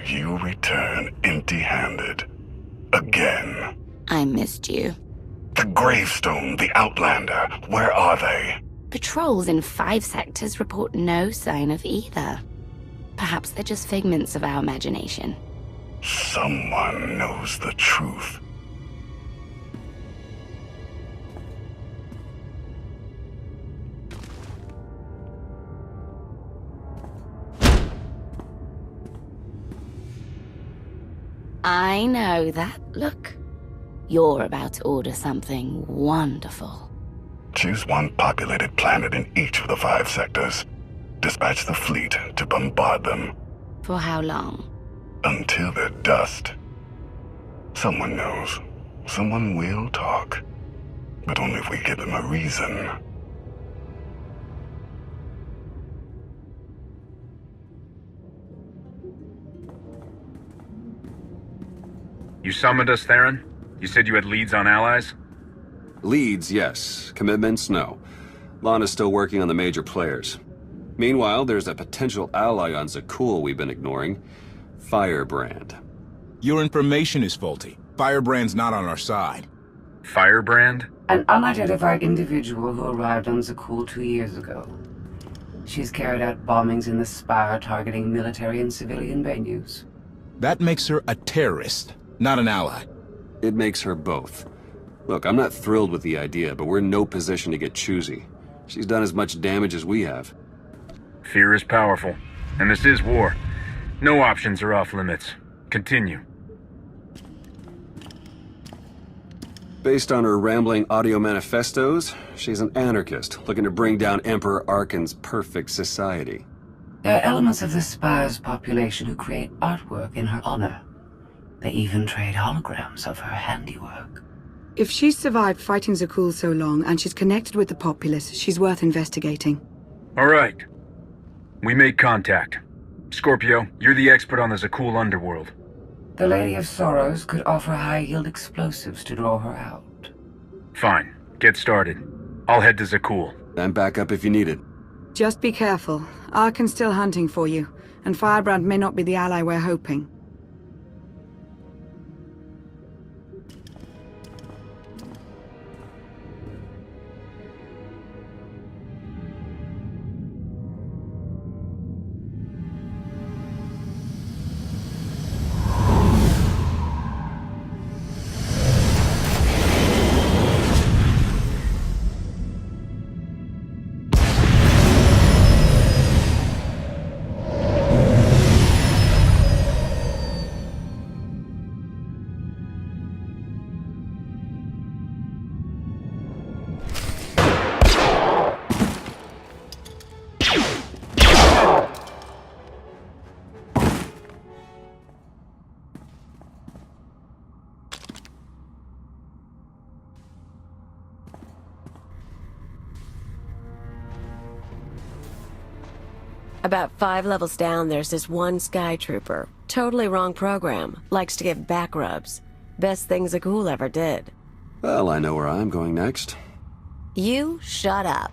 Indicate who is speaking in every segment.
Speaker 1: You return empty-handed. Again.
Speaker 2: I missed you.
Speaker 1: The Gravestone, the Outlander, where are they?
Speaker 2: Patrols in 5 sectors report no sign of either. Perhaps they're just figments of our imagination.
Speaker 1: Someone knows the truth.
Speaker 2: I know that look. You're about to order something wonderful.
Speaker 1: Choose one populated planet in each of the 5 sectors. Dispatch the fleet to bombard them.
Speaker 2: For how long?
Speaker 1: Until they're dust. Someone knows. Someone will talk. But only if we give them a reason.
Speaker 3: You summoned us, Theron? You said you had leads on allies?
Speaker 4: Leads, yes. Commitments, no. Lana's still working on the major players. Meanwhile, there's a potential ally on Zakul we've been ignoring. Firebrand.
Speaker 5: Your information is faulty. Firebrand's not on our side.
Speaker 3: Firebrand?
Speaker 6: An unidentified individual who arrived on Zakul 2 years ago. She's carried out bombings in the Spire targeting military and civilian venues.
Speaker 5: That makes her a terrorist, not an ally.
Speaker 4: It makes her both. Look, I'm not thrilled with the idea, but we're in no position to get choosy. She's done as much damage as we have.
Speaker 3: Fear is powerful, and this is war. No options are off limits. Continue.
Speaker 4: Based on her rambling audio manifestos, she's an anarchist looking to bring down Emperor Arcann's perfect society.
Speaker 6: There are elements of the Spire's population who create artwork in her honor. They even trade holograms of her handiwork.
Speaker 7: If she's survived fighting Zakul so long and she's connected with the populace, she's worth investigating.
Speaker 3: All right. We make contact. Scorpio, you're the expert on the Zakul underworld.
Speaker 6: The Lady of Sorrows could offer high-yield explosives to draw her out.
Speaker 3: Fine. Get started. I'll head to Zakul.
Speaker 4: I'm back up if you need it.
Speaker 7: Just be careful. Arkann's still hunting for you, and Firebrand may not be the ally we're hoping.
Speaker 8: About 5 levels down, there's this one Sky Trooper. Totally wrong program. Likes to give back rubs. Best thing Zakul ever did.
Speaker 4: Well, I know where I'm going next.
Speaker 8: You shut up.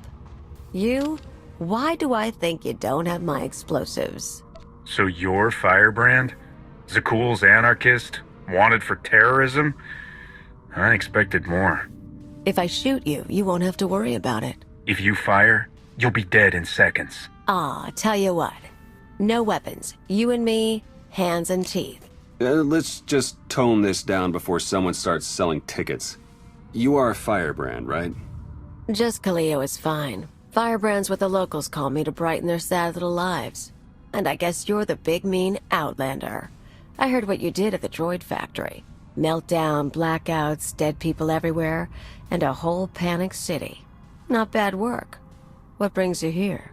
Speaker 8: You? Why do I think you don't have my explosives?
Speaker 3: So you're Firebrand? Zakul's anarchist? Wanted for terrorism? I expected more.
Speaker 8: If I shoot you, you won't have to worry about it.
Speaker 3: If you fire, you'll be dead in seconds.
Speaker 8: Tell you what. No weapons. You and me, hands and teeth.
Speaker 4: Let's just tone this down before someone starts selling tickets. You are Firebrand, right?
Speaker 8: Just Kaleo is fine. Firebrand's what the locals call me to brighten their sad little lives. And I guess you're the big mean Outlander. I heard what you did at the droid factory. Meltdown, blackouts, dead people everywhere, and a whole panicked city. Not bad work. What brings you here?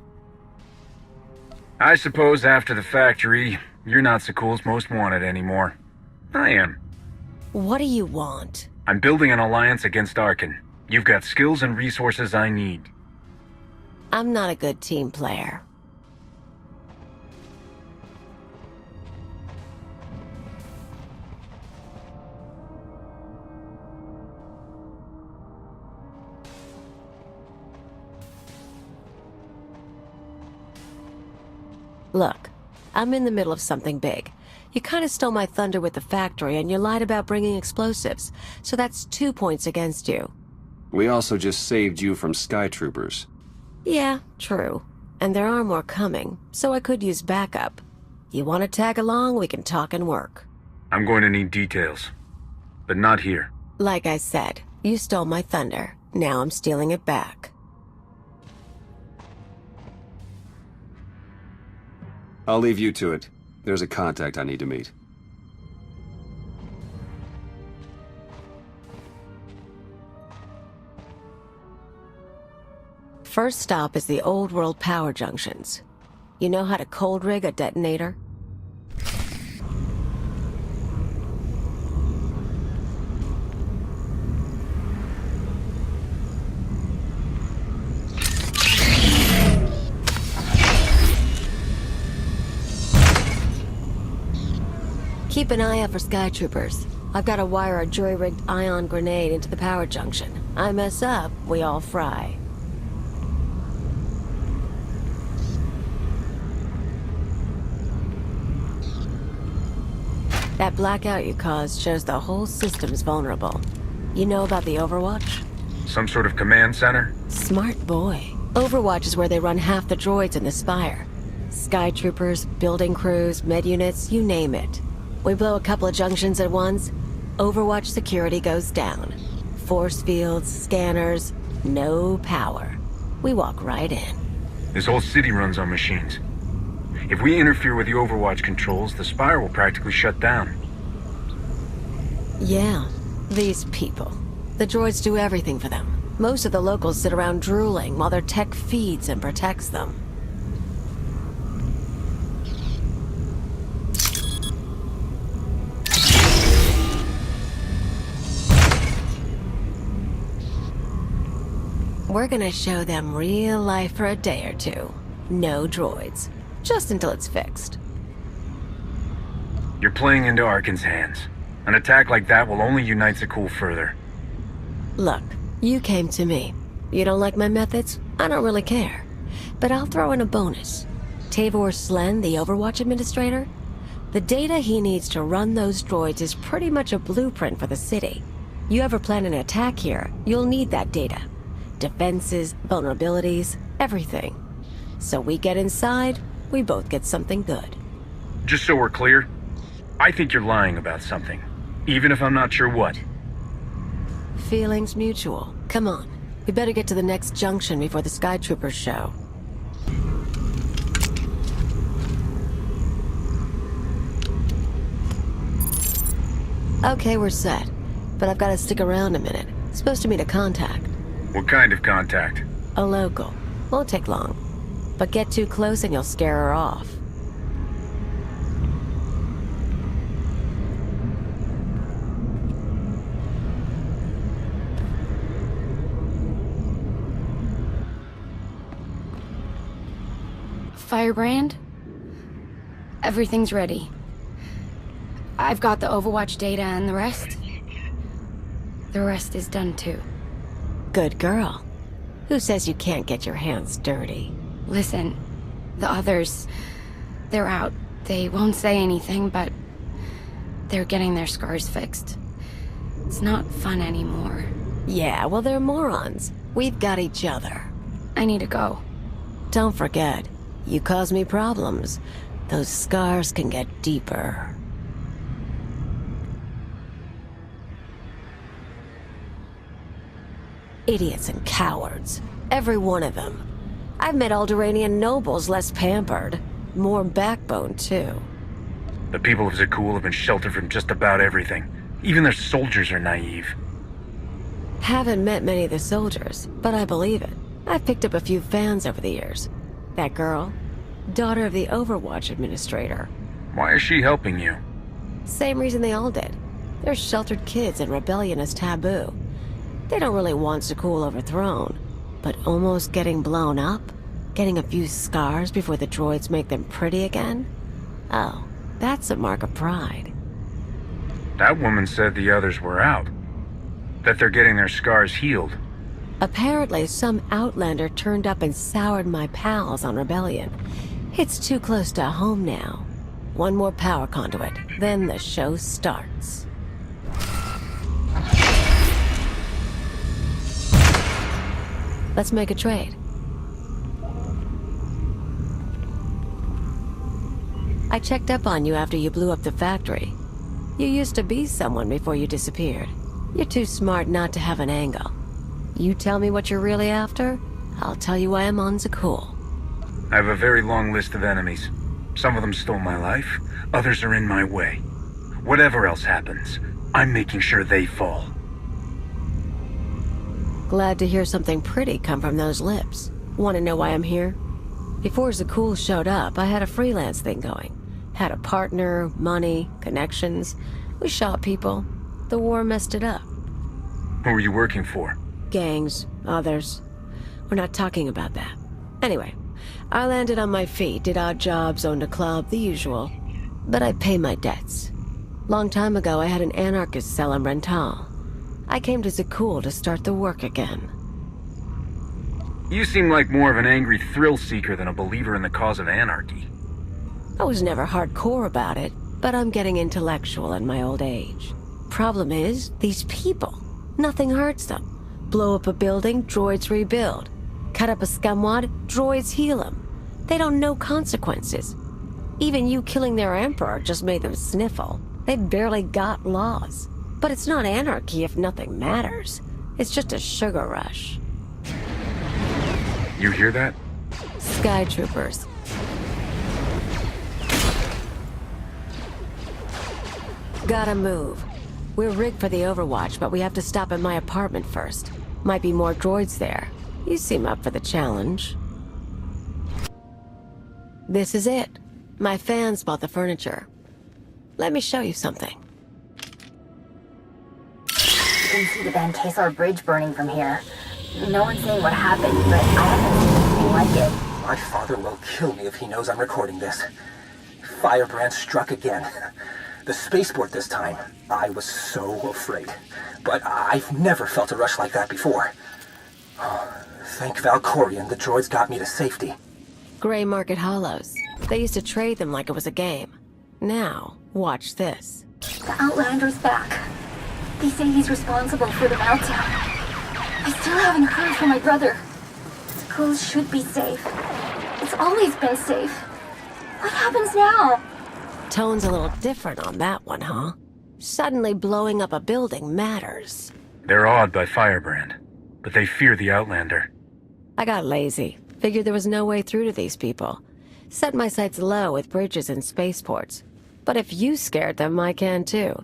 Speaker 3: I suppose after the factory, you're not Zakul's most wanted anymore. I am.
Speaker 8: What do you want?
Speaker 3: I'm building an alliance against Arcann. You've got skills and resources I need.
Speaker 8: I'm not a good team player. Look, I'm in the middle of something big. You kind of stole my thunder with the factory, and you lied about bringing explosives. So that's 2 points against you.
Speaker 4: We also just saved you from Sky Troopers.
Speaker 8: Yeah, true. And there are more coming, so I could use backup. You want to tag along, we can talk and work.
Speaker 3: I'm going to need details. But not here.
Speaker 8: Like I said, you stole my thunder. Now I'm stealing it back.
Speaker 4: I'll leave you to it. There's a contact I need to meet.
Speaker 8: First stop is the old world power junctions. You know how to cold rig a detonator? Keep an eye out for Sky Troopers. I've got to wire a jury-rigged ion grenade into the power junction. I mess up, we all fry. That blackout you caused shows the whole system's vulnerable. You know about the Overwatch?
Speaker 3: Some sort of command center?
Speaker 8: Smart boy. Overwatch is where they run half the droids in the Spire. Sky Troopers, building crews, med units, you name it. We blow a couple of junctions at once, Overwatch security goes down. Force fields, scanners, no power. We walk right in.
Speaker 3: This whole city runs on machines. If we interfere with the Overwatch controls, the Spire will practically shut down.
Speaker 8: Yeah, these people. The droids do everything for them. Most of the locals sit around drooling while their tech feeds and protects them. We're gonna show them real life for a day or two. No droids. Just until it's fixed.
Speaker 3: You're playing into Arcann's hands. An attack like that will only unite Zakul further.
Speaker 8: Look, you came to me. You don't like my methods? I don't really care. But I'll throw in a bonus. Tavor Slen, the Overwatch administrator? The data he needs to run those droids is pretty much a blueprint for the city. You ever plan an attack here, you'll need that data. Defenses, vulnerabilities, everything. So we get inside, we both get something good.
Speaker 3: Just so we're clear, I think you're lying about something, even if I'm not sure what.
Speaker 8: Feelings mutual. Come on. We better get to the next junction before the Sky Troopers show. Okay, we're set. But I've got to stick around a minute. Supposed to meet a contact.
Speaker 3: What kind of contact?
Speaker 8: A local. Won't take long. But get too close and you'll scare her off.
Speaker 2: Firebrand? Everything's ready. I've got the Overwatch data and the rest. The rest is done too.
Speaker 8: Good girl. Who says you can't get your hands dirty?
Speaker 2: Listen, the others, they're out. They won't say anything, but they're getting their scars fixed. It's not fun anymore.
Speaker 8: Yeah, well, they're morons. We've got each other.
Speaker 2: I need to go.
Speaker 8: Don't forget, you cause me problems. Those scars can get deeper. Idiots and cowards. Every one of them. I've met Alderaanian nobles less pampered. More backbone, too.
Speaker 3: The people of Zakul have been sheltered from just about everything. Even their soldiers are naive.
Speaker 8: Haven't met many of the soldiers, but I believe it. I've picked up a few fans over the years. That girl, daughter of the Overwatch administrator.
Speaker 3: Why is she helping you?
Speaker 8: Same reason they all did. They're sheltered kids and rebellion is taboo. They don't really want Zakul overthrown, but almost getting blown up? Getting a few scars before the droids make them pretty again? Oh, that's a mark of pride.
Speaker 3: That woman said the others were out. That they're getting their scars healed.
Speaker 8: Apparently, some Outlander turned up and soured my pals on rebellion. It's too close to home now. One more power conduit, then the show starts. Let's make a trade. I checked up on you after you blew up the factory. You used to be someone before you disappeared. You're too smart not to have an angle. You tell me what you're really after, I'll tell you why I'm on Zakul.
Speaker 3: I have a very long list of enemies. Some of them stole my life, others are in my way. Whatever else happens, I'm making sure they fall.
Speaker 8: Glad to hear something pretty come from those lips. Want to know why I'm here? Before Zakul showed up, I had a freelance thing going. Had a partner, money, connections. We shot people. The war messed it up.
Speaker 3: Who are you working for?
Speaker 8: Gangs, others. We're not talking about that. Anyway, I landed on my feet, did odd jobs, owned a club, the usual. But I pay my debts. Long time ago, I had an anarchist cell in Rental. I came to Zakul to start the work again.
Speaker 3: You seem like more of an angry thrill seeker than a believer in the cause of anarchy.
Speaker 8: I was never hardcore about it, but I'm getting intellectual in my old age. Problem is, these people. Nothing hurts them. Blow up a building, droids rebuild. Cut up a scumwad, droids heal them. They don't know consequences. Even you killing their emperor just made them sniffle. They barely got laws. But it's not anarchy if nothing matters. It's just a sugar rush.
Speaker 3: You hear that?
Speaker 8: Sky troopers. Gotta move. We're rigged for the Overwatch, but we have to stop at my apartment first. Might be more droids there. You seem up for the challenge. This is it. My fans bought the furniture. Let me show you something.
Speaker 9: You can see the Van Kesar Bridge burning from here. No one's saying what happened, but I haven't seen anything like it.
Speaker 10: My father will kill me if he knows I'm recording this. Firebrand struck again. The spaceport this time. I was so afraid. But I've never felt a rush like that before. Oh, thank Valkorion, the droids got me to safety.
Speaker 8: Gray Market Hollows. They used to trade them like it was a game. Now, watch this.
Speaker 9: The Outlander's back. They say he's responsible for the meltdown. I still haven't heard from my brother. Schools should be safe. It's always been safe. What happens now?
Speaker 8: Tone's a little different on that one, huh? Suddenly blowing up a building matters.
Speaker 3: They're awed by Firebrand, but they fear the Outlander.
Speaker 8: I got lazy. Figured there was no way through to these people. Set my sights low with bridges and spaceports. But if you scared them, I can too.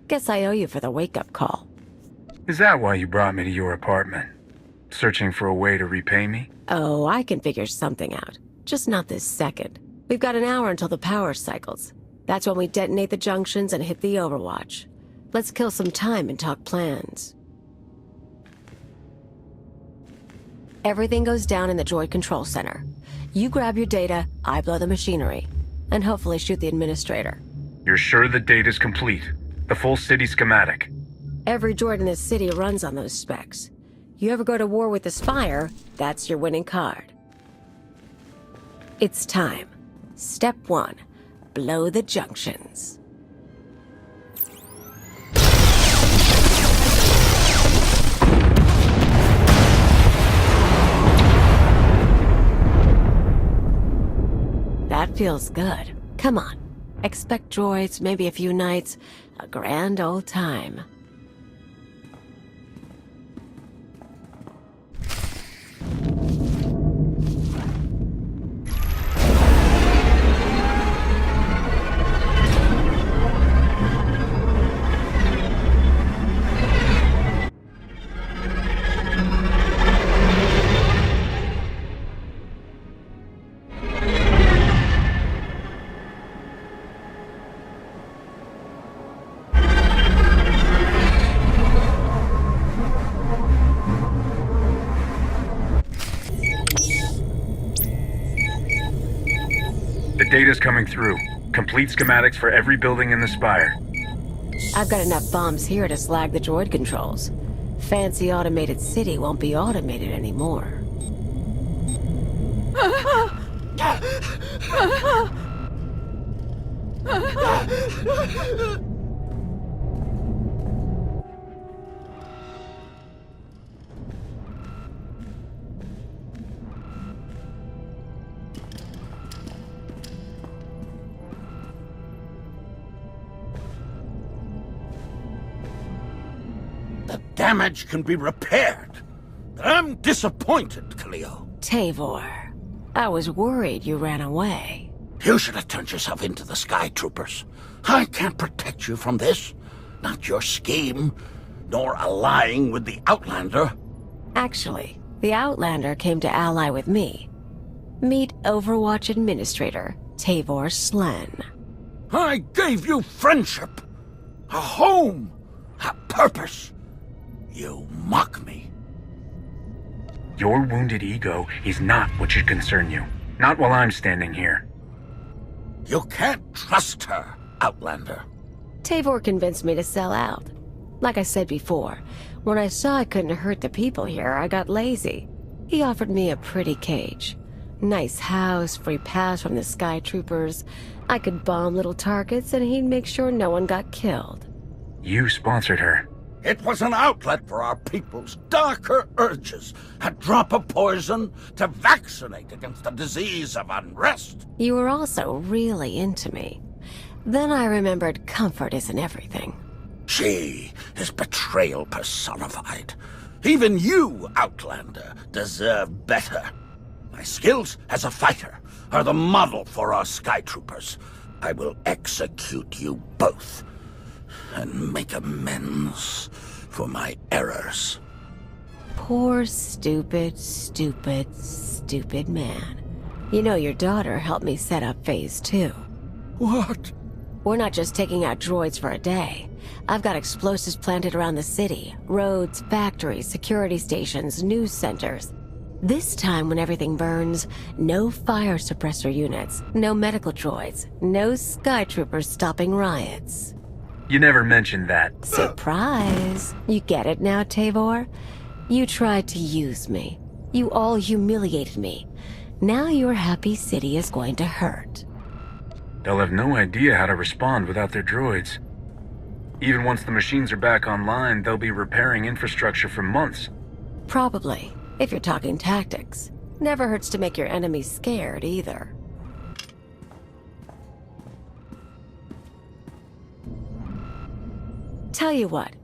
Speaker 8: Guess I owe you for the wake-up call.
Speaker 3: Is that why you brought me to your apartment? Searching for a way to repay me?
Speaker 8: Oh, I can figure something out. Just not this second. We've got an hour until the power cycles. That's when we detonate the junctions and hit the Overwatch. Let's kill some time and talk plans. Everything goes down in the droid control center. You grab your data, I blow the machinery. And hopefully shoot the administrator.
Speaker 3: You're sure the data's complete? The full city schematic?
Speaker 8: Every droid in this city runs on those specs. You ever go to war with the Spire, that's your winning card. It's time. Step 1. Blow the junctions. That feels good. Come on. Expect droids, maybe a few nights. A grand old time.
Speaker 3: Data's coming through. Complete schematics for every building in the Spire.
Speaker 8: I've got enough bombs here to slag the droid controls. Fancy automated city won't be automated anymore.
Speaker 11: The damage can be repaired. I'm disappointed, Cleo.
Speaker 8: Tavor, I was worried you ran away.
Speaker 11: You should have turned yourself into the Sky Troopers. I can't protect you from this. Not your scheme, nor allying with the Outlander.
Speaker 8: Actually, the Outlander came to ally with me. Meet Overwatch Administrator, Tavor Slen.
Speaker 11: I gave you friendship, a home, a purpose. You mock me.
Speaker 3: Your wounded ego is not what should concern you. Not while I'm standing here.
Speaker 11: You can't trust her, Outlander.
Speaker 8: Tavor convinced me to sell out. Like I said before, when I saw I couldn't hurt the people here, I got lazy. He offered me a pretty cage. Nice house, free pass from the Sky Troopers. I could bomb little targets and he'd make sure no one got killed.
Speaker 3: You sponsored her.
Speaker 11: It was an outlet for our people's darker urges. A drop of poison to vaccinate against the disease of unrest.
Speaker 8: You were also really into me. Then I remembered comfort isn't everything.
Speaker 11: She is betrayal personified. Even you, Outlander, deserve better. My skills as a fighter are the model for our Sky Troopers. I will execute you both and make amends for my errors.
Speaker 8: Poor, stupid, stupid, stupid man. You know your daughter helped me set up Phase 2.
Speaker 11: What?
Speaker 8: We're not just taking out droids for a day. I've got explosives planted around the city. Roads, factories, security stations, news centers. This time when everything burns, no fire suppressor units, no medical droids, no Sky Troopers stopping riots.
Speaker 3: You never mentioned that.
Speaker 8: Surprise! You get it now, Tavor? You tried to use me. You all humiliated me. Now your happy city is going to hurt.
Speaker 3: They'll have no idea how to respond without their droids. Even once the machines are back online, they'll be repairing infrastructure for months.
Speaker 8: Probably, if you're talking tactics. Never hurts to make your enemies scared, either. Tell you what,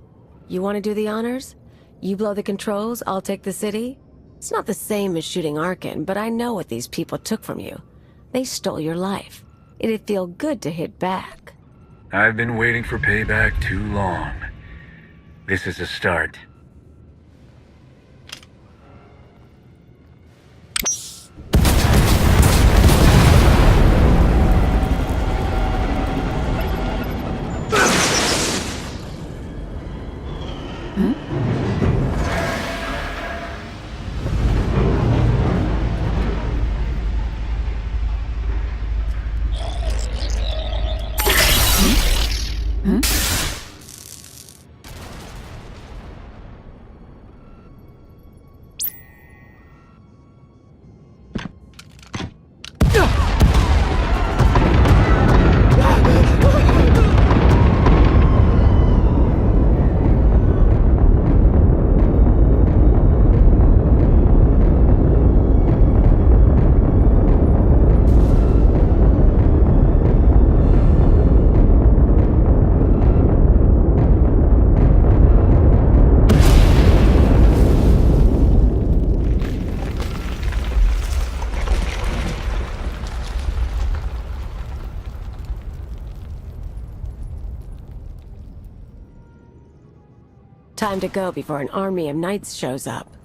Speaker 8: you want to do the honors? You blow the controls, I'll take the city? It's not the same as shooting Arcann, but I know what these people took from you. They stole your life. It'd feel good to hit back.
Speaker 3: I've been waiting for payback too long. This is a start.
Speaker 8: Time to go before an army of knights shows up.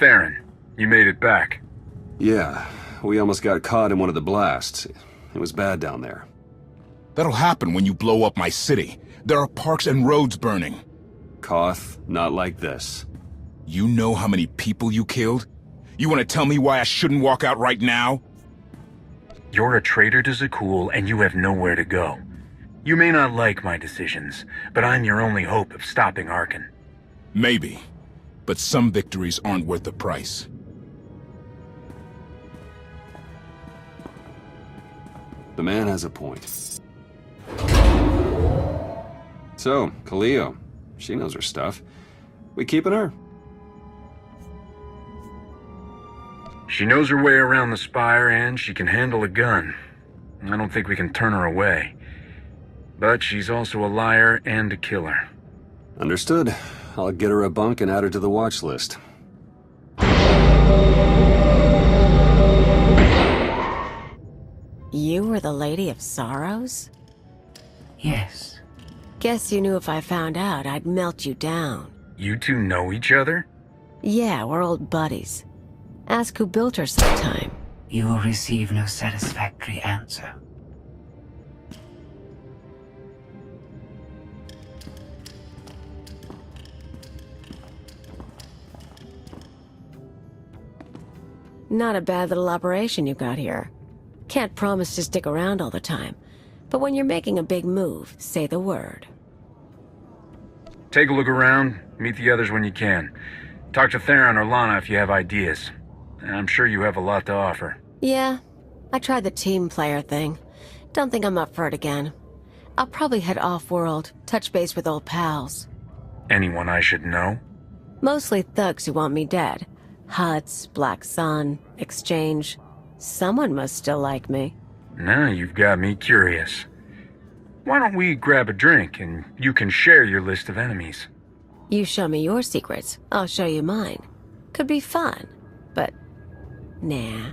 Speaker 3: Theron, you made it back.
Speaker 4: Yeah, we almost got caught in one of the blasts. It was bad down there.
Speaker 5: That'll happen when you blow up my city. There are parks and roads burning.
Speaker 4: Koth, not like this.
Speaker 5: You know how many people you killed? You want to tell me why I shouldn't walk out right now?
Speaker 3: You're a traitor to Zakul, and you have nowhere to go. You may not like my decisions, but I'm your only hope of stopping Arcann.
Speaker 5: Maybe. But some victories aren't worth the price.
Speaker 4: The man has a point. So, Kaleo. She knows her stuff. We keeping her?
Speaker 3: She knows her way around the spire, and she can handle a gun. I don't think we can turn her away. But she's also a liar and a killer.
Speaker 4: Understood. I'll get her a bunk and add her to the watch list.
Speaker 8: You were the Lady of Sorrows?
Speaker 6: Yes.
Speaker 8: Guess you knew if I found out, I'd melt you down.
Speaker 3: You two know each other?
Speaker 8: Yeah, we're old buddies. Ask who built her sometime.
Speaker 6: You will receive no satisfactory answer.
Speaker 8: Not a bad little operation you got here. Can't promise to stick around all the time, but when you're making a big move, say the word.
Speaker 3: Take a look around, meet the others when you can. Talk to Theron or Lana if you have ideas. I'm sure you have a lot to offer.
Speaker 8: Yeah, I tried the team player thing. Don't think I'm up for it again. I'll probably head off-world, touch base with old pals.
Speaker 3: Anyone I should know?
Speaker 8: Mostly thugs who want me dead. Huts, Black Sun, Exchange. Someone must still like me.
Speaker 3: Now you've got me curious. Why don't we grab a drink and you can share your list of enemies?
Speaker 8: You show me your secrets, I'll show you mine. Could be fun, but nah.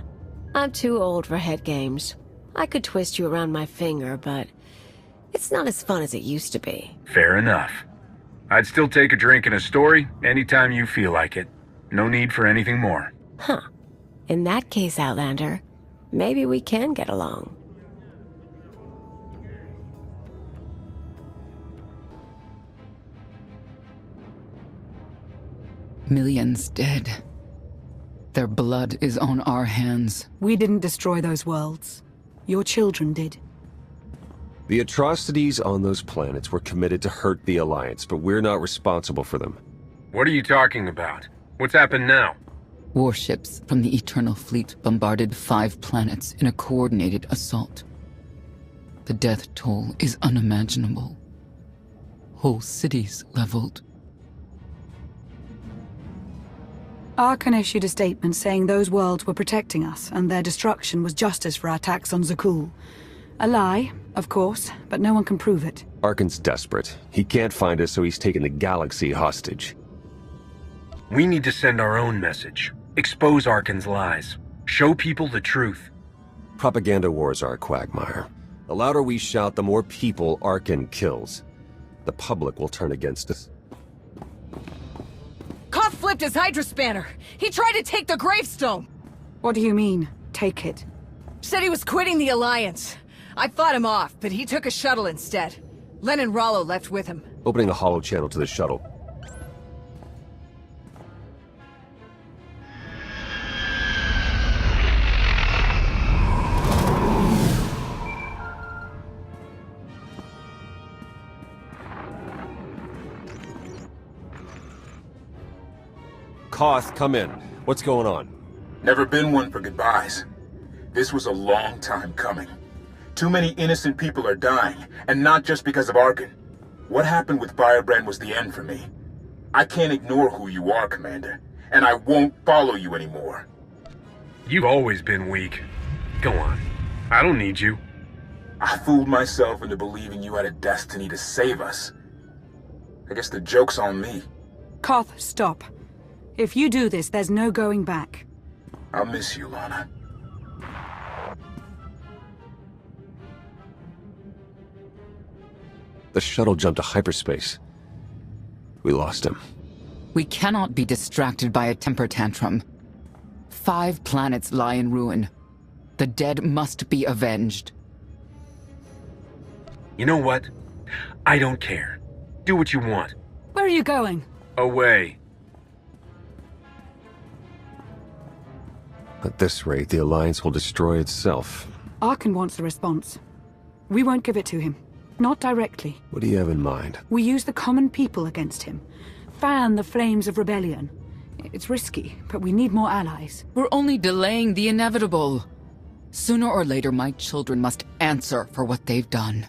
Speaker 8: I'm too old for head games. I could twist you around my finger, but it's not as fun as it used to be.
Speaker 3: Fair enough. I'd still take a drink and a story anytime you feel like it. No need for anything more.
Speaker 8: Huh. In that case, Outlander, maybe we can get along.
Speaker 12: Millions dead. Their blood is on our hands.
Speaker 7: We didn't destroy those worlds. Your children did.
Speaker 13: The atrocities on those planets were committed to hurt the Alliance, but we're not responsible for them.
Speaker 3: What are you talking about? What's happened now?
Speaker 12: Warships from the Eternal Fleet bombarded 5 planets in a coordinated assault. The death toll is unimaginable. Whole cities leveled.
Speaker 7: Arcann issued a statement saying those worlds were protecting us, and their destruction was justice for our attacks on Zakul. A lie, of course, but no one can prove it.
Speaker 13: Arkann's desperate. He can't find us, so he's taken the galaxy hostage.
Speaker 3: We need to send our own message. Expose Arkann's lies. Show people the truth.
Speaker 13: Propaganda wars are a quagmire. The louder we shout, the more people Arcann kills. The public will turn against us.
Speaker 14: Koth flipped his Hydra spanner. He tried to take the gravestone.
Speaker 7: What do you mean, take it?
Speaker 14: Said he was quitting the Alliance. I fought him off, but he took a shuttle instead. Len and Rollo left with him.
Speaker 13: Opening a hollow channel to the shuttle. Koth, come in. What's going on?
Speaker 15: Never been one for goodbyes. This was a long time coming. Too many innocent people are dying, and not just because of Arcann. What happened with Firebrand was the end for me. I can't ignore who you are, Commander, and I won't follow you anymore.
Speaker 3: You've always been weak. Go on. I don't need you.
Speaker 15: I fooled myself into believing you had a destiny to save us. I guess the joke's on me.
Speaker 7: Koth, stop. If you do this, there's no going back.
Speaker 15: I'll miss you, Lana.
Speaker 13: The shuttle jumped to hyperspace. We lost him.
Speaker 12: We cannot be distracted by a temper tantrum. 5 planets lie in ruin. The dead must be avenged.
Speaker 3: You know what? I don't care. Do what you want.
Speaker 7: Where are you going?
Speaker 3: Away.
Speaker 13: At this rate, the Alliance will destroy itself.
Speaker 7: Arcann wants the response. We won't give it to him. Not directly.
Speaker 13: What do you have in mind?
Speaker 7: We use the common people against him. Fan the flames of rebellion. It's risky, but we need more allies.
Speaker 12: We're only delaying the inevitable. Sooner or later, my children must answer for what they've done.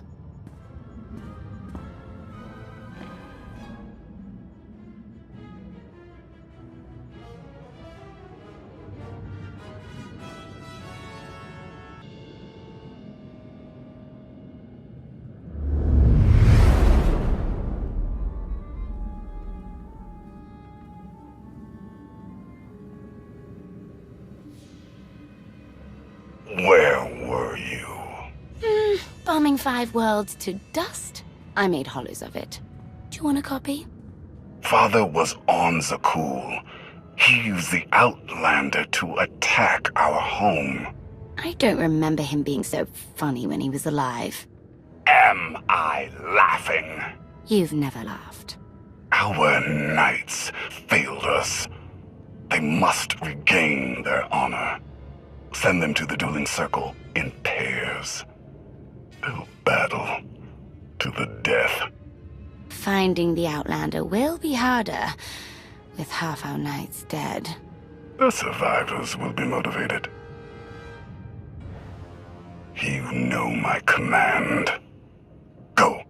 Speaker 1: Where were you?
Speaker 2: Bombing 5 worlds to dust. I made hollows of it. Do you want a copy?
Speaker 1: Father was on Zakuul. He used the Outlander to attack our home.
Speaker 2: I don't remember him being so funny when he was alive.
Speaker 1: Am I laughing?
Speaker 2: You've never laughed.
Speaker 1: Our knights failed us. They must regain their honor. Send them to the dueling circle in pairs. They'll battle to the death.
Speaker 2: Finding the Outlander will be harder, with half our knights dead.
Speaker 1: The survivors will be motivated. You know my command. Go.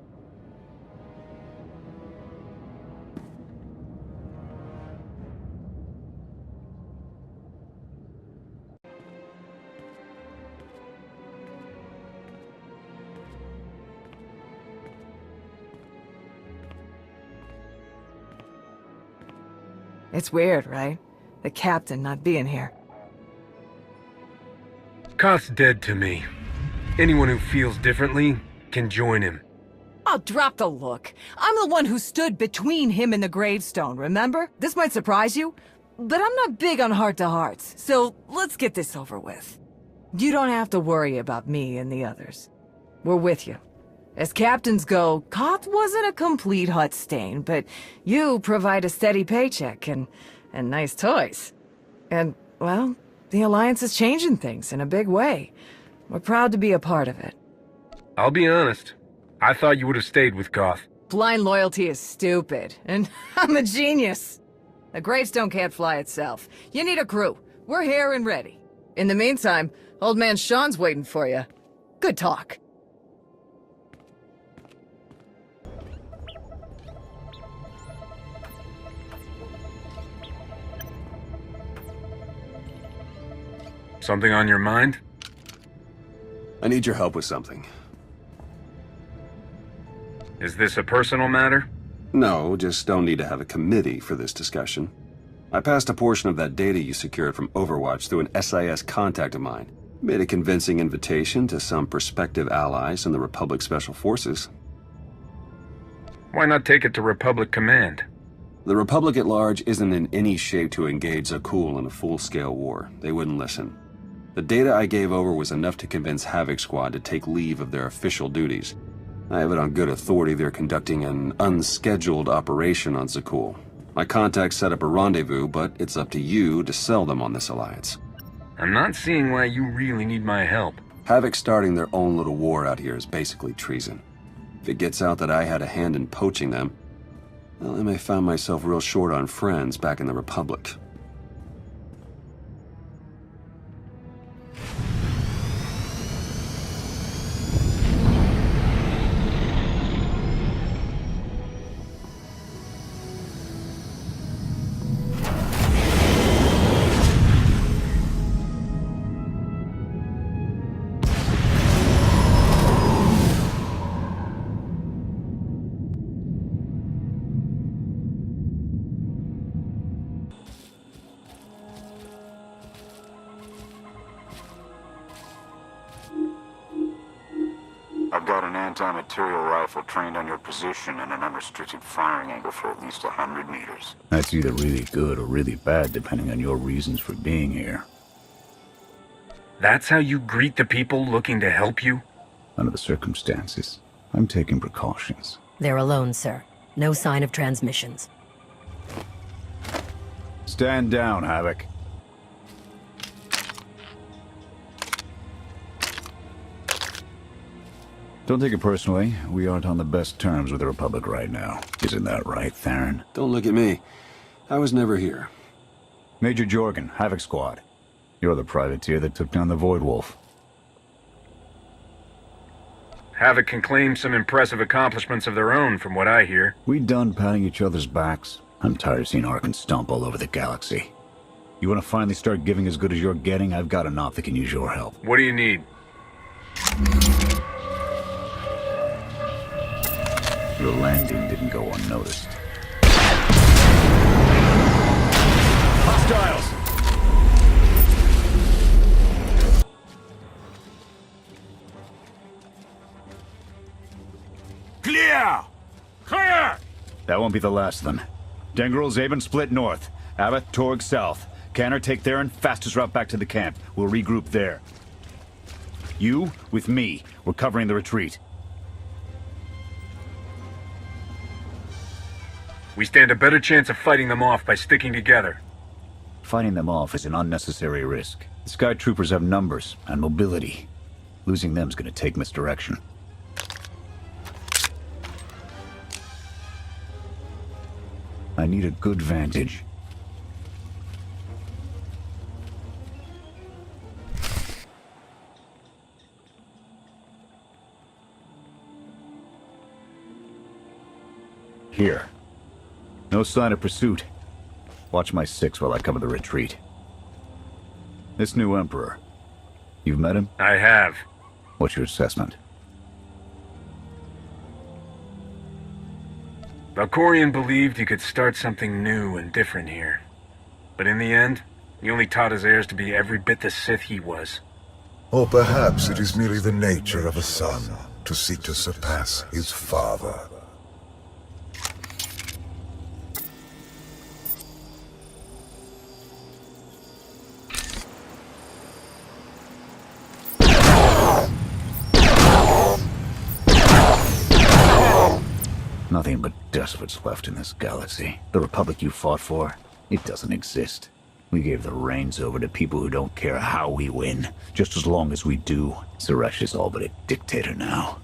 Speaker 14: It's weird, right? The captain not being here.
Speaker 3: Koth's dead to me. Anyone who feels differently can join him.
Speaker 14: Oh, drop the look. I'm the one who stood between him and the gravestone, remember? This might surprise you, but I'm not big on heart-to-hearts, so let's get this over with. You don't have to worry about me and the others. We're with you. As captains go, Koth wasn't a complete hut stain, but you provide a steady paycheck and nice toys. And, well, the Alliance is changing things in a big way. We're proud to be a part of it.
Speaker 3: I'll be honest. I thought you would have stayed with Koth.
Speaker 14: Blind loyalty is stupid, and I'm a genius. A gravestone can't fly itself. You need a crew. We're here and ready. In the meantime, old man Sean's waiting for you. Good talk.
Speaker 3: Something on your mind?
Speaker 4: I need your help with something.
Speaker 3: Is this a personal matter?
Speaker 4: No, just don't need to have a committee for this discussion. I passed a portion of that data you secured from Overwatch through an SIS contact of mine. Made a convincing invitation to some prospective allies in the Republic Special Forces.
Speaker 3: Why not take it to Republic Command?
Speaker 4: The Republic at large isn't in any shape to engage Zakuul in a full-scale war. They wouldn't listen. The data I gave over was enough to convince Havoc Squad to take leave of their official duties. I have it on good authority they're conducting an unscheduled operation on Zakuul. My contacts set up a rendezvous, but it's up to you to sell them on this alliance.
Speaker 3: I'm not seeing why you really need my help.
Speaker 4: Havoc starting their own little war out here is basically treason. If it gets out that I had a hand in poaching them, well, I may find myself real short on friends back in the Republic.
Speaker 16: got an anti-material rifle trained on your position and an unrestricted firing angle for at least 100 meters.
Speaker 17: That's either really good or really bad, depending on your reasons for being here.
Speaker 3: That's how you greet the people looking to help you?
Speaker 17: Under the circumstances, I'm taking precautions.
Speaker 18: They're alone, sir. No sign of transmissions.
Speaker 17: Stand down, Havoc. Don't take it personally. We aren't on the best terms with the Republic right now. Isn't that right, Theron?
Speaker 4: Don't look at me. I was never here.
Speaker 17: Major Jorgen, Havoc Squad. You're the privateer that took down the Void Wolf.
Speaker 3: Havoc can claim some impressive accomplishments of their own, from what I hear.
Speaker 17: We done patting each other's backs? I'm tired of seeing Arcann stomp all over the galaxy. You want to finally start giving as good as you're getting? I've got a knot that can use your help.
Speaker 3: What do you need?
Speaker 17: Your landing didn't go unnoticed. Hostiles!
Speaker 5: Clear! Clear!
Speaker 17: That won't be the last of them. Dengril, Zaben split north. Abbott, Torg south. Canner, take Theron, fastest route back to the camp. We'll regroup there. You, with me, we're covering the retreat.
Speaker 3: We stand a better chance of fighting them off by sticking together.
Speaker 17: Fighting them off is an unnecessary risk. The Sky Troopers have numbers and mobility. Losing them's gonna take misdirection. I need a good vantage. Here. No sign of pursuit. Watch my 6 while I cover the retreat. This new Emperor. You've met him?
Speaker 3: I have.
Speaker 17: What's your assessment?
Speaker 3: Valkorion believed he could start something new and different here. But in the end, he only taught his heirs to be every bit the Sith he was.
Speaker 19: Or perhaps it is merely the nature of a son to seek to surpass his father.
Speaker 17: Nothing but despots left in this galaxy. The Republic you fought for, it doesn't exist. We gave the reins over to people who don't care how we win, just as long as we do. Suresh is all but a dictator now.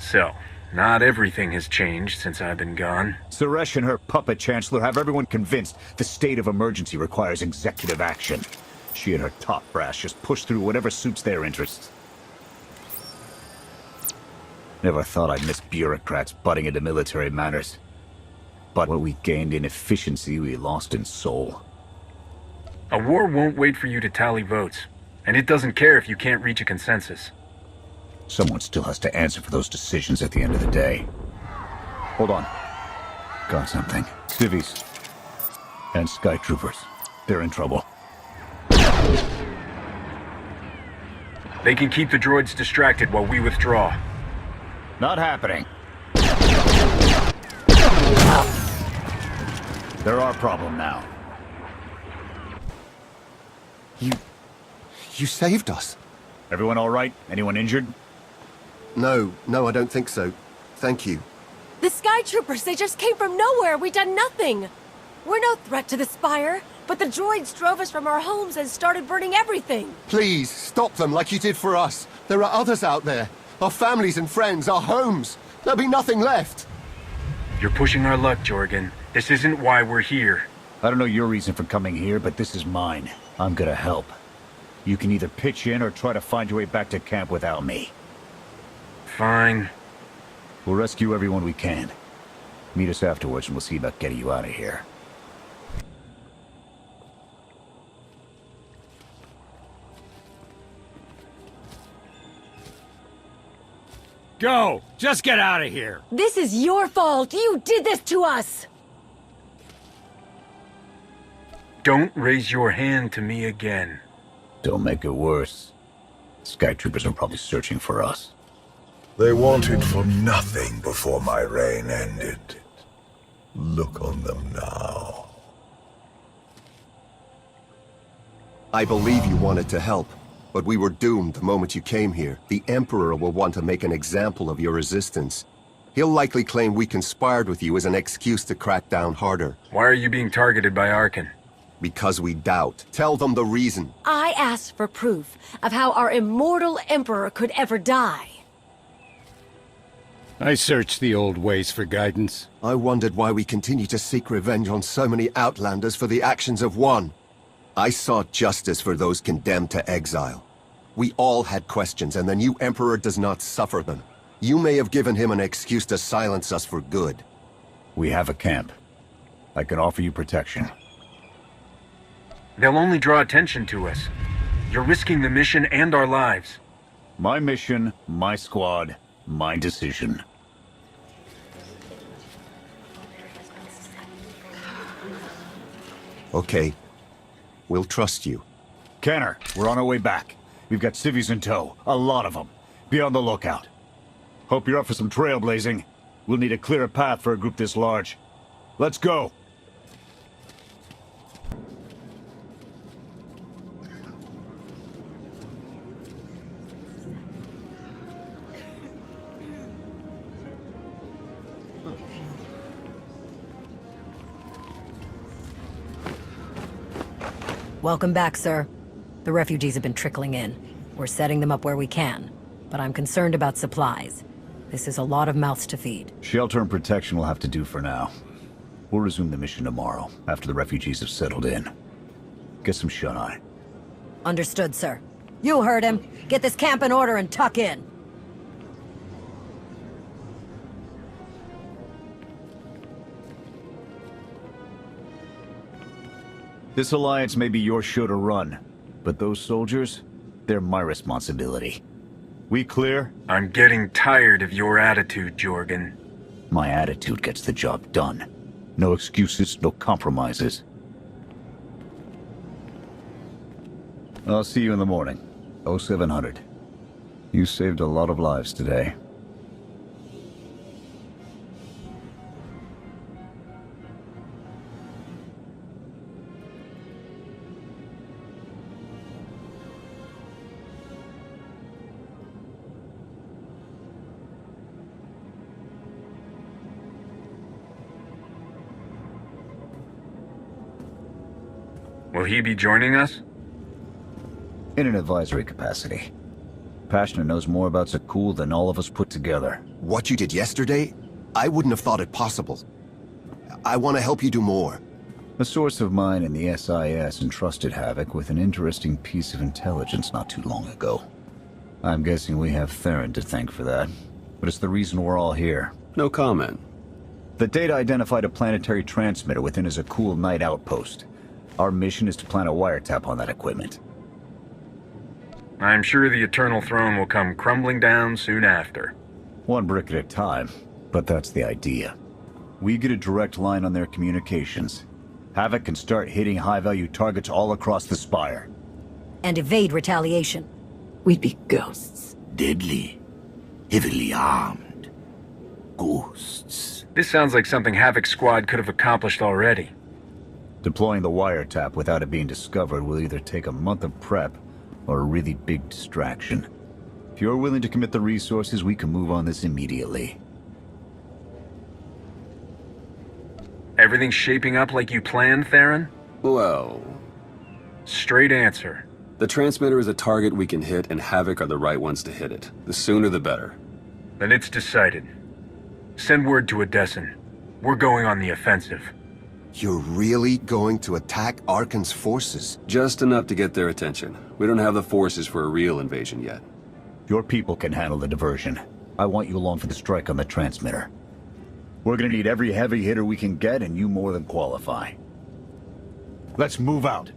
Speaker 3: So, not everything has changed since I've been gone.
Speaker 17: Suresh and her puppet chancellor have everyone convinced the state of emergency requires executive action. She and her top brass just push through whatever suits their interests. Never thought I'd miss bureaucrats butting into military matters. But what we gained in efficiency, we lost in soul.
Speaker 3: A war won't wait for you to tally votes, and it doesn't care if you can't reach a consensus.
Speaker 17: Someone still has to answer for those decisions at the end of the day. Hold on. Got something. Civvies. And Sky Troopers. They're in trouble.
Speaker 3: They can keep the droids distracted while we withdraw.
Speaker 17: Not happening. They're our problem now.
Speaker 20: You saved us.
Speaker 17: Everyone all right? Anyone injured?
Speaker 20: No, I don't think so. Thank you.
Speaker 8: The Sky Troopers, they just came from nowhere. We done nothing. We're no threat to the Spire, but the droids drove us from our homes and started burning everything.
Speaker 20: Please, stop them like you did for us. There are others out there. Our families and friends, our homes. There'll be nothing left.
Speaker 3: You're pushing our luck, Jorgen. This isn't why we're here.
Speaker 17: I don't know your reason for coming here, but this is mine. I'm gonna help. You can either pitch in or try to find your way back to camp without me.
Speaker 3: Fine.
Speaker 17: We'll rescue everyone we can. Meet us afterwards and we'll see about getting you out of here.
Speaker 21: Go! Just get out of here!
Speaker 8: This is your fault! You did this to us!
Speaker 3: Don't raise your hand to me again.
Speaker 17: Don't make it worse. Sky Troopers are probably searching for us.
Speaker 19: They wanted for nothing before my reign ended. Look on them now.
Speaker 20: I believe you wanted to help, but we were doomed the moment you came here. The Emperor will want to make an example of your resistance. He'll likely claim we conspired with you as an excuse to crack down harder.
Speaker 3: Why are you being targeted by Arcann?
Speaker 20: Because we doubt. Tell them the reason.
Speaker 18: I asked for proof of how our immortal Emperor could ever die.
Speaker 21: I searched the old ways for guidance.
Speaker 20: I wondered why we continue to seek revenge on so many Outlanders for the actions of one. I sought justice for those condemned to exile. We all had questions, and the new Emperor does not suffer them. You may have given him an excuse to silence us for good.
Speaker 17: We have a camp. I can offer you protection.
Speaker 3: They'll only draw attention to us. You're risking the mission and our lives.
Speaker 17: My mission, my squad, my decision.
Speaker 20: Okay. We'll trust you.
Speaker 17: Kenner, we're on our way back. We've got civvies in tow. A lot of them. Be on the lookout. Hope you're up for some trailblazing. We'll need a clearer path for a group this large. Let's go!
Speaker 18: Welcome back, sir. The refugees have been trickling in. We're setting them up where we can. But I'm concerned about supplies. This is a lot of mouths to feed.
Speaker 17: Shelter and protection will have to do for now. We'll resume the mission tomorrow, after the refugees have settled in. Get some shut-eye.
Speaker 18: Understood, sir. You heard him. Get this camp in order and tuck in.
Speaker 17: This alliance may be your show to run, but those soldiers, they're my responsibility. We clear?
Speaker 3: I'm getting tired of your attitude, Jorgen.
Speaker 17: My attitude gets the job done. No excuses, no compromises. I'll see you in the morning. 0700. You saved a lot of lives today.
Speaker 3: Will he be joining us?
Speaker 17: In an advisory capacity. Pashner knows more about Zakul than all of us put together.
Speaker 20: What you did yesterday? I wouldn't have thought it possible. I want to help you do more.
Speaker 17: A source of mine in the SIS entrusted Havoc with an interesting piece of intelligence not too long ago. I'm guessing we have Theron to thank for that, but it's the reason we're all here.
Speaker 4: No comment.
Speaker 17: The data identified a planetary transmitter within a Zakul Knight outpost. Our mission is to plant a wiretap on that equipment.
Speaker 3: I'm sure the Eternal Throne will come crumbling down soon after.
Speaker 17: One brick at a time, but that's the idea. We get a direct line on their communications. Havoc can start hitting high-value targets all across the Spire.
Speaker 18: And evade retaliation.
Speaker 11: We'd be ghosts. Deadly. Heavily armed. Ghosts.
Speaker 3: This sounds like something Havoc's squad could have accomplished already.
Speaker 17: Deploying the wiretap without it being discovered will either take a month of prep or a really big distraction. If you're willing to commit the resources, we can move on this immediately.
Speaker 3: Everything's shaping up like you planned, Theron?
Speaker 4: Well...
Speaker 3: Straight answer.
Speaker 4: The transmitter is a target we can hit, and Havoc are the right ones to hit it. The sooner the better.
Speaker 3: Then it's decided. Send word to Odessen. We're going on the offensive.
Speaker 20: You're really going to attack Arcann's forces?
Speaker 4: Just enough to get their attention. We don't have the forces for a real invasion yet.
Speaker 17: Your people can handle the diversion. I want you along for the strike on the transmitter. We're gonna need every heavy hitter we can get, and you more than qualify. Let's move out.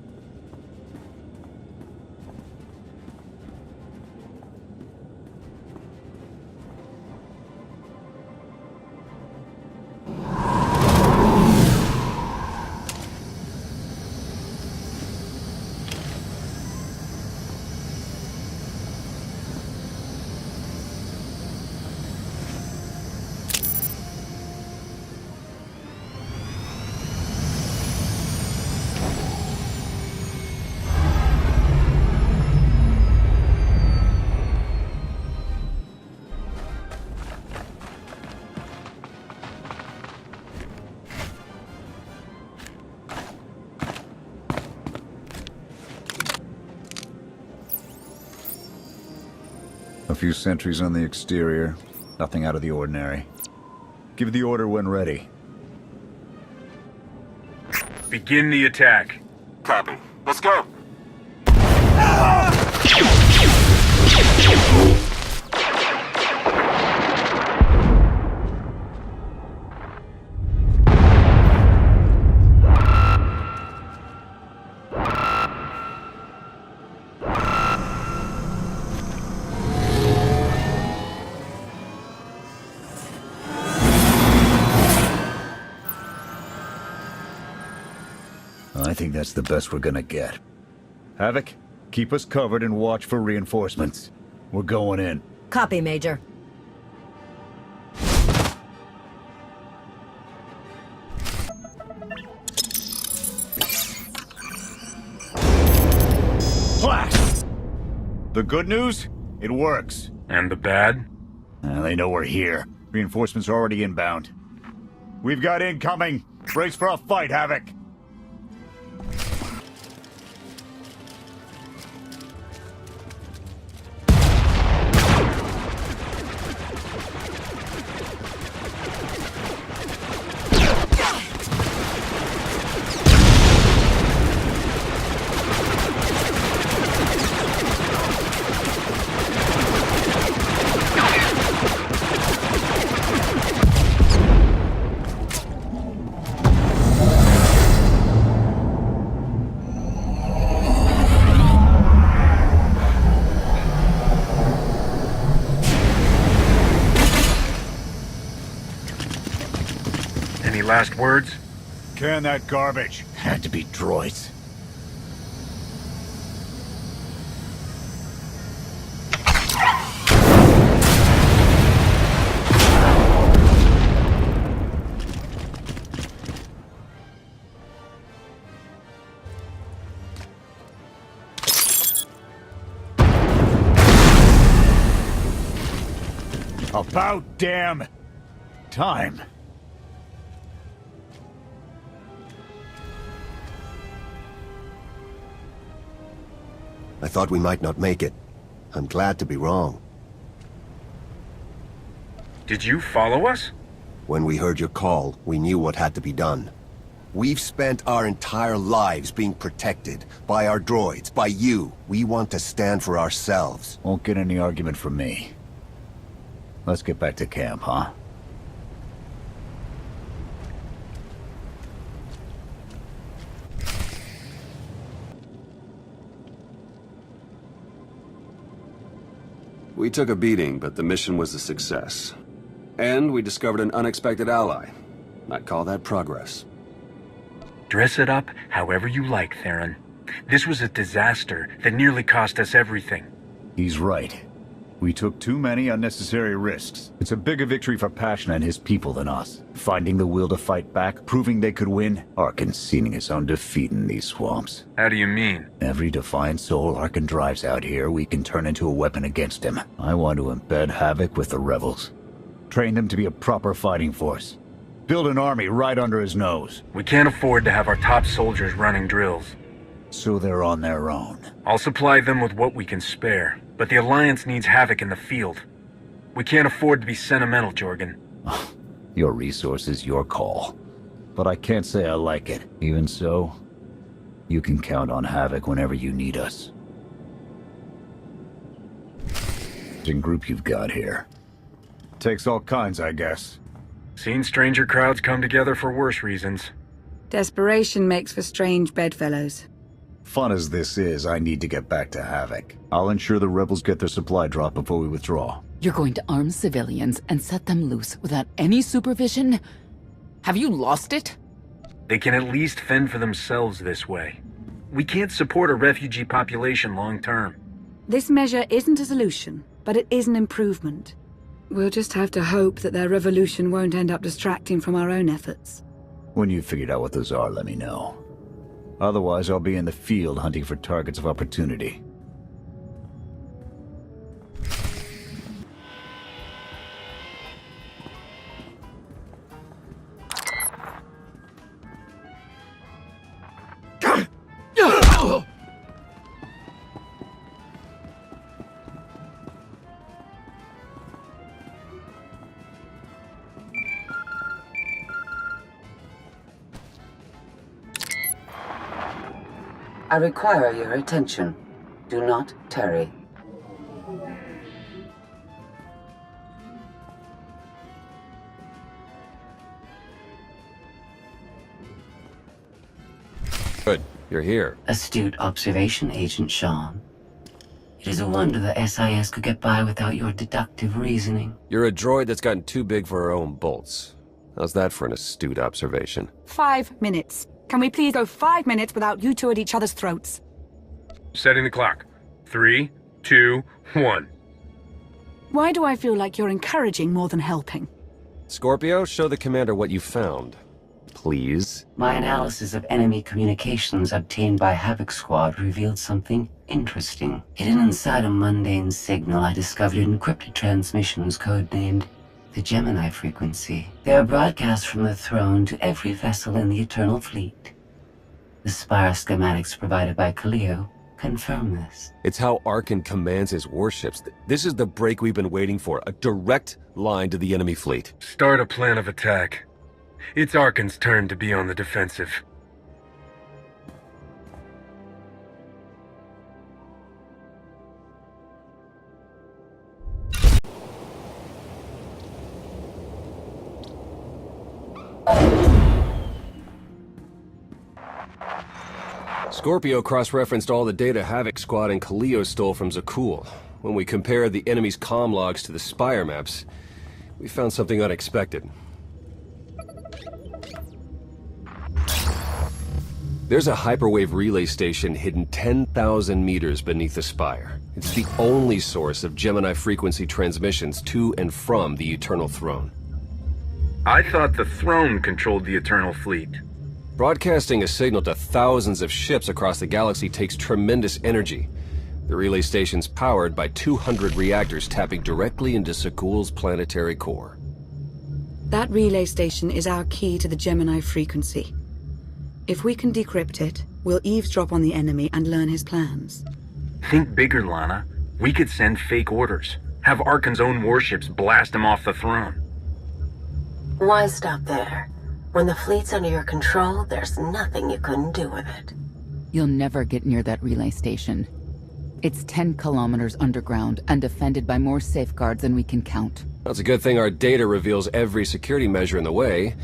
Speaker 17: few sentries on the exterior. Nothing out of the ordinary. Give the order when ready.
Speaker 3: Begin the attack.
Speaker 16: Copy. Let's go.
Speaker 17: I think that's the best we're gonna get. Havoc, keep us covered and watch for reinforcements. We're going in.
Speaker 18: Copy, Major.
Speaker 17: Blast! The good news? It works.
Speaker 3: And the bad?
Speaker 17: They know we're here. Reinforcements are already inbound. We've got incoming. Brace for a fight, Havoc.
Speaker 3: Any last words?
Speaker 17: Can that garbage. Had to be droids. About damn time.
Speaker 20: I thought we might not make it. I'm glad to be wrong.
Speaker 3: Did you follow us?
Speaker 20: When we heard your call, we knew what had to be done. We've spent our entire lives being protected by our droids, by you. We want to stand for ourselves.
Speaker 17: Won't get any argument from me. Let's get back to camp, huh?
Speaker 4: We took a beating, but the mission was a success. And we discovered an unexpected ally. I'd call that progress.
Speaker 3: Dress it up however you like, Theron. This was a disaster that nearly cost us everything.
Speaker 17: He's right. We took too many unnecessary risks. It's a bigger victory for Passion and his people than us. Finding the will to fight back, proving they could win, Arcann seeing his own defeat in these swamps.
Speaker 3: How do you mean?
Speaker 17: Every defiant soul Arcann drives out here, we can turn into a weapon against him. I want to embed Havoc with the rebels. Train them to be a proper fighting force. Build an army right under his nose.
Speaker 3: We can't afford to have our top soldiers running drills.
Speaker 17: So they're on their own.
Speaker 3: I'll supply them with what we can spare, but the Alliance needs Havoc in the field. We can't afford to be sentimental, Jorgen.
Speaker 17: Your resources, your call. But I can't say I like it. Even so, you can count on Havoc whenever you need us. Interesting group you've got here. Takes all kinds, I guess.
Speaker 3: Seen stranger crowds come together for worse reasons.
Speaker 7: Desperation makes for strange bedfellows.
Speaker 17: Fun as this is, I need to get back to Havoc. I'll ensure the rebels get their supply drop before we withdraw.
Speaker 12: You're going to arm civilians and set them loose without any supervision? Have you lost it?
Speaker 3: They can at least fend for themselves this way. We can't support a refugee population long term.
Speaker 7: This measure isn't a solution, but it is an improvement. We'll just have to hope that their revolution won't end up distracting from our own efforts.
Speaker 17: When you've figured out what those are, let me know. Otherwise, I'll be in the field hunting for targets of opportunity.
Speaker 6: I require your attention. Do not tarry.
Speaker 13: Good. You're here.
Speaker 6: Astute observation, Agent Sean. It is a wonder the SIS could get by without your deductive reasoning.
Speaker 13: You're a droid that's gotten too big for her own bolts. How's that for an astute observation?
Speaker 7: 5 minutes. Can we please go 5 minutes without you two at each other's throats?
Speaker 3: Setting the clock. 3, 2, 1.
Speaker 7: Why do I feel like you're encouraging more than helping?
Speaker 13: Scorpio, show the commander what you found. Please.
Speaker 6: My analysis of enemy communications obtained by Havoc Squad revealed something interesting. Hidden inside a mundane signal, I discovered encrypted transmissions codenamed the Gemini frequency. They are broadcast from the throne to every vessel in the Eternal Fleet. The Spire schematics provided by Kaleo confirm this.
Speaker 13: It's how Arcann commands his warships. This is the break we've been waiting for. A direct line to the enemy fleet.
Speaker 3: Start a plan of attack. It's Arcann's turn to be on the defensive.
Speaker 13: Scorpio cross-referenced all the data Havoc Squad and Kaleo stole from Zakul. When we compared the enemy's comm logs to the Spire maps, we found something unexpected. There's a hyperwave relay station hidden 10,000 meters beneath the Spire. It's the only source of Gemini frequency transmissions to and from the Eternal Throne.
Speaker 3: I thought the throne controlled the Eternal Fleet.
Speaker 13: Broadcasting a signal to thousands of ships across the galaxy takes tremendous energy. The relay station's powered by 200 reactors tapping directly into Zakul's planetary core.
Speaker 7: That relay station is our key to the Gemini frequency. If we can decrypt it, we'll eavesdrop on the enemy and learn his plans.
Speaker 3: Think bigger, Lana. We could send fake orders. Have Arcann's own warships blast him off the throne.
Speaker 8: Why stop there? When the fleet's under your control, there's nothing you couldn't do with it.
Speaker 12: You'll never get near that relay station. It's 10 kilometers underground and defended by more safeguards than we can count.
Speaker 13: That's a good thing our data reveals every security measure in the way,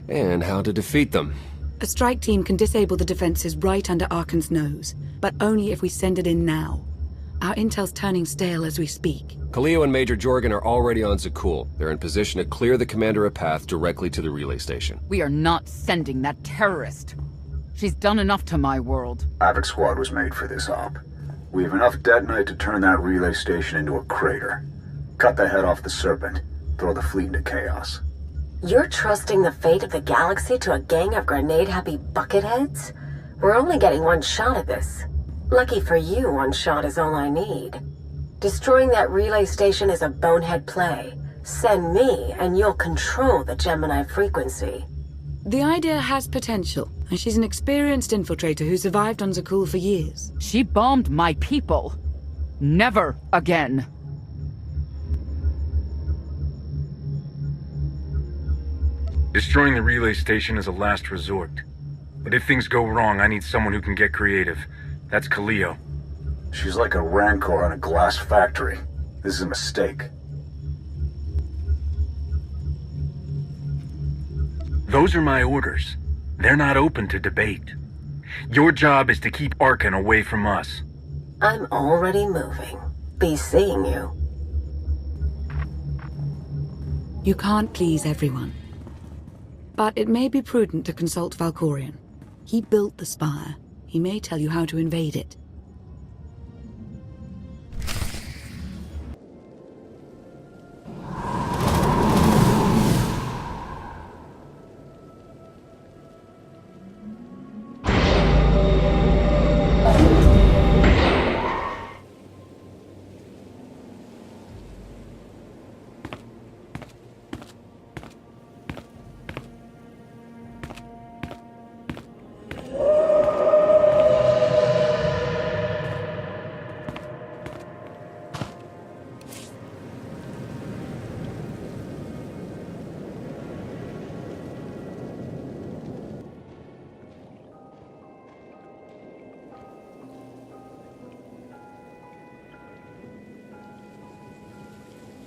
Speaker 13: and how to defeat them.
Speaker 7: A strike team can disable the defenses right under Arcann's nose, but only if we send it in now. Our intel's turning stale as we speak.
Speaker 13: Kaleo and Major Jorgen are already on Zakul. They're in position to clear the commander a path directly to the relay station.
Speaker 12: We are not sending that terrorist. She's done enough to my world.
Speaker 15: Havoc Squad was made for this op. We have enough detonite to turn that relay station into a crater. Cut the head off the Serpent. Throw the fleet into chaos.
Speaker 8: You're trusting the fate of the galaxy to a gang of grenade-happy bucketheads? We're only getting one shot at this. Lucky for you, one shot is all I need. Destroying that relay station is a bonehead play. Send me, and you'll control the Gemini frequency.
Speaker 7: The idea has potential, and she's an experienced infiltrator who survived on Zakul for years.
Speaker 12: She bombed my people. Never again.
Speaker 3: Destroying the relay station is a last resort. But if things go wrong, I need someone who can get creative. That's Kaleo.
Speaker 15: She's like a rancor in a glass factory. This is a mistake.
Speaker 3: Those are my orders. They're not open to debate. Your job is to keep Arcann away from us.
Speaker 8: I'm already moving. Be seeing you.
Speaker 7: You can't please everyone. But it may be prudent to consult Valkorion. He built the Spire. He may tell you how to invade it.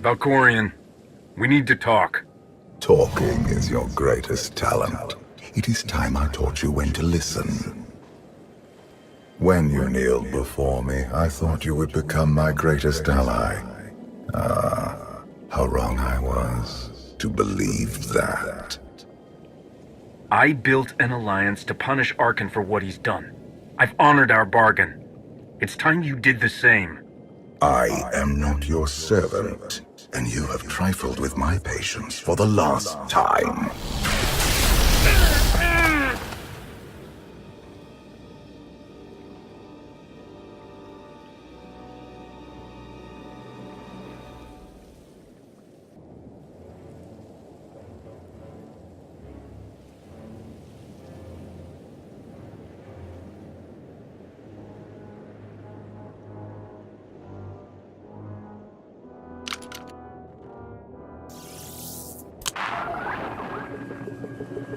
Speaker 3: Valkorion, we need to talk.
Speaker 19: Talking is your greatest talent. It is time I taught you when to listen. When you kneeled before me, I thought you would become my greatest ally. Ah, how wrong I was to believe that.
Speaker 3: I built an alliance to punish Arcann for what he's done. I've honored our bargain. It's time you did the same.
Speaker 19: I am not your servant, and you have trifled with my patience for the last time.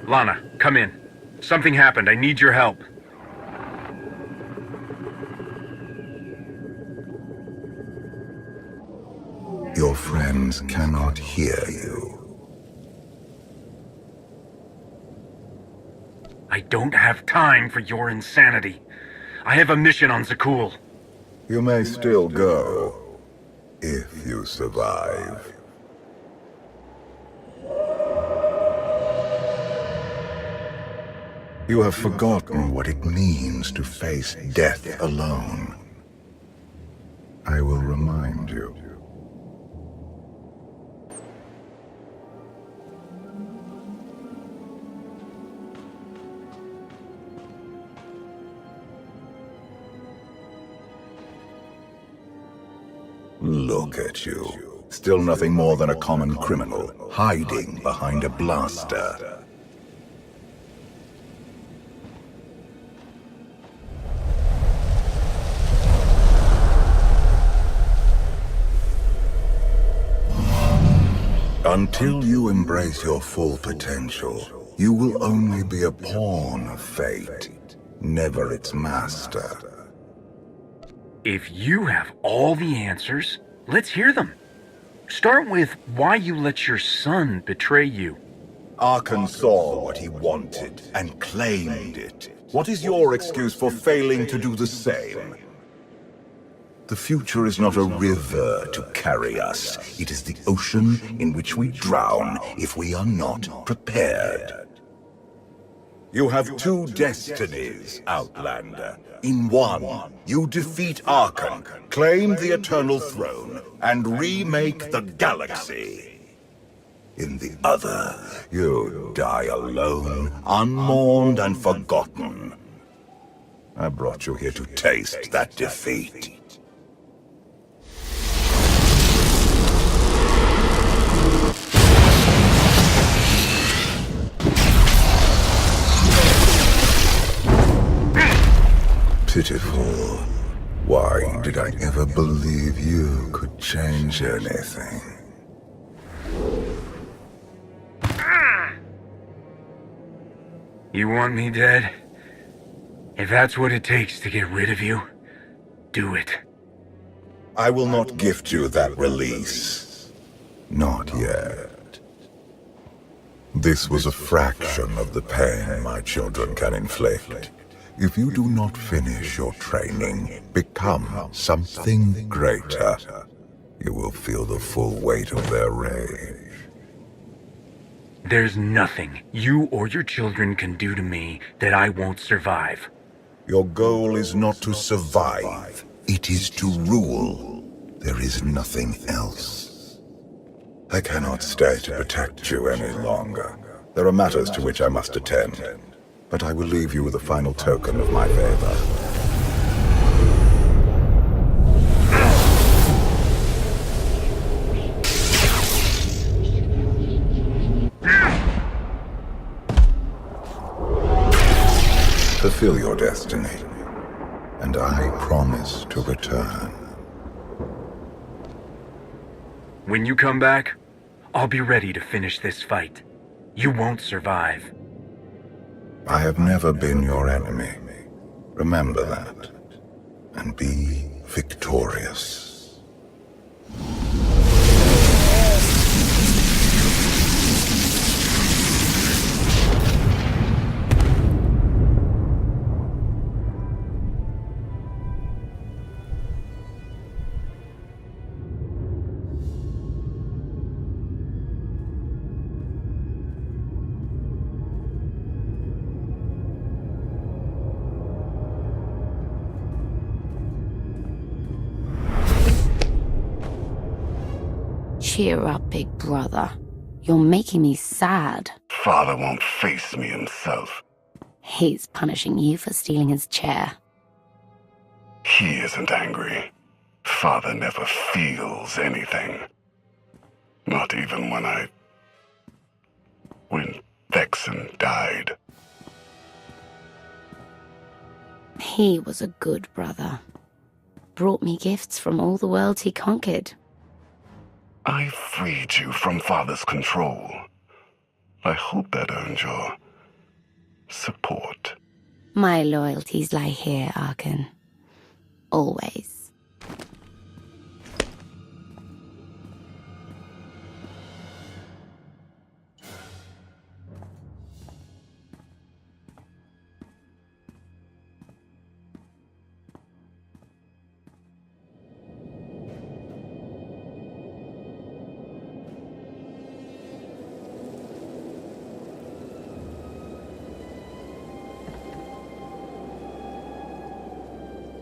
Speaker 3: Lana, come in. Something happened. I need your help.
Speaker 19: Your friends cannot hear you.
Speaker 3: I don't have time for your insanity. I have a mission on Zakul.
Speaker 19: You may still go, if you survive. You have forgotten what it means to face death alone. I will remind you. Look at you. Still nothing more than a common criminal, hiding behind a blaster. Until you embrace your full potential, you will only be a pawn of fate, never its master.
Speaker 3: If you have all the answers, let's hear them. Start with why you let your son betray you.
Speaker 19: Arcann saw what he wanted and claimed it. What is your excuse for failing to do the same? The future is not a river to carry us. It is the ocean in which we drown if we are not prepared. You have two destinies, Outlander. In one, you defeat Arcann, claim the Eternal Throne, and remake the galaxy. In the other, you die alone, unmourned and forgotten. I brought you here to taste that defeat. Pitiful. Why did I ever believe you could change anything?
Speaker 3: You want me dead? If that's what it takes to get rid of you, do it.
Speaker 19: I will not gift you that release. Not yet. This was a fraction of the pain my children can inflict. If you do not finish your training, become something greater, you will feel the full weight of their rage.
Speaker 3: There's nothing you or your children can do to me that I won't survive.
Speaker 19: Your goal is not to survive. It is to rule. There is nothing else. I cannot stay to protect you any longer. There are matters to which I must attend. But I will leave you with a final token of my favor. Fulfill your destiny, and I promise to return.
Speaker 3: When you come back, I'll be ready to finish this fight. You won't survive.
Speaker 19: I have never been your enemy. Remember that, and be victorious.
Speaker 2: Cheer up, big brother. You're making me sad.
Speaker 1: Father won't face me himself.
Speaker 2: He's punishing you for stealing his chair.
Speaker 1: He isn't angry. Father never feels anything. Not even when Vexen died.
Speaker 2: He was a good brother. Brought me gifts from all the worlds he conquered.
Speaker 1: I freed you from Father's control. I hope that earned your support.
Speaker 2: My loyalties lie here, Arcann. Always.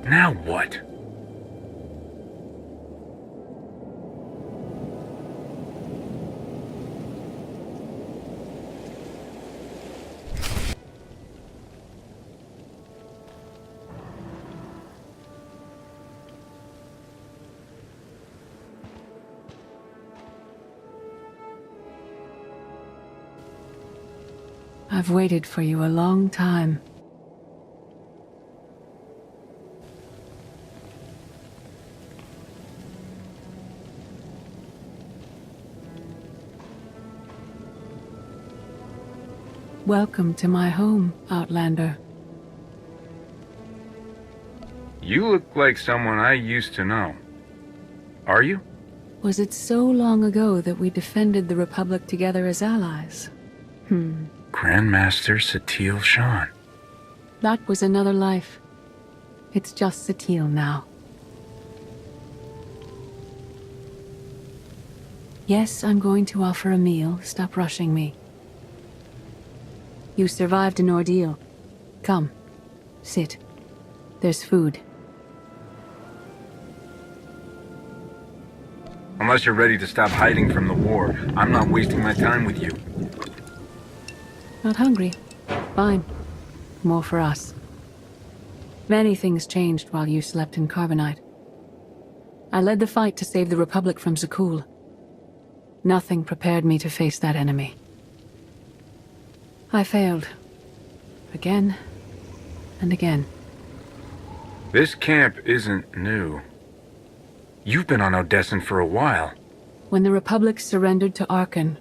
Speaker 3: Now what?
Speaker 7: I've waited for you a long time. Welcome to my home, Outlander.
Speaker 3: You look like someone I used to know. Are you?
Speaker 7: Was it so long ago that we defended the Republic together as allies?
Speaker 3: Grandmaster Satil Shan.
Speaker 7: That was another life. It's just Satil now. Yes, I'm going to offer a meal. Stop rushing me. You survived an ordeal. Come, sit. There's food.
Speaker 3: Unless you're ready to stop hiding from the war, I'm not wasting my time with you.
Speaker 7: Not hungry? Fine. More for us. Many things changed while you slept in carbonite. I led the fight to save the Republic from Zakul. Nothing prepared me to face that enemy. I failed. Again and again.
Speaker 3: This camp isn't new. You've been on Odessen for a while.
Speaker 7: When the Republic surrendered to Arcann,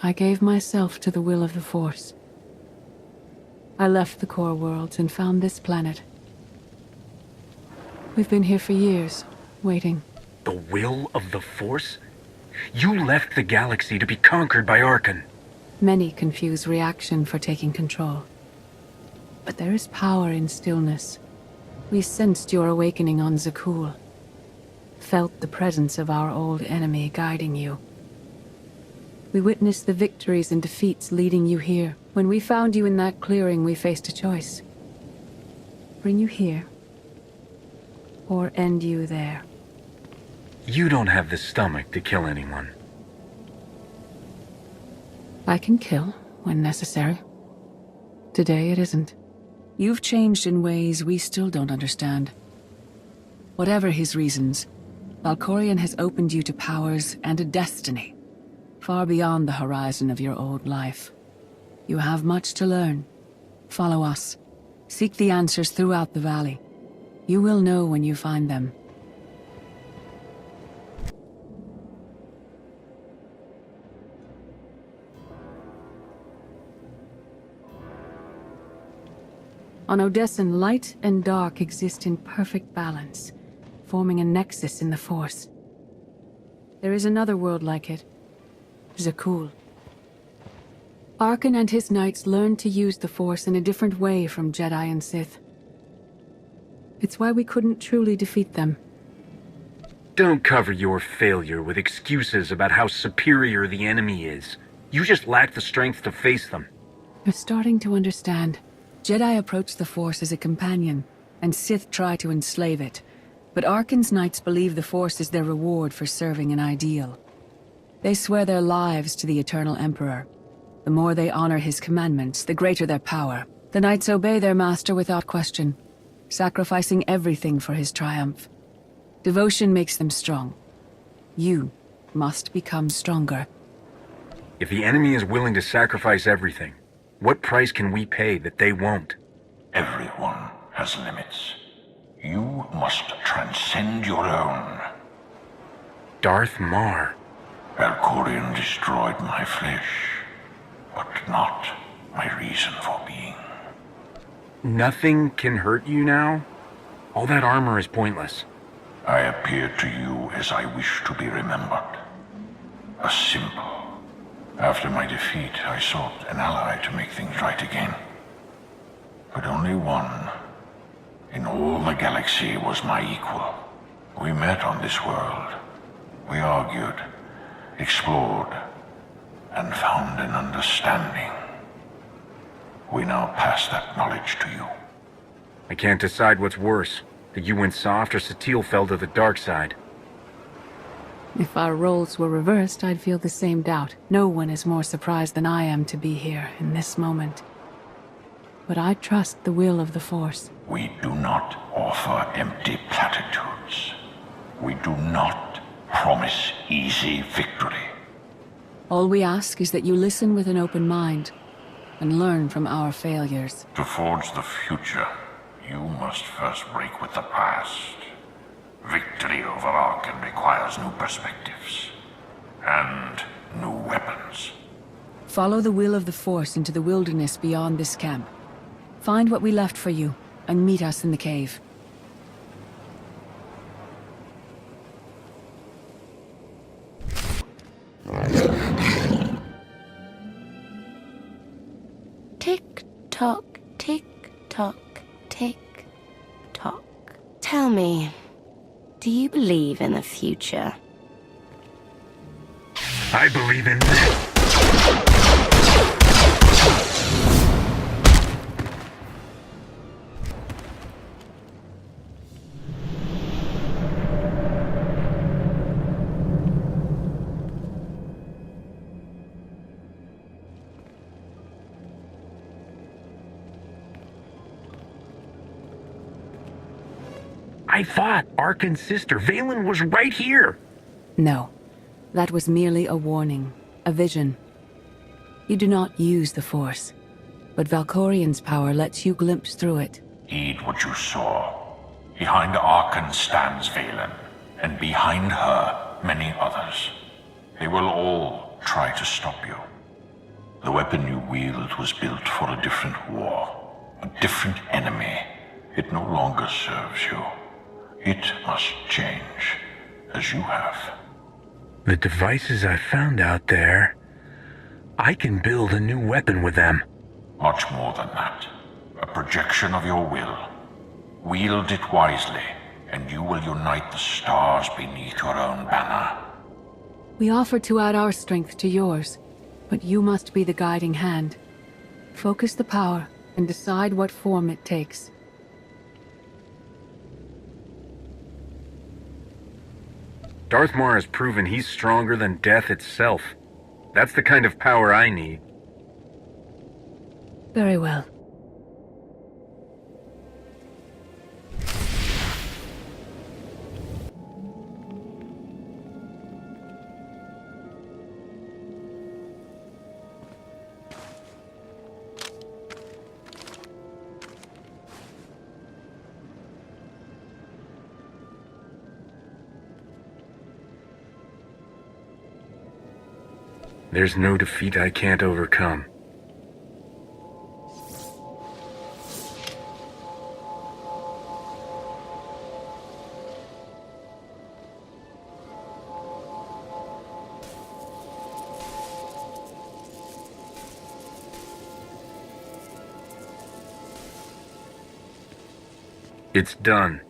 Speaker 7: I gave myself to the will of the Force. I left the core worlds and found this planet. We've been here for years, waiting.
Speaker 3: The will of the Force? You left the galaxy to be conquered by Arcann.
Speaker 7: Many confuse reaction for taking control. But there is power in stillness. We sensed your awakening on Zakul. Felt the presence of our old enemy guiding you. We witnessed the victories and defeats leading you here. When we found you in that clearing, we faced a choice. Bring you here, or end you there.
Speaker 3: You don't have the stomach to kill anyone.
Speaker 7: I can kill when necessary. Today it isn't. You've changed in ways we still don't understand. Whatever his reasons, Valkorion has opened you to powers and a destiny, far beyond the horizon of your old life. You have much to learn. Follow us. Seek the answers throughout the valley. You will know when you find them. On Odessen, light and dark exist in perfect balance, forming a nexus in the Force. There is another world like it, Zakul. Arcann and his knights learned to use the Force in a different way from Jedi and Sith. It's why we couldn't truly defeat them.
Speaker 3: Don't cover your failure with excuses about how superior the enemy is. You just lack the strength to face them.
Speaker 7: You're starting to understand. Jedi approach the Force as a companion, and Sith try to enslave it. But Arcann's knights believe the Force is their reward for serving an ideal. They swear their lives to the Eternal Emperor. The more they honor his commandments, the greater their power. The knights obey their master without question, sacrificing everything for his triumph. Devotion makes them strong. You must become stronger.
Speaker 3: If the enemy is willing to sacrifice everything, what price can we pay that they won't?
Speaker 10: Everyone has limits. You must transcend your own.
Speaker 3: Darth Mar.
Speaker 10: Valkorion destroyed my flesh, but not my reason for being.
Speaker 3: Nothing can hurt you now? All that armor is pointless.
Speaker 10: I appear to you as I wish to be remembered. A symbol. After my defeat, I sought an ally to make things right again. But only one in all the galaxy was my equal. We met on this world. We argued, explored, and found an understanding. We now pass that knowledge to you.
Speaker 3: I can't decide what's worse, that you went soft or Satil fell to the dark side.
Speaker 7: If our roles were reversed, I'd feel the same doubt. No one is more surprised than I am to be here in this moment. But I trust the will of the Force.
Speaker 10: We do not offer empty platitudes. We do not promise easy victory.
Speaker 7: All we ask is that you listen with an open mind and learn from our failures.
Speaker 10: To forge the future, you must first break with the past. Victory over Arcann requires new perspectives and new weapons.
Speaker 7: Follow the will of the Force into the wilderness beyond this camp. Find what we left for you and meet us in the cave.
Speaker 2: Tick-tock, tick-tock, tick-tock. Tell me, do you believe in the future?
Speaker 3: I believe in this. I thought Arcann's sister, Valen, was right here.
Speaker 7: No, that was merely a warning, a vision. You do not use the Force, but Valkorion's power lets you glimpse through it.
Speaker 10: Heed what you saw. Behind Arcann stands Valen, and behind her, many others. They will all try to stop you. The weapon you wield was built for a different war, a different enemy. It no longer serves you. It must change, as you have.
Speaker 3: The devices I found out there, I can build a new weapon with them.
Speaker 10: Much more than that. A projection of your will. Wield it wisely, and you will unite the stars beneath your own banner.
Speaker 7: We offer to add our strength to yours, but you must be the guiding hand. Focus the power and decide what form it takes.
Speaker 3: Darth Mar has proven he's stronger than death itself. That's the kind of power I need.
Speaker 7: Very well.
Speaker 3: There's no defeat I can't overcome. It's done.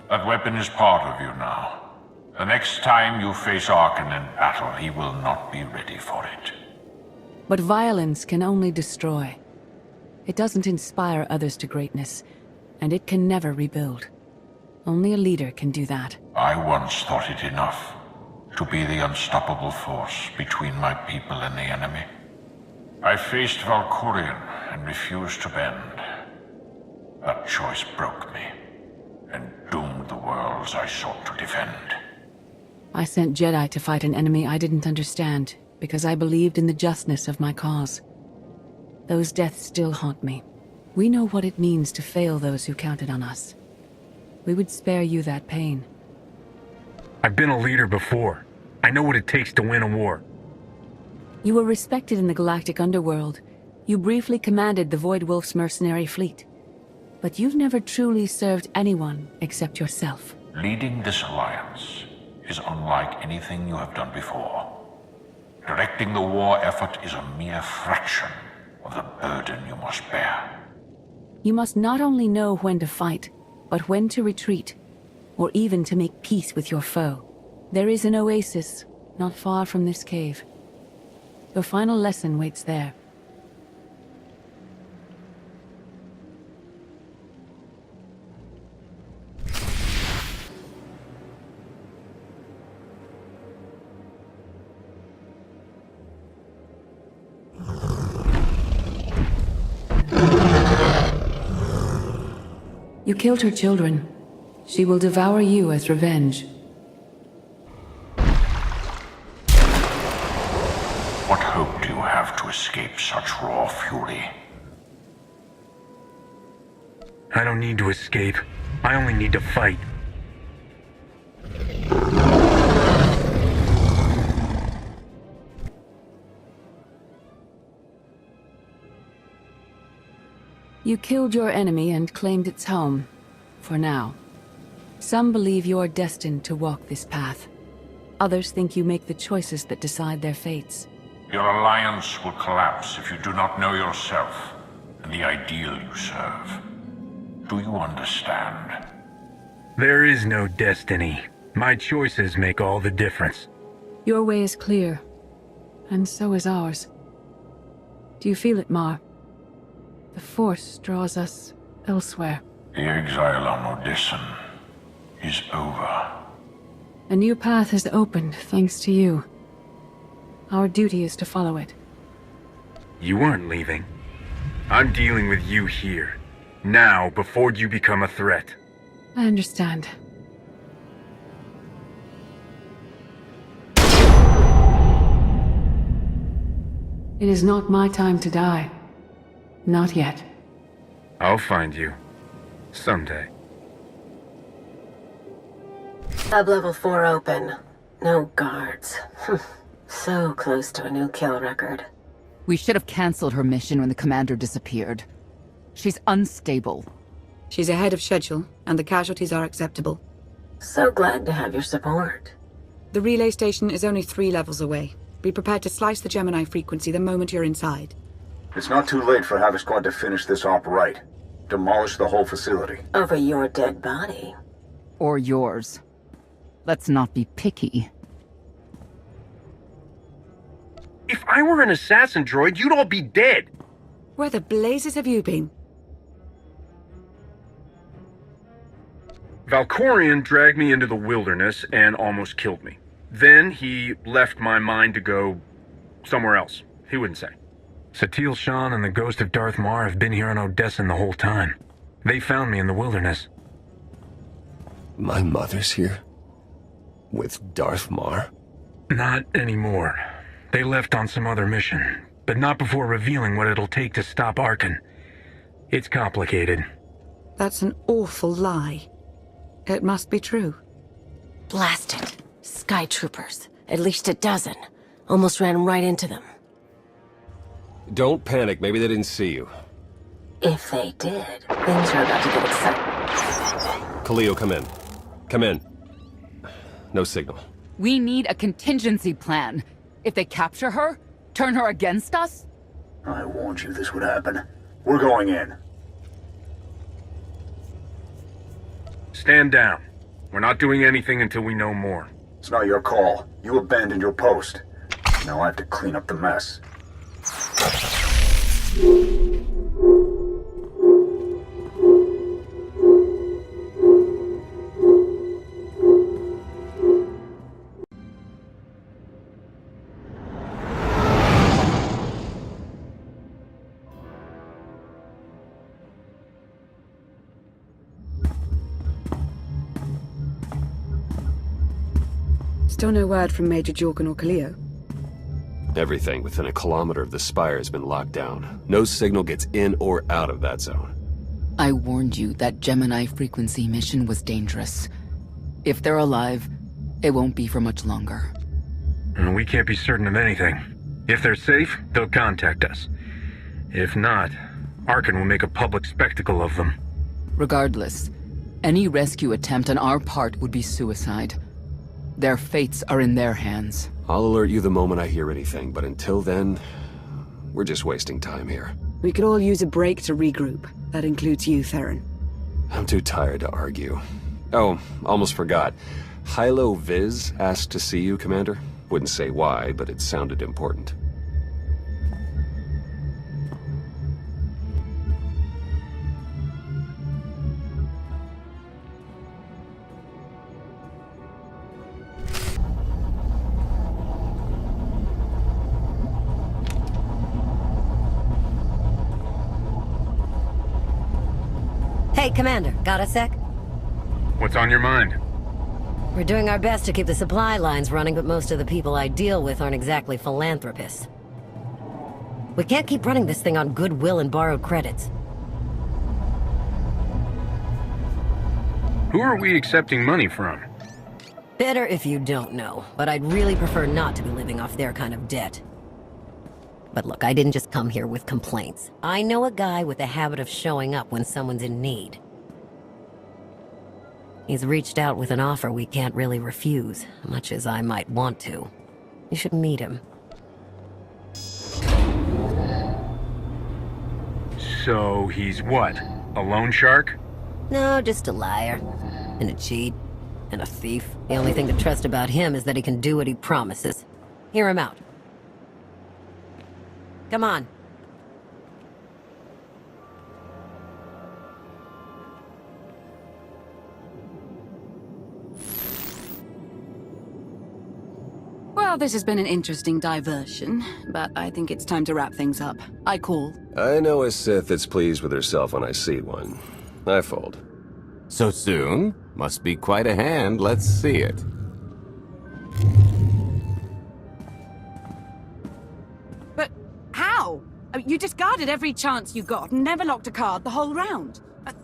Speaker 10: That weapon is part of you now. The next time you face Arcann in battle, he will not be ready for it.
Speaker 7: But violence can only destroy. It doesn't inspire others to greatness, and it can never rebuild. Only a leader can do that.
Speaker 10: I once thought it enough. To be the unstoppable force between my people and the enemy. I faced Valkorion and refused to bend. That choice broke me, and doomed the worlds I sought to defend.
Speaker 7: I sent Jedi to fight an enemy I didn't understand, because I believed in the justness of my cause. Those deaths still haunt me. We know what it means to fail those who counted on us. We would spare you that pain.
Speaker 3: I've been a leader before. I know what it takes to win a war.
Speaker 7: You were respected in the galactic underworld. You briefly commanded the Void Wolf's mercenary fleet. But you've never truly served anyone except yourself.
Speaker 10: Leading this alliance is unlike anything you have done before. Directing the war effort is a mere fraction of the burden you must bear.
Speaker 7: You must not only know when to fight, but when to retreat, or even to make peace with your foe. There is an oasis not far from this cave. Your final lesson waits there. You killed her children. She will devour you as revenge.
Speaker 10: What hope do you have to escape such raw fury?
Speaker 3: I don't need to escape. I only need to fight.
Speaker 7: You killed your enemy and claimed its home, for now. Some believe you're destined to walk this path. Others think you make the choices that decide their fates.
Speaker 10: Your alliance will collapse if you do not know yourself and the ideal you serve. Do you understand?
Speaker 3: There is no destiny. My choices make all the difference.
Speaker 7: Your way is clear, and so is ours. Do you feel it, Mar? The Force draws us elsewhere.
Speaker 10: The exile on Odyssean is over.
Speaker 7: A new path has opened, thanks to you. Our duty is to follow it.
Speaker 3: You aren't leaving. I'm dealing with you here. Now, before you become a threat.
Speaker 7: I understand. It is not my time to die. Not yet.
Speaker 3: I'll find you. Someday.
Speaker 8: Sub-level 4 open. No guards. So close to a new kill record.
Speaker 12: We should have cancelled her mission when the commander disappeared. She's unstable.
Speaker 9: She's ahead of schedule, and the casualties are acceptable.
Speaker 8: So glad to have your support.
Speaker 9: The relay station is only 3 levels away. Be prepared to slice the Gemini frequency the moment you're inside.
Speaker 15: It's not too late for Havoc Squad to finish this op right. Demolish the whole facility.
Speaker 8: Over your dead body.
Speaker 12: Or yours. Let's not be picky.
Speaker 3: If I were an assassin droid, you'd all be dead.
Speaker 9: Where the blazes have you been?
Speaker 3: Valkorion dragged me into the wilderness and almost killed me. Then he left my mind to go somewhere else. He wouldn't say. Satil Shan and the ghost of Darth Mar have been here on Odessan the whole time. They found me in the wilderness.
Speaker 20: My mother's here? With Darth Mar?
Speaker 3: Not anymore. They left on some other mission, but not before revealing what it'll take to stop Arcann. It's complicated.
Speaker 9: That's an awful lie. It must be true.
Speaker 8: Blast it. Sky troopers. At least a dozen. Almost ran right into them.
Speaker 13: Don't panic. Maybe they didn't see you.
Speaker 8: If they did, things are about to get exciting.
Speaker 13: Khalil, come in. Come in. No signal.
Speaker 12: We need a contingency plan. If they capture her, turn her against us?
Speaker 15: I warned you this would happen. We're going in.
Speaker 3: Stand down. We're not doing anything until we know more.
Speaker 15: It's not your call. You abandoned your post. Now I have to clean up the mess.
Speaker 9: Still no word from Major Jorgen or Kaleo?
Speaker 13: Everything within a kilometer of the spire has been locked down. No signal gets in or out of that zone.
Speaker 12: I warned you that Gemini frequency mission was dangerous. If they're alive, it won't be for much longer.
Speaker 3: We can't be certain of anything. If they're safe, they'll contact us. If not, Arcann will make a public spectacle of them.
Speaker 12: Regardless, any rescue attempt on our part would be suicide. Their fates are in their hands.
Speaker 13: I'll alert you the moment I hear anything, but until then, we're just wasting time here.
Speaker 9: We could all use a break to regroup. That includes you, Theron.
Speaker 13: I'm too tired to argue. Oh, almost forgot. Hylo Viz asked to see you, Commander. Wouldn't say why, but it sounded important.
Speaker 18: Hey, Commander, got a sec?
Speaker 3: What's on your mind?
Speaker 18: We're doing our best to keep the supply lines running, but most of the people I deal with aren't exactly philanthropists. We can't keep running this thing on goodwill and borrowed credits.
Speaker 3: Who are we accepting money from?
Speaker 18: Better if you don't know, but I'd really prefer not to be living off their kind of debt. But look, I didn't just come here with complaints. I know a guy with a habit of showing up when someone's in need. He's reached out with an offer we can't really refuse, much as I might want to. You should meet him.
Speaker 3: So he's what? A loan shark?
Speaker 18: No, just a liar. And a cheat. And a thief. The only thing to trust about him is that he can do what he promises. Hear him out. Come on.
Speaker 9: Well, this has been an interesting diversion, but I think it's time to wrap things up. I call.
Speaker 13: I know a Sith that's pleased with herself when I see one. I fold.
Speaker 14: So soon? Must be quite a hand. Let's see it.
Speaker 9: But how? You discarded every chance you got and never locked a card the whole round.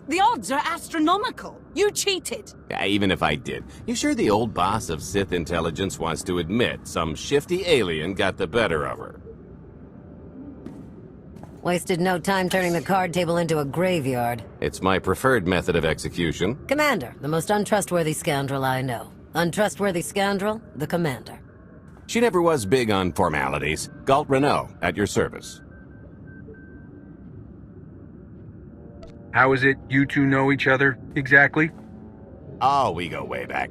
Speaker 9: The odds are astronomical. You cheated.
Speaker 14: Yeah, even if I did. You sure the old boss of Sith intelligence wants to admit some shifty alien got the better of her?
Speaker 18: Wasted no time turning the card table into a graveyard.
Speaker 14: It's my preferred method of execution.
Speaker 18: Commander, the most untrustworthy scoundrel I know. Untrustworthy scoundrel, the Commander.
Speaker 14: She never was big on formalities. Galt Renault, at your service.
Speaker 3: How is it you two know each other, exactly?
Speaker 14: Oh, we go way back.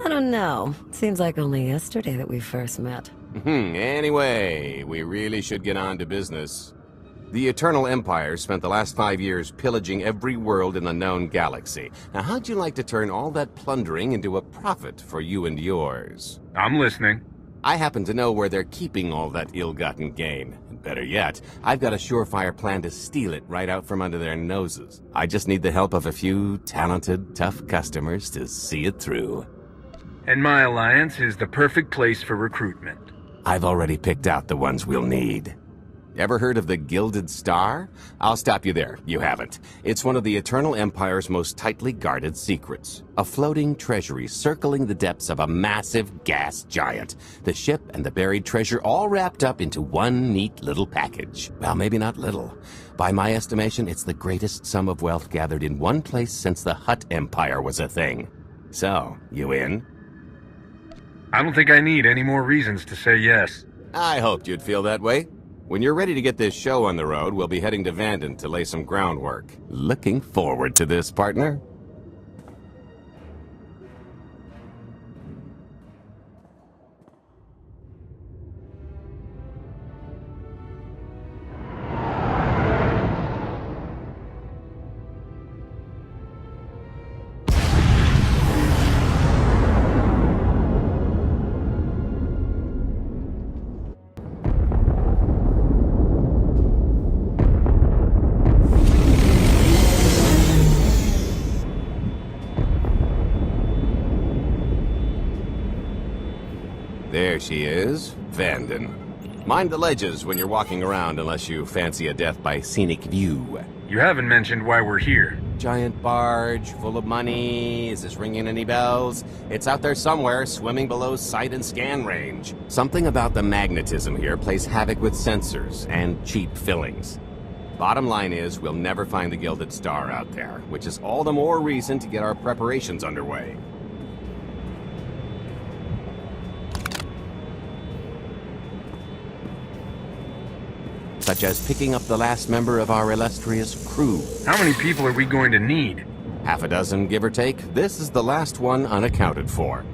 Speaker 18: I don't know. Seems like only yesterday that we first met.
Speaker 14: Anyway, we really should get on to business. The Eternal Empire spent the last 5 years pillaging every world in the known galaxy. Now, how'd you like to turn all that plundering into a profit for you and yours?
Speaker 3: I'm listening.
Speaker 14: I happen to know where they're keeping all that ill-gotten gain. And better yet, I've got a surefire plan to steal it right out from under their noses. I just need the help of a few talented, tough customers to see it through.
Speaker 3: And my alliance is the perfect place for recruitment.
Speaker 14: I've already picked out the ones we'll need. Ever heard of the Gilded Star? I'll stop you there. You haven't. It's one of the Eternal Empire's most tightly guarded secrets. A floating treasury circling the depths of a massive gas giant. The ship and the buried treasure all wrapped up into one neat little package. Well, maybe not little. By my estimation, it's the greatest sum of wealth gathered in one place since the Hutt Empire was a thing. So, you in?
Speaker 3: I don't think I need any more reasons to say yes.
Speaker 14: I hoped you'd feel that way. When you're ready to get this show on the road, we'll be heading to Vanden to lay some groundwork. Looking forward to this, partner. she is, Vanden. Mind the ledges when you're walking around unless you fancy a death by scenic view.
Speaker 3: You haven't mentioned why we're here.
Speaker 14: Giant barge, full of money. Is this ringing any bells? It's out there somewhere, swimming below sight and scan range. Something about the magnetism here plays havoc with sensors and cheap fillings. Bottom line is, we'll never find the Gilded Star out there, which is all the more reason to get our preparations underway. Such as picking up the last member of our illustrious crew.
Speaker 3: How many people are we going to need?
Speaker 14: Half a dozen, give or take. This is the last one unaccounted for.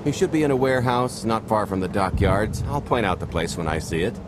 Speaker 14: You should be in a warehouse not far from the dockyards. I'll point out the place when I see it.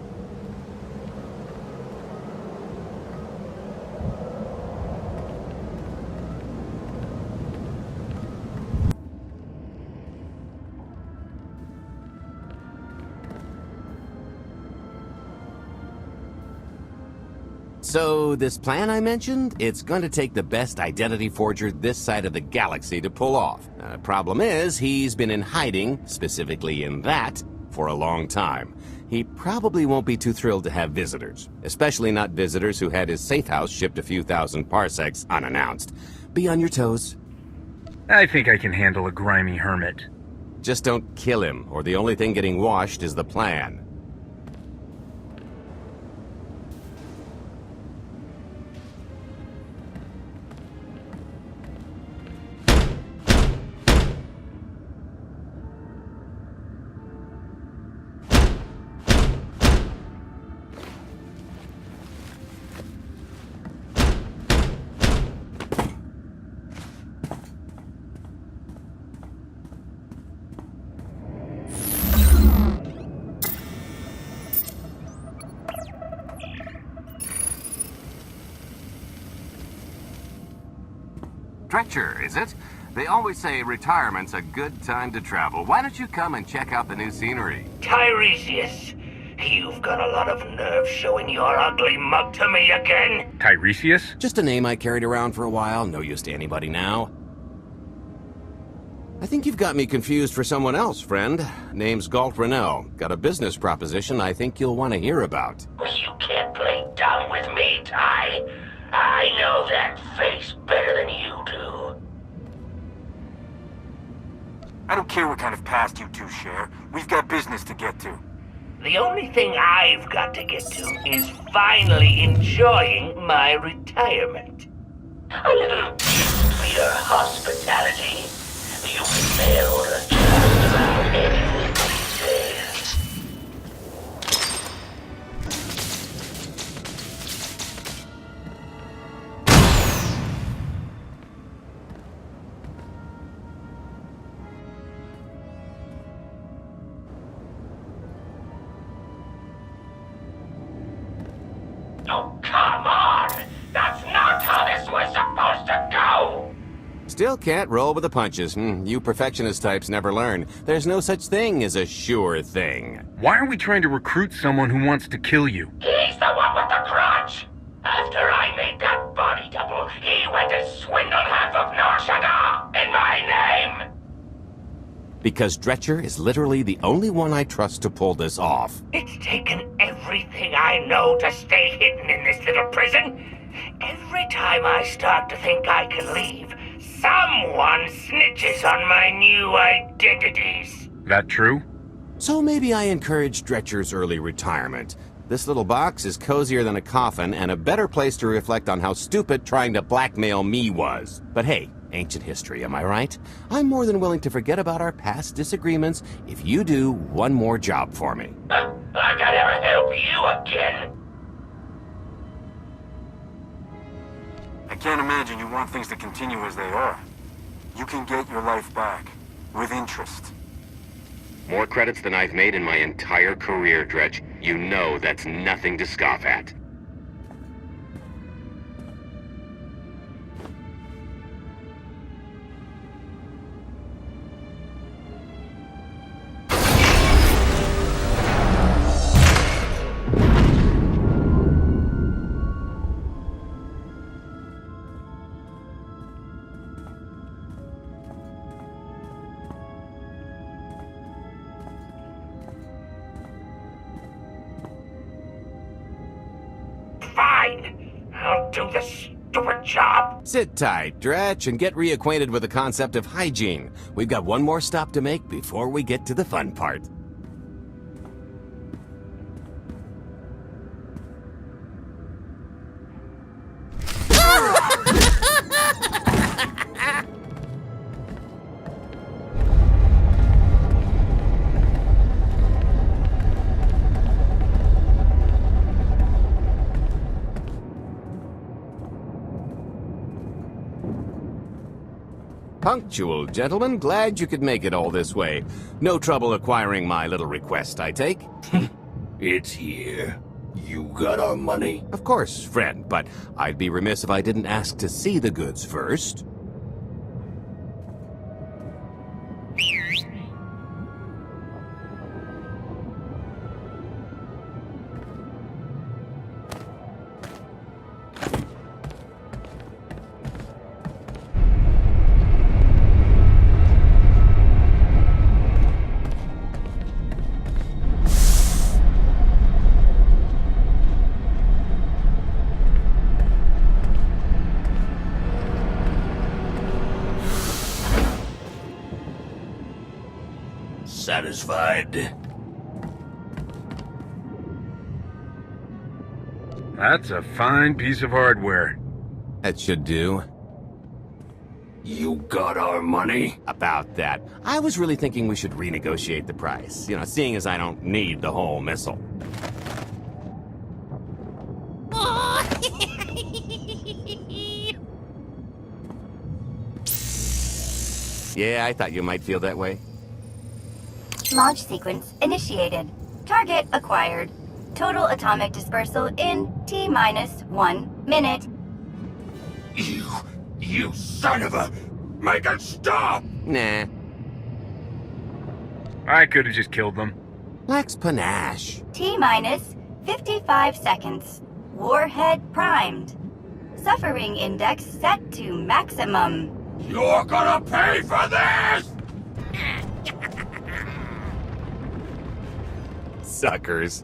Speaker 14: So, this plan I mentioned, it's going to take the best identity forger this side of the galaxy to pull off. Problem is, he's been in hiding, specifically in that, for a long time. He probably won't be too thrilled to have visitors, especially not visitors who had his safe house shipped a few thousand parsecs unannounced. Be on your toes.
Speaker 3: I think I can handle a grimy hermit.
Speaker 14: Just don't kill him, or the only thing getting washed is the plan.
Speaker 5: Dretcher, is it? They always say retirement's a good time to travel. Why don't you come and check out the new scenery?
Speaker 22: Tiresias, you've got a lot of nerve showing your ugly mug to me again.
Speaker 3: Tiresias?
Speaker 14: Just a name I carried around for a while, no use to anybody now. I think you've got me confused for someone else, friend. Name's Galt Renault. Got a business proposition I think you'll want to hear about.
Speaker 22: You can't play dumb with me, Ty. I know that face better than you do.
Speaker 16: I don't care what kind of past you two share. We've got business to get to.
Speaker 22: The only thing I've got to get to is finally enjoying my retirement. A little gift for your hospitality. You can mail order just about anything these days. Oh, come on! That's not how this was supposed to go!
Speaker 14: Still can't roll with the punches. You perfectionist types never learn. There's no such thing as a sure thing.
Speaker 3: Why are we trying to recruit someone who wants to kill you?
Speaker 22: He's the one with the crutch! After I made that body double, he went and swindled half of Nar Shaddaa in my name!
Speaker 14: Because Dretcher is literally the only one I trust to pull this off.
Speaker 22: It's taken everything I know to stay hidden in this little prison. Every time I start to think I can leave, someone snitches on my new identities.
Speaker 3: That true?
Speaker 14: So maybe I encourage Dretcher's early retirement. This little box is cozier than a coffin and a better place to reflect on how stupid trying to blackmail me was. But hey, ancient history, am I right? I'm more than willing to forget about our past disagreements if you do one more job for me.
Speaker 22: I gotta ever help you again.
Speaker 16: I can't imagine you want things to continue as they are. You can get your life back, with interest.
Speaker 14: More credits than I've made in my entire career, Dredge. You know that's nothing to scoff at.
Speaker 22: Fine. I'll do the stupid job.
Speaker 14: Sit tight, Dredge, and get reacquainted with the concept of hygiene. We've got one more stop to make before we get to the fun part. Punctual, gentlemen. Glad you could make it all this way. No trouble acquiring my little request, I take?
Speaker 22: It's here. You got our money?
Speaker 14: Of course, friend, but I'd be remiss if I didn't ask to see the goods first.
Speaker 22: Satisfied?
Speaker 3: That's a fine piece of hardware.
Speaker 14: That should do.
Speaker 22: You got our money?
Speaker 14: About that. I was really thinking we should renegotiate the price. You know, seeing as I don't need the whole missile. Yeah, I thought you might feel that way.
Speaker 11: Launch sequence initiated. Target acquired. Total atomic dispersal in T-1 minute.
Speaker 22: You son of a... Make it stop!
Speaker 14: Nah.
Speaker 3: I could have just killed them.
Speaker 14: Lacks panache.
Speaker 11: T-55 seconds. Warhead primed. Suffering index set to maximum.
Speaker 22: You're gonna pay for this!
Speaker 14: Suckers.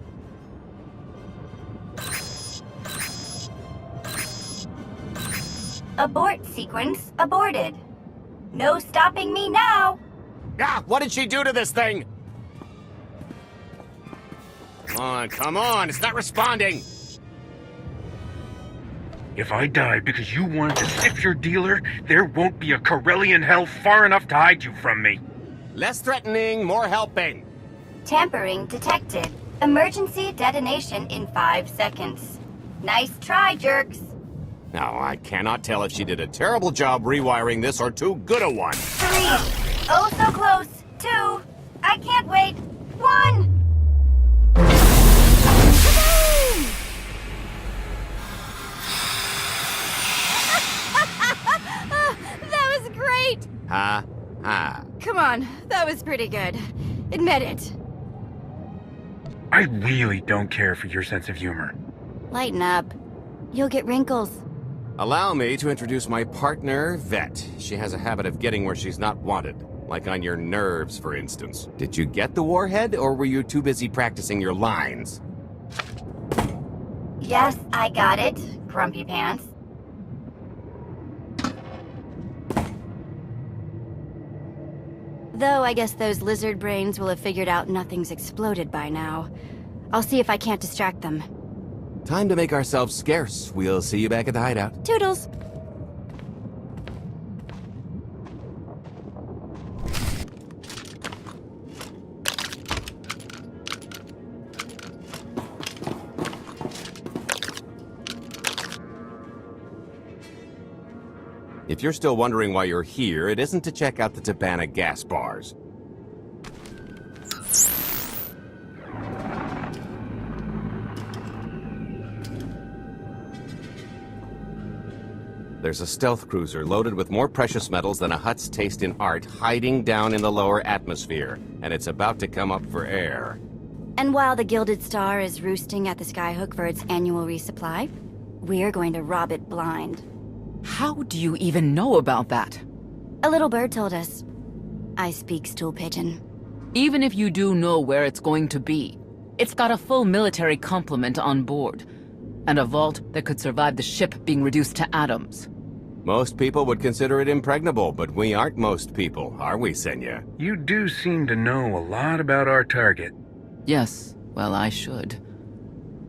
Speaker 11: Abort sequence aborted. No stopping me now.
Speaker 14: Ah, what did she do to this thing? Come on, it's not responding.
Speaker 3: If I die because you wanted to sniff your dealer, there won't be a Corellian hell far enough to hide you from me.
Speaker 14: Less threatening, more helping.
Speaker 11: Tampering detected. Emergency detonation in 5 seconds. Nice try, jerks.
Speaker 14: Now, I cannot tell if she did a terrible job rewiring this or too good a one.
Speaker 11: 3. Oh, so close. 2. I can't wait. 1.
Speaker 2: That was great!
Speaker 14: Ha, ha.
Speaker 2: Come on, that was pretty good. Admit it.
Speaker 3: I really don't care for your sense of humor.
Speaker 2: Lighten up. You'll get wrinkles.
Speaker 14: Allow me to introduce my partner, Vet. She has a habit of getting where she's not wanted. Like on your nerves, for instance. Did you get the warhead, or were you too busy practicing your lines?
Speaker 11: Yes, I got it, Grumpy Pants.
Speaker 2: Though I guess those lizard brains will have figured out nothing's exploded by now. I'll see if I can't distract them.
Speaker 14: Time to make ourselves scarce. We'll see you back at the hideout.
Speaker 2: Toodles!
Speaker 14: If you're still wondering why you're here, it isn't to check out the Tabana gas bars. There's a stealth cruiser loaded with more precious metals than a Hutt's taste in art hiding down in the lower atmosphere, and it's about to come up for air.
Speaker 11: And while the Gilded Star is roosting at the Skyhook for its annual resupply, we're going to rob it blind.
Speaker 4: How do you even know about that?
Speaker 11: A little bird told us. I speak stool pigeon.
Speaker 4: Even if you do know where it's going to be, it's got a full military complement on board, and a vault that could survive the ship being reduced to atoms.
Speaker 14: Most people would consider it impregnable, but we aren't most people, are we, Senya?
Speaker 3: You do seem to know a lot about our target.
Speaker 4: Yes, well, I should.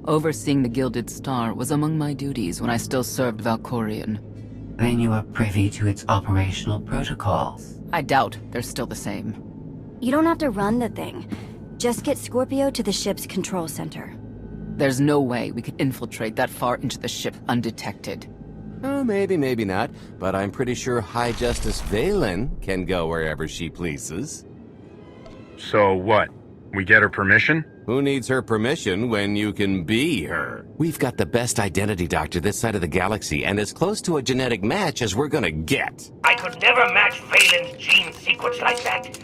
Speaker 4: Overseeing the Gilded Star was among my duties when I still served Valkorion.
Speaker 6: Then you are privy to its operational protocols.
Speaker 4: I doubt they're still the same.
Speaker 11: You don't have to run the thing. Just get Scorpio to the ship's control center.
Speaker 4: There's no way we could infiltrate that far into the ship undetected.
Speaker 14: Oh, maybe, maybe not, but I'm pretty sure High Justice Valen can go wherever she pleases.
Speaker 3: So what? We get her permission?
Speaker 14: Who needs her permission when you can be her? We've got the best identity doctor this side of the galaxy, and as close to a genetic match as we're gonna get.
Speaker 22: I could never match Valen's gene sequence like that.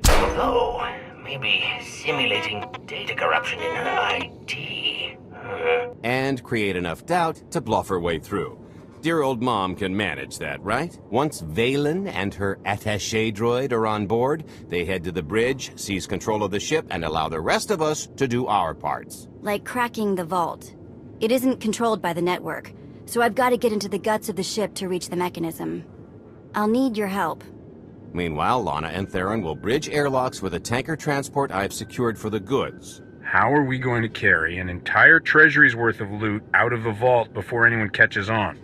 Speaker 22: Although, maybe simulating data corruption in her IT.
Speaker 14: And create enough doubt to bluff her way through. Dear old mom can manage that, right? Once Valen and her attaché droid are on board, they head to the bridge, seize control of the ship, and allow the rest of us to do our parts.
Speaker 11: Like cracking the vault. It isn't controlled by the network, so I've got to get into the guts of the ship to reach the mechanism. I'll need your help.
Speaker 14: Meanwhile, Lana and Theron will bridge airlocks with a tanker transport I've secured for the goods.
Speaker 3: How are we going to carry an entire treasury's worth of loot out of the vault before anyone catches on?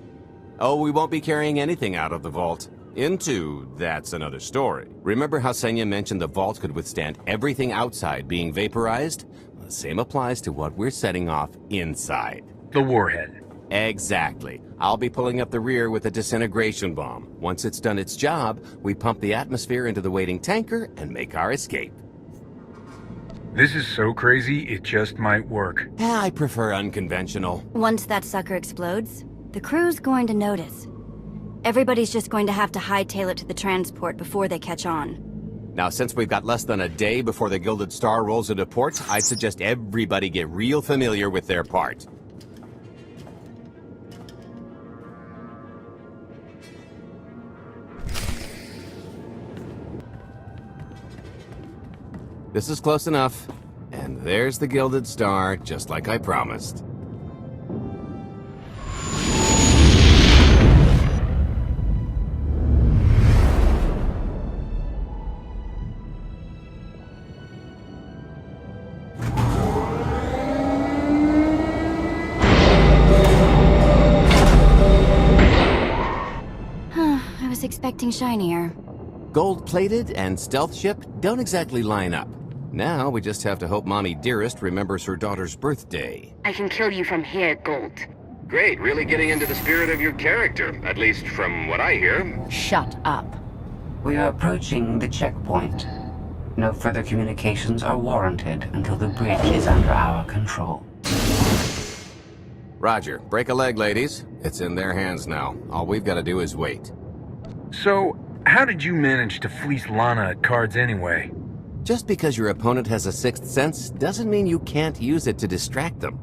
Speaker 14: Oh, we won't be carrying anything out of the vault. That's another story. Remember how Senya mentioned the vault could withstand everything outside being vaporized? The same applies to what we're setting off inside.
Speaker 3: The warhead.
Speaker 14: Exactly. I'll be pulling up the rear with a disintegration bomb. Once it's done its job, we pump the atmosphere into the waiting tanker and make our escape.
Speaker 3: This is so crazy, it just might work.
Speaker 14: I prefer unconventional.
Speaker 11: Once that sucker explodes, the crew's going to notice. Everybody's just going to have to hightail it to the transport before they catch on.
Speaker 14: Now, since we've got less than a day before the Gilded Star rolls into port, I'd suggest everybody get real familiar with their part. This is close enough. And there's the Gilded Star, just like I promised.
Speaker 11: I was expecting shinier.
Speaker 14: Gold-plated and stealth ship don't exactly line up. Now we just have to hope Mommy Dearest remembers her daughter's birthday.
Speaker 2: I can kill you from here, Gold.
Speaker 13: Great, really getting into the spirit of your character, at least from what I hear.
Speaker 2: Shut up.
Speaker 6: We are approaching the checkpoint. No further communications are warranted until the bridge is under our control.
Speaker 14: Roger. Break a leg, ladies. It's in their hands now. All we've got to do is wait.
Speaker 3: So, how did you manage to fleece Lana at cards anyway?
Speaker 14: Just because your opponent has a sixth sense doesn't mean you can't use it to distract them.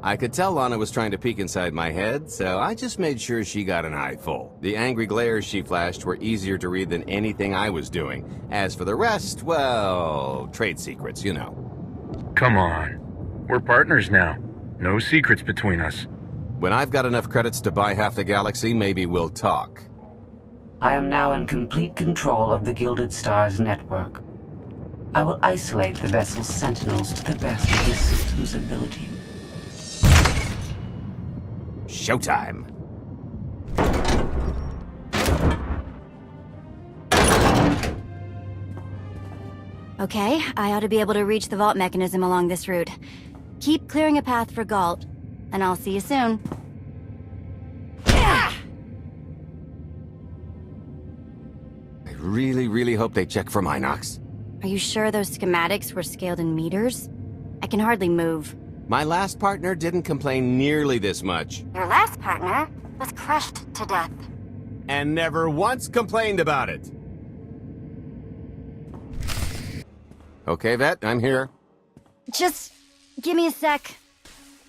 Speaker 14: I could tell Lana was trying to peek inside my head, so I just made sure she got an eye full. The angry glares she flashed were easier to read than anything I was doing. As for the rest, well, trade secrets, you know.
Speaker 3: Come on. We're partners now. No secrets between us.
Speaker 14: When I've got enough credits to buy half the galaxy, maybe we'll talk.
Speaker 6: I am now in complete control of the Gilded Star's network. I will isolate the vessel's sentinels to the best of the system's ability.
Speaker 14: Showtime.
Speaker 11: Okay, I ought to be able to reach the vault mechanism along this route. Keep clearing a path for Galt, and I'll see you soon.
Speaker 14: I really hope they check for Minox.
Speaker 11: Are you sure those schematics were scaled in meters? I can hardly move.
Speaker 14: My last partner didn't complain nearly this much.
Speaker 11: Your last partner was crushed to death.
Speaker 14: and never once complained about it. Okay, Vet, I'm here.
Speaker 11: Just give me a sec.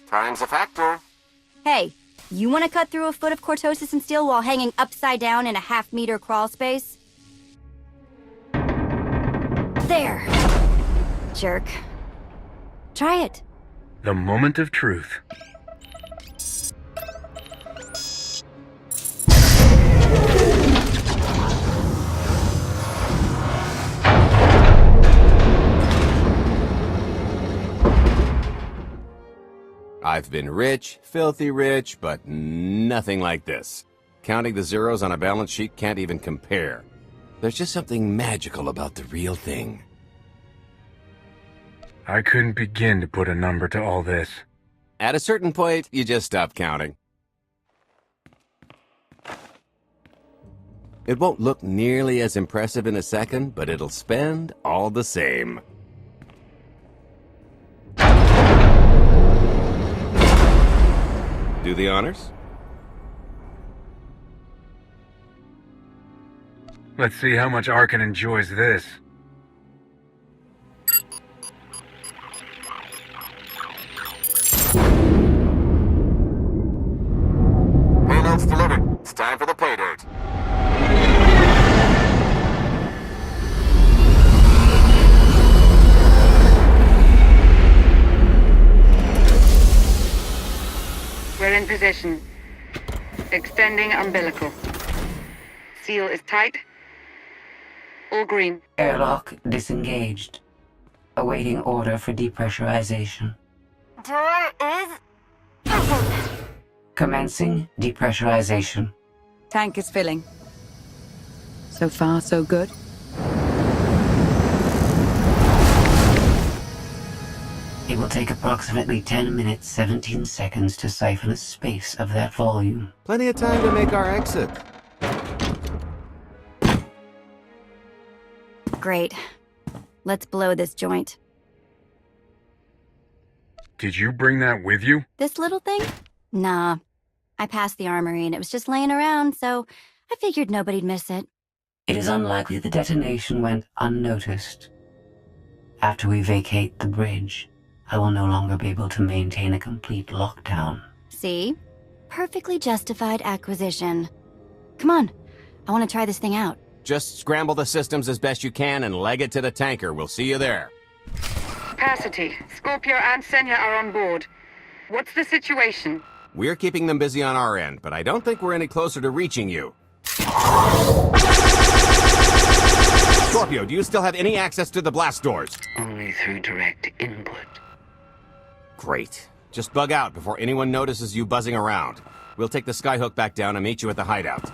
Speaker 5: Time's a factor.
Speaker 11: Hey, you want to cut through a foot of cortosis and steel while hanging upside down in a half-meter crawl space? There. Jerk. Try it.
Speaker 3: The moment of truth.
Speaker 14: I've been rich, filthy rich, but nothing like this. Counting the zeros on a balance sheet can't even compare. There's just something magical about the real thing.
Speaker 3: I couldn't begin to put a number to all this.
Speaker 14: At a certain point, you just stop counting. It won't look nearly as impressive in a second, but it'll spend all the same. Do the honors?
Speaker 3: Let's see how much Arcann enjoys this.
Speaker 5: Payload's delivered. It's time for the pay dirt.
Speaker 17: We're in position. Extending umbilical. Seal is tight. All green.
Speaker 6: Airlock disengaged. Awaiting order for depressurization.
Speaker 11: Door is...
Speaker 6: Commencing depressurization.
Speaker 9: Tank is filling. So far, so good.
Speaker 6: It will take approximately 10 minutes, 17 seconds to siphon a space of that volume.
Speaker 14: Plenty of time to make our exit.
Speaker 11: Great. Let's blow this joint.
Speaker 3: Did you bring that with you?
Speaker 11: This little thing? Nah. I passed the armory and it was just laying around, so I figured nobody'd miss it.
Speaker 6: It is unlikely the detonation went unnoticed. After we vacate the bridge, I will no longer be able to maintain a complete lockdown.
Speaker 11: See? Perfectly justified acquisition. Come on. I want to try this thing out.
Speaker 14: Just scramble the systems as best you can and leg it to the tanker. We'll see you there.
Speaker 17: Capacity. Scorpio and Senya are on board. What's the situation?
Speaker 14: We're keeping them busy on our end, but I don't think we're any closer to reaching you. Scorpio, do you still have any access to the blast doors?
Speaker 22: Only through direct input.
Speaker 14: Great. Just bug out before anyone notices you buzzing around. We'll take the skyhook back down and meet you at the hideout.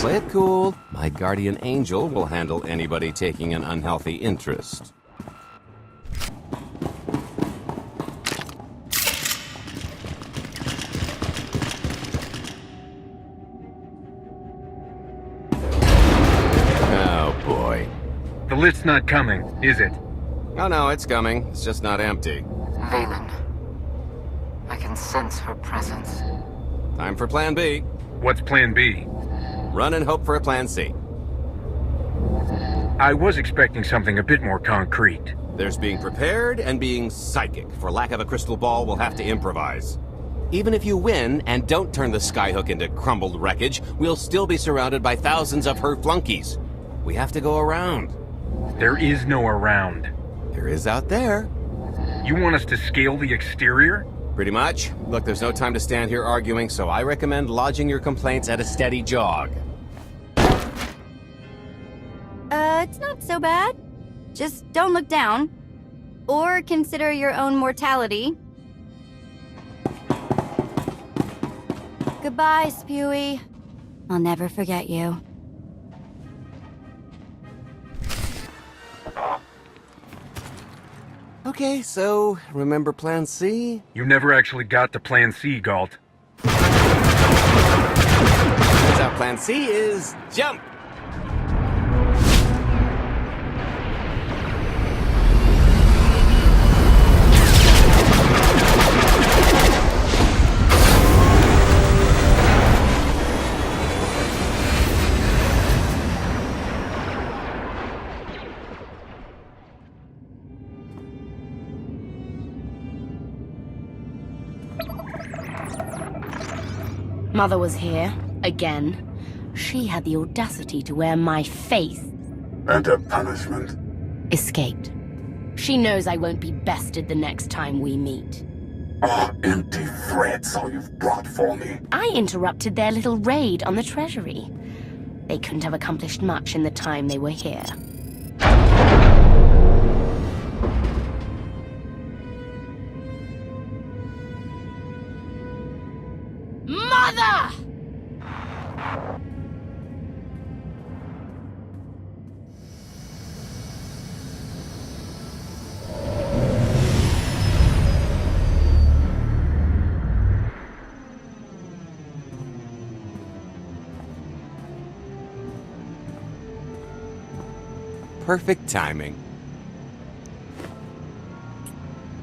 Speaker 14: Play it cool. My guardian angel will handle anybody taking an unhealthy interest. Oh boy.
Speaker 3: The lift's not coming, is it?
Speaker 14: Oh no, it's coming. It's just not empty.
Speaker 22: Valen. I can sense her presence.
Speaker 14: Time for Plan B.
Speaker 3: What's Plan B?
Speaker 14: Run and hope for a Plan C.
Speaker 3: I was expecting something a bit more concrete.
Speaker 14: There's being prepared and being psychic. For lack of a crystal ball, we'll have to improvise. Even if you win and don't turn the skyhook into crumbled wreckage, we'll still be surrounded by thousands of her flunkies. We have to go around.
Speaker 3: There is no around.
Speaker 14: There is out there.
Speaker 3: You want us to scale the exterior?
Speaker 14: Pretty much. Look, there's no time to stand here arguing, so I recommend lodging your complaints at a steady jog.
Speaker 11: It's not so bad. Just don't look down. Or consider your own mortality. Goodbye, Spewy. I'll never forget you.
Speaker 14: Okay, so remember Plan C?
Speaker 3: You never actually got to Plan C, Galt.
Speaker 14: Turns out Plan C is jump!
Speaker 2: Mother was here, again. She had the audacity to wear my face.
Speaker 15: And a punishment?
Speaker 2: Escaped. She knows I won't be bested the next time we meet.
Speaker 15: Empty threats all you've brought for me.
Speaker 2: I interrupted their little raid on the treasury. They couldn't have accomplished much in the time they were here. Mother!
Speaker 14: Perfect timing.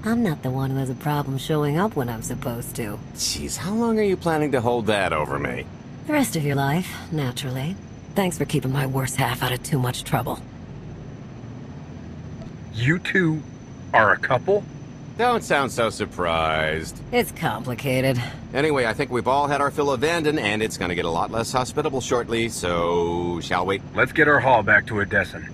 Speaker 18: I'm not the one who has a problem showing up when I'm supposed to.
Speaker 14: Jeez, how long are you planning to hold that over me?
Speaker 18: The rest of your life, naturally. Thanks for keeping my worse half out of too much trouble.
Speaker 3: You two are a couple?
Speaker 14: Don't sound so surprised.
Speaker 18: It's complicated.
Speaker 14: Anyway, I think we've all had our fill of Vanden, and it's gonna get a lot less hospitable shortly, so shall we?
Speaker 3: Let's get our haul back to Odessen.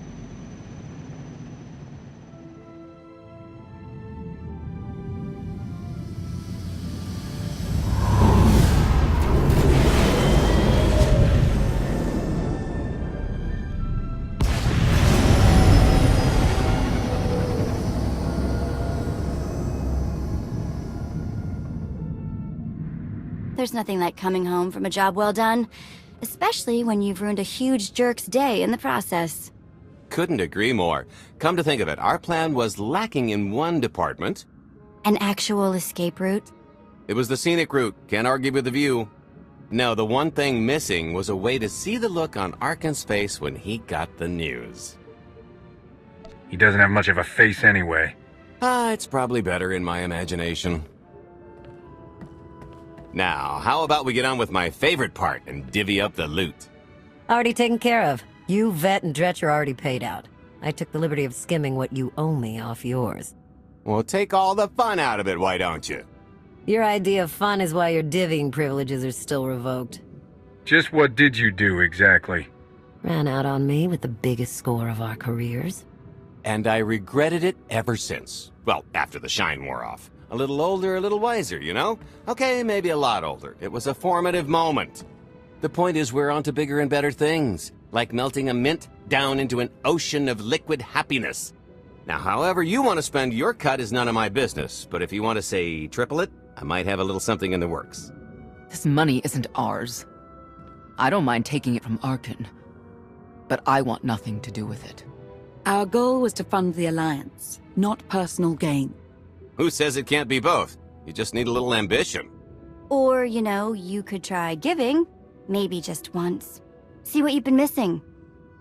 Speaker 11: There's nothing like coming home from a job well done, especially when you've ruined a huge jerk's day in the process.
Speaker 14: Couldn't agree more. Come to think of it, our plan was lacking in one department.
Speaker 11: An actual escape route?
Speaker 14: It was the scenic route, can't argue with the view. No, the one thing missing was a way to see the look on Arcann's face when he got the news.
Speaker 3: He doesn't have much of a face anyway.
Speaker 14: It's probably better in my imagination. Now, how about we get on with my favorite part and divvy up the loot?
Speaker 18: Already taken care of. You, Vet, and Dretch are already paid out. I took the liberty of skimming what you owe me off yours.
Speaker 14: Well, take all the fun out of it, why don't you?
Speaker 18: Your idea of fun is why your divvying privileges are still revoked.
Speaker 3: Just what did you do, exactly?
Speaker 18: Ran out on me with the biggest score of our careers.
Speaker 14: And I regretted it ever since. Well, after the shine wore off. A little older, a little wiser, you know? Okay, maybe a lot older. It was a formative moment. The point is we're on to bigger and better things, like melting a mint down into an ocean of liquid happiness. Now, however you want to spend your cut is none of my business, but if you want to say triple it, I might have a little something in the works.
Speaker 4: This money isn't ours. I don't mind taking it from Arcann, but I want nothing to do with it.
Speaker 9: Our goal was to fund the Alliance, not personal gain.
Speaker 14: Who says it can't be both? You just need a little ambition.
Speaker 11: Or, you know, you could try giving. Maybe just once. See what you've been missing.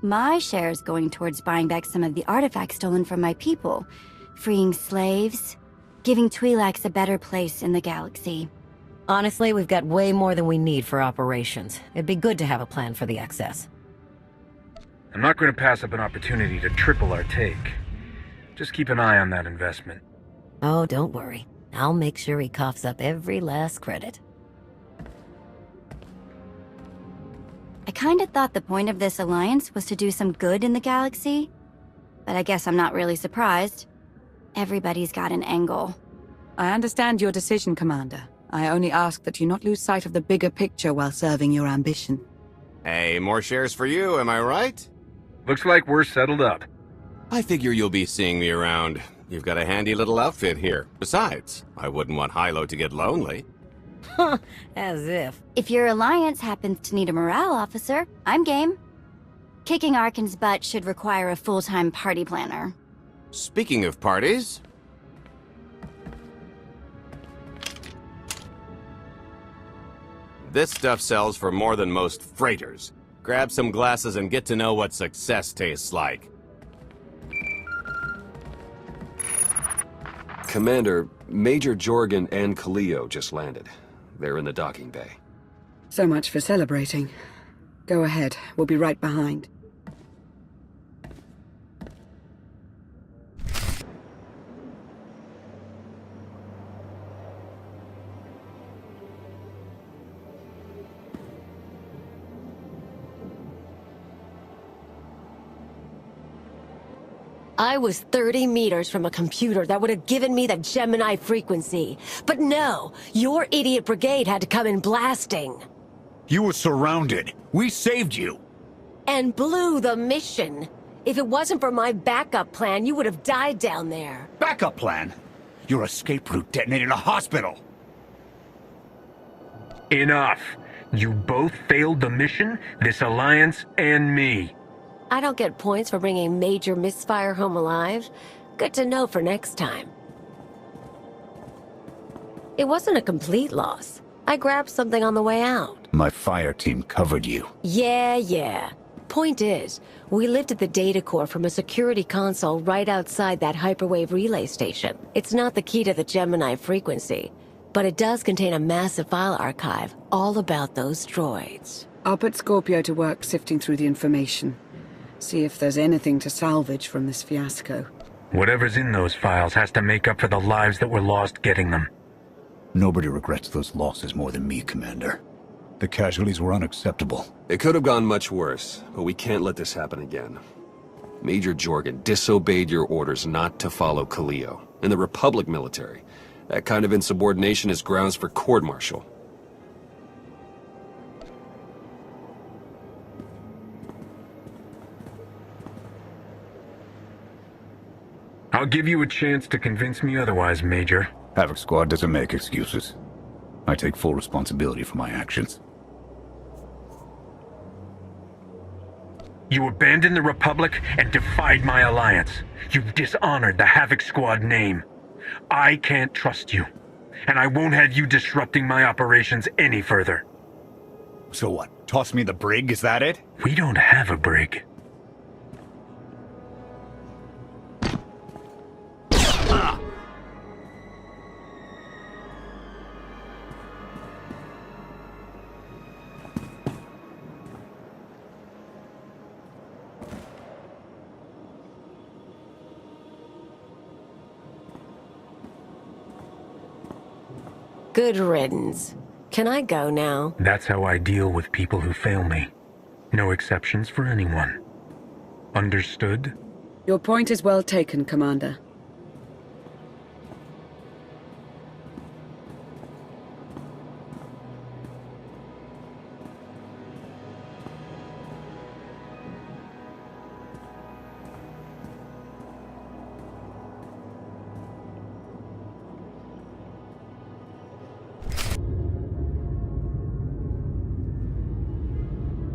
Speaker 11: My share is going towards buying back some of the artifacts stolen from my people, freeing slaves, giving Twi'leks a better place in the galaxy.
Speaker 18: Honestly, we've got way more than we need for operations. It'd be good to have a plan for the excess.
Speaker 3: I'm not going to pass up an opportunity to triple our take. Just keep an eye on that investment.
Speaker 18: Oh, don't worry. I'll make sure he coughs up every last credit.
Speaker 11: I kinda thought the point of this alliance was to do some good in the galaxy, but I guess I'm not really surprised. Everybody's got an angle.
Speaker 9: I understand your decision, Commander. I only ask that you not lose sight of the bigger picture while serving your ambition.
Speaker 14: Hey, more shares for you, am I right?
Speaker 3: Looks like we're settled up.
Speaker 14: I figure you'll be seeing me around. You've got a handy little outfit here. Besides, I wouldn't want Hilo to get lonely.
Speaker 18: Huh, as if.
Speaker 11: If your alliance happens to need a morale officer, I'm game. Kicking Arcann's butt should require a full-time party planner.
Speaker 14: Speaking of parties... This stuff sells for more than most freighters. Grab some glasses and get to know what success tastes like.
Speaker 13: Commander, Major Jorgen and Kaleo just landed. They're in the docking bay.
Speaker 9: So much for celebrating. Go ahead, we'll be right behind.
Speaker 8: I was 30 meters from a computer that would have given me the Gemini frequency. But no, your idiot brigade had to come in blasting.
Speaker 19: You were surrounded. We saved you.
Speaker 8: And blew the mission. If it wasn't for my backup plan, you would have died down there.
Speaker 19: Backup plan? Your escape route detonated a hospital.
Speaker 3: Enough. You both failed the mission, this alliance, and me.
Speaker 8: I don't get points for bringing Major Misfire home alive. Good to know for next time. It wasn't a complete loss. I grabbed something on the way out.
Speaker 19: My fire team covered you.
Speaker 8: Yeah. Point is, we lifted the data core from a security console right outside that hyperwave relay station. It's not the key to the Gemini frequency, but it does contain a massive file archive all about those droids.
Speaker 9: I'll put Scorpio to work sifting through the information. See if there's anything to salvage from this fiasco.
Speaker 3: Whatever's in those files has to make up for the lives that were lost getting them.
Speaker 19: Nobody regrets those losses more than me, Commander. The casualties were unacceptable.
Speaker 13: It could have gone much worse, but we can't let this happen again. Major Jorgen disobeyed your orders not to follow Kaleo. In the Republic military, that kind of insubordination is grounds for court-martial.
Speaker 3: I'll give you a chance to convince me otherwise, Major.
Speaker 19: Havoc Squad doesn't make excuses. I take full responsibility for my actions.
Speaker 3: You abandoned the Republic and defied my alliance. You dishonored the Havoc Squad name. I can't trust you, and I won't have you disrupting my operations any further.
Speaker 19: So what? Toss me the brig, is that it?
Speaker 3: We don't have a brig.
Speaker 8: Good riddance. Can I go now?
Speaker 3: That's how I deal with people who fail me. No exceptions for anyone. Understood?
Speaker 9: Your point is well taken, Commander.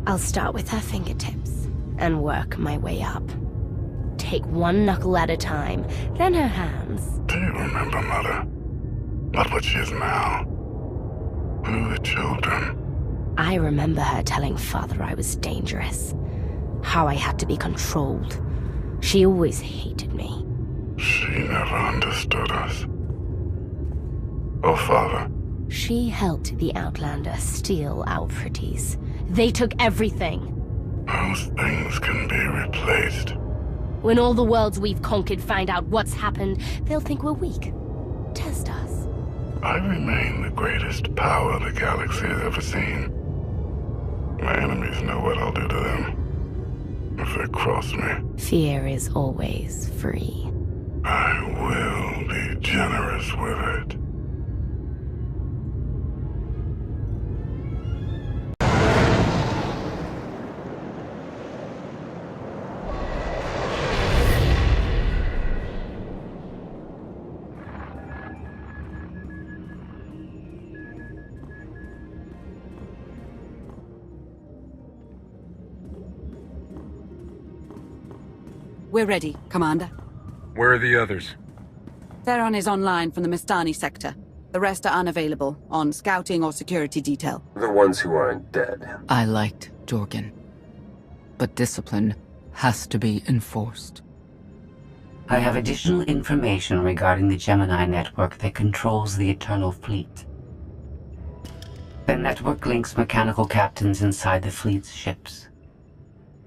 Speaker 2: I'll start with her fingertips and work my way up. Take one knuckle at a time, then her hands.
Speaker 1: Do you remember, Mother? Not what she is now. We were children.
Speaker 2: I remember her telling Father I was dangerous. How I had to be controlled. She always hated me.
Speaker 1: She never understood us. Oh, Father.
Speaker 2: She helped the Outlander steal our pretties. They took everything.
Speaker 1: Those things can be replaced.
Speaker 2: When all the worlds we've conquered find out what's happened, they'll think we're weak. Test us.
Speaker 1: I remain the greatest power the galaxy has ever seen. My enemies know what I'll do to them if they cross me.
Speaker 2: Fear is always free.
Speaker 1: I will be generous with it.
Speaker 9: We're ready, Commander.
Speaker 3: Where are the others?
Speaker 9: Theron is online from the Mistani sector. The rest are unavailable, on scouting or security detail.
Speaker 13: The ones who aren't dead.
Speaker 12: I liked Jorgen, but discipline has to be enforced.
Speaker 6: I have additional information regarding the Gemini network that controls the Eternal Fleet. The network links mechanical captains inside the fleet's ships.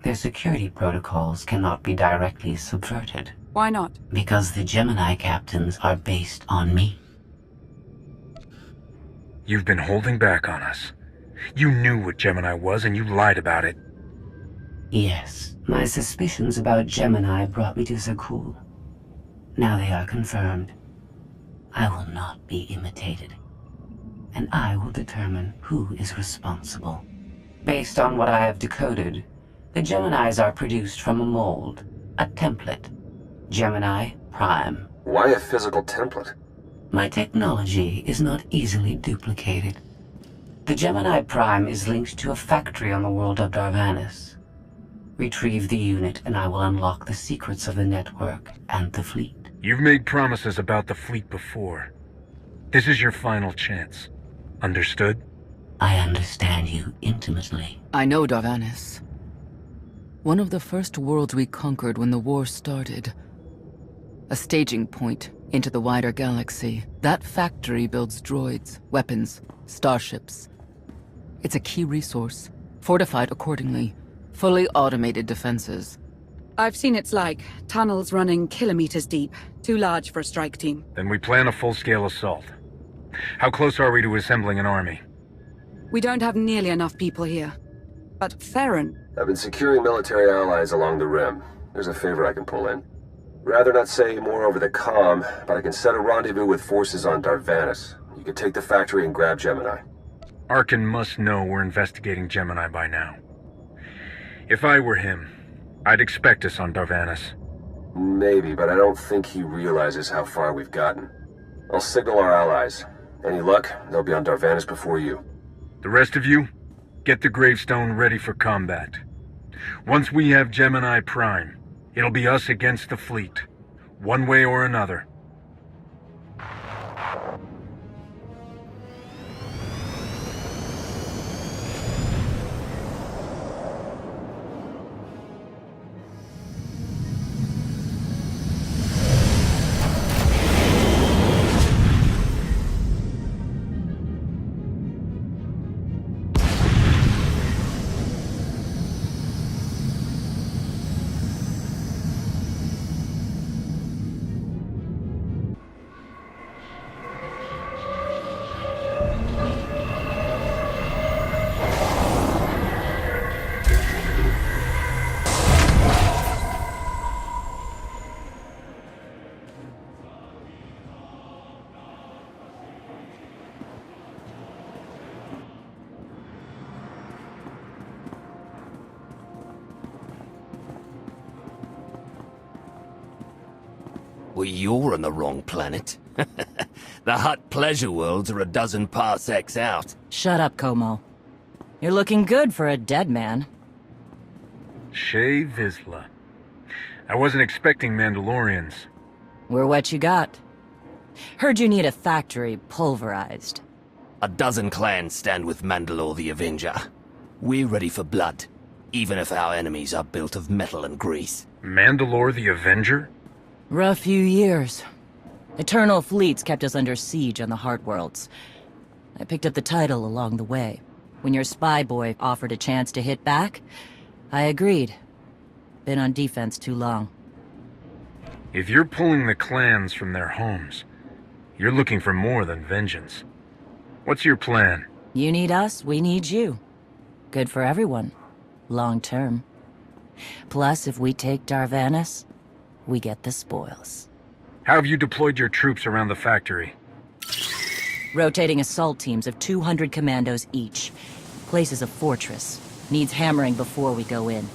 Speaker 6: Their security protocols cannot be directly subverted.
Speaker 9: Why not?
Speaker 6: Because the Gemini captains are based on me.
Speaker 3: You've been holding back on us. You knew what Gemini was and you lied about it.
Speaker 6: Yes, my suspicions about Gemini brought me to Zakul. Now they are confirmed. I will not be imitated. And I will determine who is responsible. Based on what I have decoded, the Geminis are produced from a mold, a template. Gemini Prime.
Speaker 13: Why a physical template?
Speaker 6: My technology is not easily duplicated. The Gemini Prime is linked to a factory on the world of Darvanis. Retrieve the unit and I will unlock the secrets of the network and the fleet.
Speaker 3: You've made promises about the fleet before. This is your final chance. Understood?
Speaker 6: I understand you intimately.
Speaker 12: I know Darvanis. One of the first worlds we conquered when the war started. A staging point into the wider galaxy. That factory builds droids, weapons, starships. It's a key resource, fortified accordingly. Fully automated defenses.
Speaker 9: I've seen its like. Tunnels running kilometers deep. Too large for a strike team.
Speaker 3: Then we plan a full-scale assault. How close are we to assembling an army?
Speaker 9: We don't have nearly enough people here. But Theron...
Speaker 13: I've been securing military allies along the rim. There's a favor I can pull in. Rather not say more over the comm, but I can set a rendezvous with forces on Darvanis. You can take the factory and grab Gemini.
Speaker 3: Arcann must know we're investigating Gemini by now. If I were him, I'd expect us on Darvanis.
Speaker 13: Maybe, but I don't think he realizes how far we've gotten. I'll signal our allies. Any luck, they'll be on Darvanis before you.
Speaker 3: The rest of you, get the gravestone ready for combat. Once we have Gemini Prime, it'll be us against the fleet. One way or another.
Speaker 22: Well, you're on the wrong planet. The Hutt pleasure worlds are a dozen parsecs out.
Speaker 10: Shut up, Como. You're looking good for a dead man.
Speaker 3: Shay Vizsla. I wasn't expecting Mandalorians.
Speaker 10: We're what you got. Heard you need a factory pulverized.
Speaker 22: A dozen clans stand with Mandalore the Avenger. We're ready for blood, even if our enemies are built of metal and grease.
Speaker 3: Mandalore the Avenger?
Speaker 10: Rough few years. Eternal fleets kept us under siege on the Heart Worlds. I picked up the title along the way. When your spy boy offered a chance to hit back, I agreed. Been on defense too long.
Speaker 3: If you're pulling the clans from their homes, you're looking for more than vengeance. What's your plan?
Speaker 10: You need us, we need you. Good for everyone. Long term. Plus, if we take Darvanis, we get the spoils.
Speaker 3: How have you deployed your troops around the factory?
Speaker 10: Rotating assault teams of 200 commandos each. Place is a fortress. Needs hammering before we go in.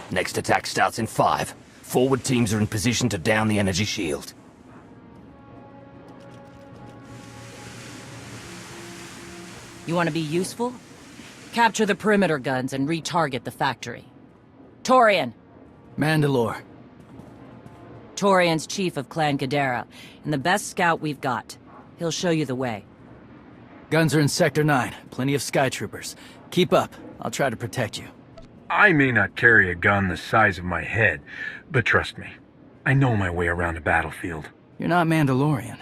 Speaker 22: Next attack starts in 5. Forward teams are in position to down the energy shield.
Speaker 10: You want to be useful? Capture the perimeter guns and retarget the factory. Torian!
Speaker 21: Mandalore.
Speaker 10: Torian's chief of Clan Ghidorah, and the best scout we've got. He'll show you the way.
Speaker 21: Guns are in Sector 9. Plenty of Sky Troopers. Keep up. I'll try to protect you.
Speaker 3: I may not carry a gun the size of my head, but trust me, I know my way around a battlefield.
Speaker 21: You're not Mandalorian.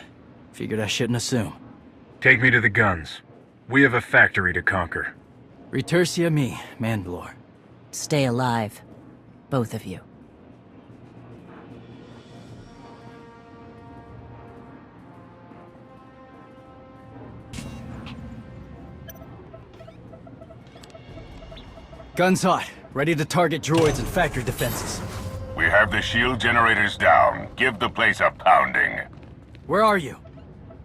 Speaker 21: Figured I shouldn't assume.
Speaker 3: Take me to the guns. We have a factory to conquer.
Speaker 21: Retursia me, Mandalore.
Speaker 10: Stay alive. Both of you.
Speaker 21: Guns hot. Ready to target droids and factory defenses.
Speaker 7: We have the shield generators down. Give the place a pounding.
Speaker 21: Where are you?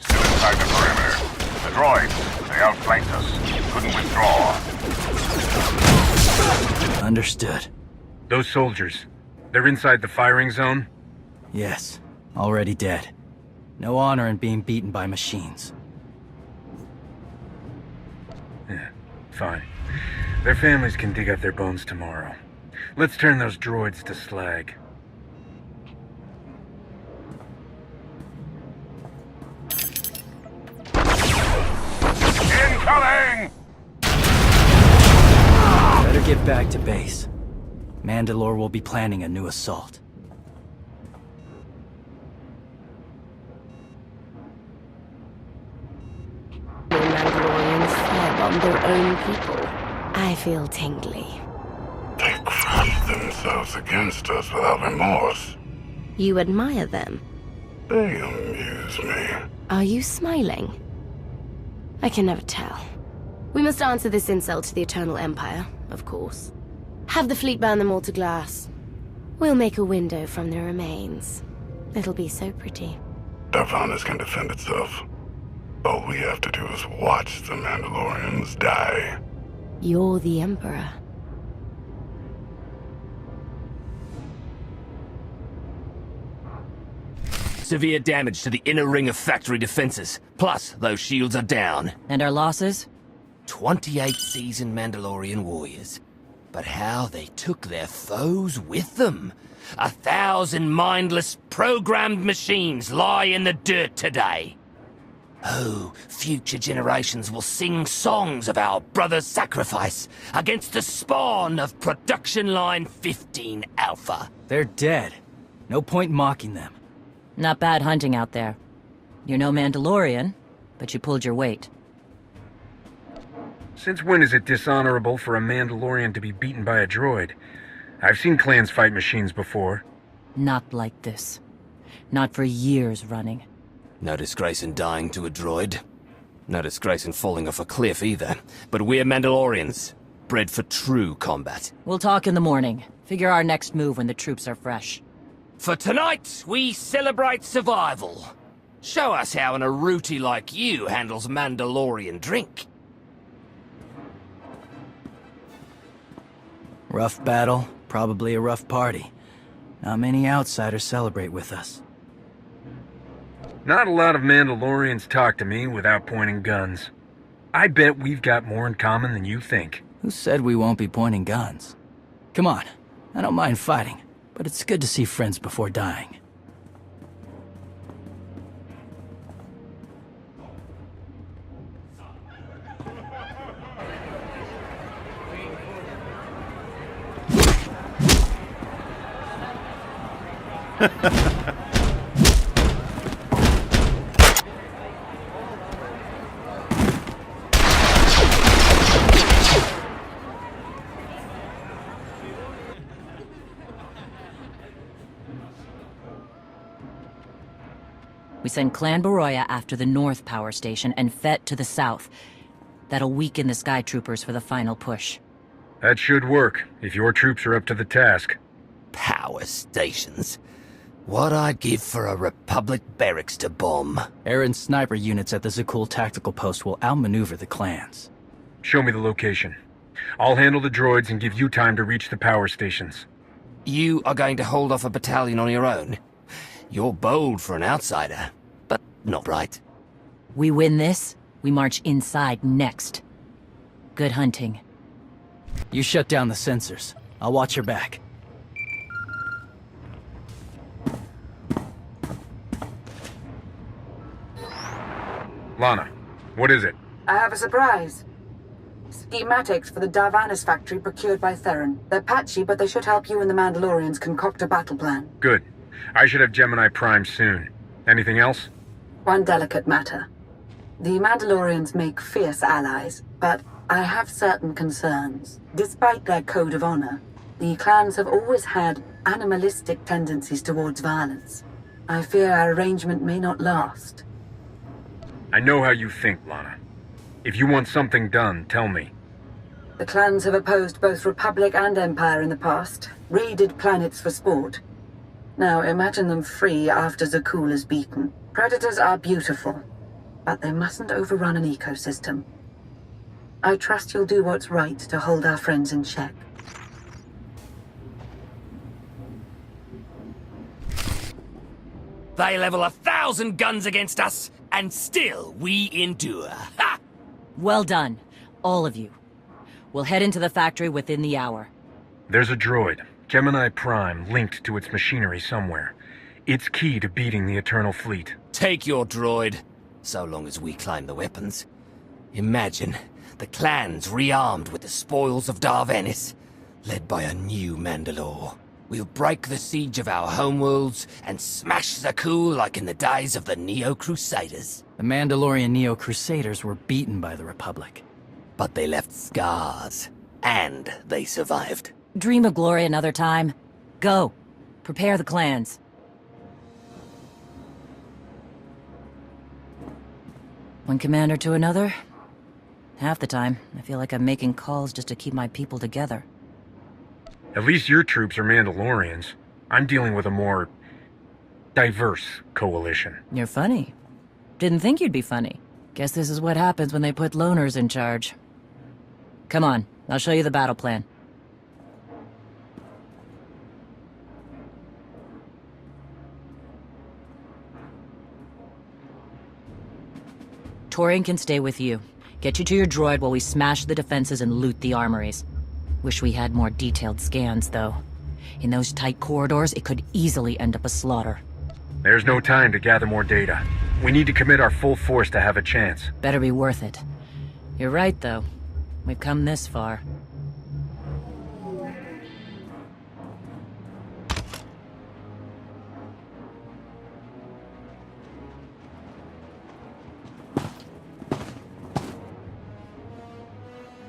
Speaker 7: Still inside the perimeter. The droids, they outflanked us. Couldn't withdraw.
Speaker 21: Understood.
Speaker 3: Those soldiers, they're inside the firing zone?
Speaker 21: Yes. Already dead. No honor in being beaten by machines.
Speaker 3: Yeah, fine. Their families can dig up their bones tomorrow. Let's turn those droids to slag.
Speaker 7: Incoming!
Speaker 21: Better get back to base. Mandalore will be planning a new assault.
Speaker 2: The Mandalorians firebomb their own people. I feel tingly.
Speaker 1: They crushed themselves against us without remorse.
Speaker 2: You admire them?
Speaker 1: They amuse me.
Speaker 2: Are you smiling? I can never tell. We must answer this insult to the Eternal Empire, of course. Have the fleet burn them all to glass. We'll make a window from their remains. It'll be so pretty.
Speaker 1: Darvanas can defend itself. All we have to do is watch the Mandalorians die.
Speaker 2: You're the Emperor.
Speaker 22: Severe damage to the inner ring of factory defenses. Plus, those shields are down.
Speaker 10: And our losses?
Speaker 22: 28 seasoned Mandalorian warriors. But how they took their foes with them. 1,000 mindless, programmed machines lie in the dirt today. Oh, future generations will sing songs of our brother's sacrifice against the spawn of Production Line 15 Alpha.
Speaker 21: They're dead. No point mocking them.
Speaker 10: Not bad hunting out there. You're no Mandalorian, but you pulled your weight.
Speaker 3: Since when is it dishonorable for a Mandalorian to be beaten by a droid? I've seen clans fight machines before.
Speaker 10: Not like this. Not for years running.
Speaker 22: No disgrace in dying to a droid. No disgrace in falling off a cliff either. But we're Mandalorians, bred for true combat.
Speaker 10: We'll talk in the morning. Figure our next move when the troops are fresh.
Speaker 22: For tonight, we celebrate survival. Show us how an Aruti like you handles Mandalorian drink.
Speaker 21: Rough battle, probably a rough party. Not many outsiders celebrate with us.
Speaker 3: Not a lot of Mandalorians talk to me without pointing guns. I bet we've got more in common than you think.
Speaker 21: Who said we won't be pointing guns? Come on, I don't mind fighting, but it's good to see friends before dying.
Speaker 10: We send Clan Baroya after the North Power Station and Fett to the south. That'll weaken the Sky Troopers for the final push.
Speaker 3: That should work, if your troops are up to the task.
Speaker 22: Power stations. What I'd give for a Republic barracks to bomb.
Speaker 21: Aaron's sniper units at the Zakul tactical post will outmaneuver the clans.
Speaker 3: Show me the location. I'll handle the droids and give you time to reach the power stations.
Speaker 22: You are going to hold off a battalion on your own? You're bold for an outsider, but not right.
Speaker 10: We win this, we march inside next. Good hunting.
Speaker 21: You shut down the sensors. I'll watch your back.
Speaker 3: Lana, what is it?
Speaker 9: I have a surprise. Schematics for the Darvanas factory procured by Theron. They're patchy, but they should help you and the Mandalorians concoct a battle plan.
Speaker 3: Good. I should have Gemini Prime soon. Anything else?
Speaker 9: One delicate matter. The Mandalorians make fierce allies, but I have certain concerns. Despite their code of honor, the clans have always had animalistic tendencies towards violence. I fear our arrangement may not last.
Speaker 3: I know how you think, Lana. If you want something done, tell me.
Speaker 9: The clans have opposed both Republic and Empire in the past, raided planets for sport. Now imagine them free after Zakul is beaten. Predators are beautiful, but they mustn't overrun an ecosystem. I trust you'll do what's right to hold our friends in check.
Speaker 16: They level 1,000 guns against us, and still we endure. Ha!
Speaker 10: Well done, all of you. We'll head into the factory within the hour.
Speaker 3: There's a droid, Gemini Prime, linked to its machinery somewhere. It's key to beating the Eternal Fleet.
Speaker 16: Take your droid, so long as we claim the weapons. Imagine the clans rearmed with the spoils of Darvanis, led by a new Mandalore. We'll break the siege of our homeworlds and smash Zakul like in the days of the Neo-Crusaders.
Speaker 21: The Mandalorian Neo-Crusaders were beaten by the Republic.
Speaker 16: But they left scars, and they survived.
Speaker 10: Dream of glory another time. Go. Prepare the clans. One commander to another. Half the time, I feel like I'm making calls just to keep my people together.
Speaker 3: At least your troops are Mandalorians. I'm dealing with a more diverse coalition.
Speaker 10: You're funny. Didn't think you'd be funny. Guess this is what happens when they put loners in charge. Come on, I'll show you the battle plan. Torian can stay with you. Get you to your droid while we smash the defenses and loot the armories. Wish we had more detailed scans, though. In those tight corridors, it could easily end up a slaughter.
Speaker 3: There's no time to gather more data. We need to commit our full force to have a chance.
Speaker 10: Better be worth it. You're right, though. We've come this far.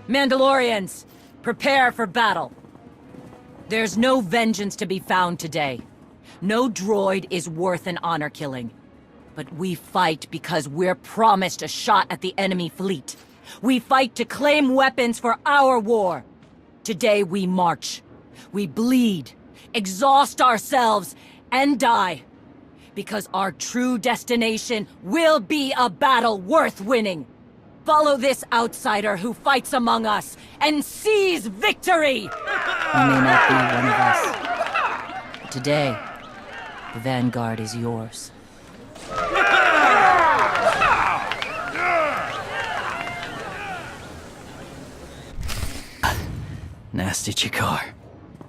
Speaker 10: Mandalorians! Prepare for battle. There's no vengeance to be found today. No droid is worth an honor killing. But we fight because we're promised a shot at the enemy fleet. We fight to claim weapons for our war. Today we march. We bleed, exhaust ourselves, and die. Because our true destination will be a battle worth winning. Follow this outsider who fights among us and seize victory! You may not be one of us. But today, the Vanguard is yours.
Speaker 21: Nasty Chikar.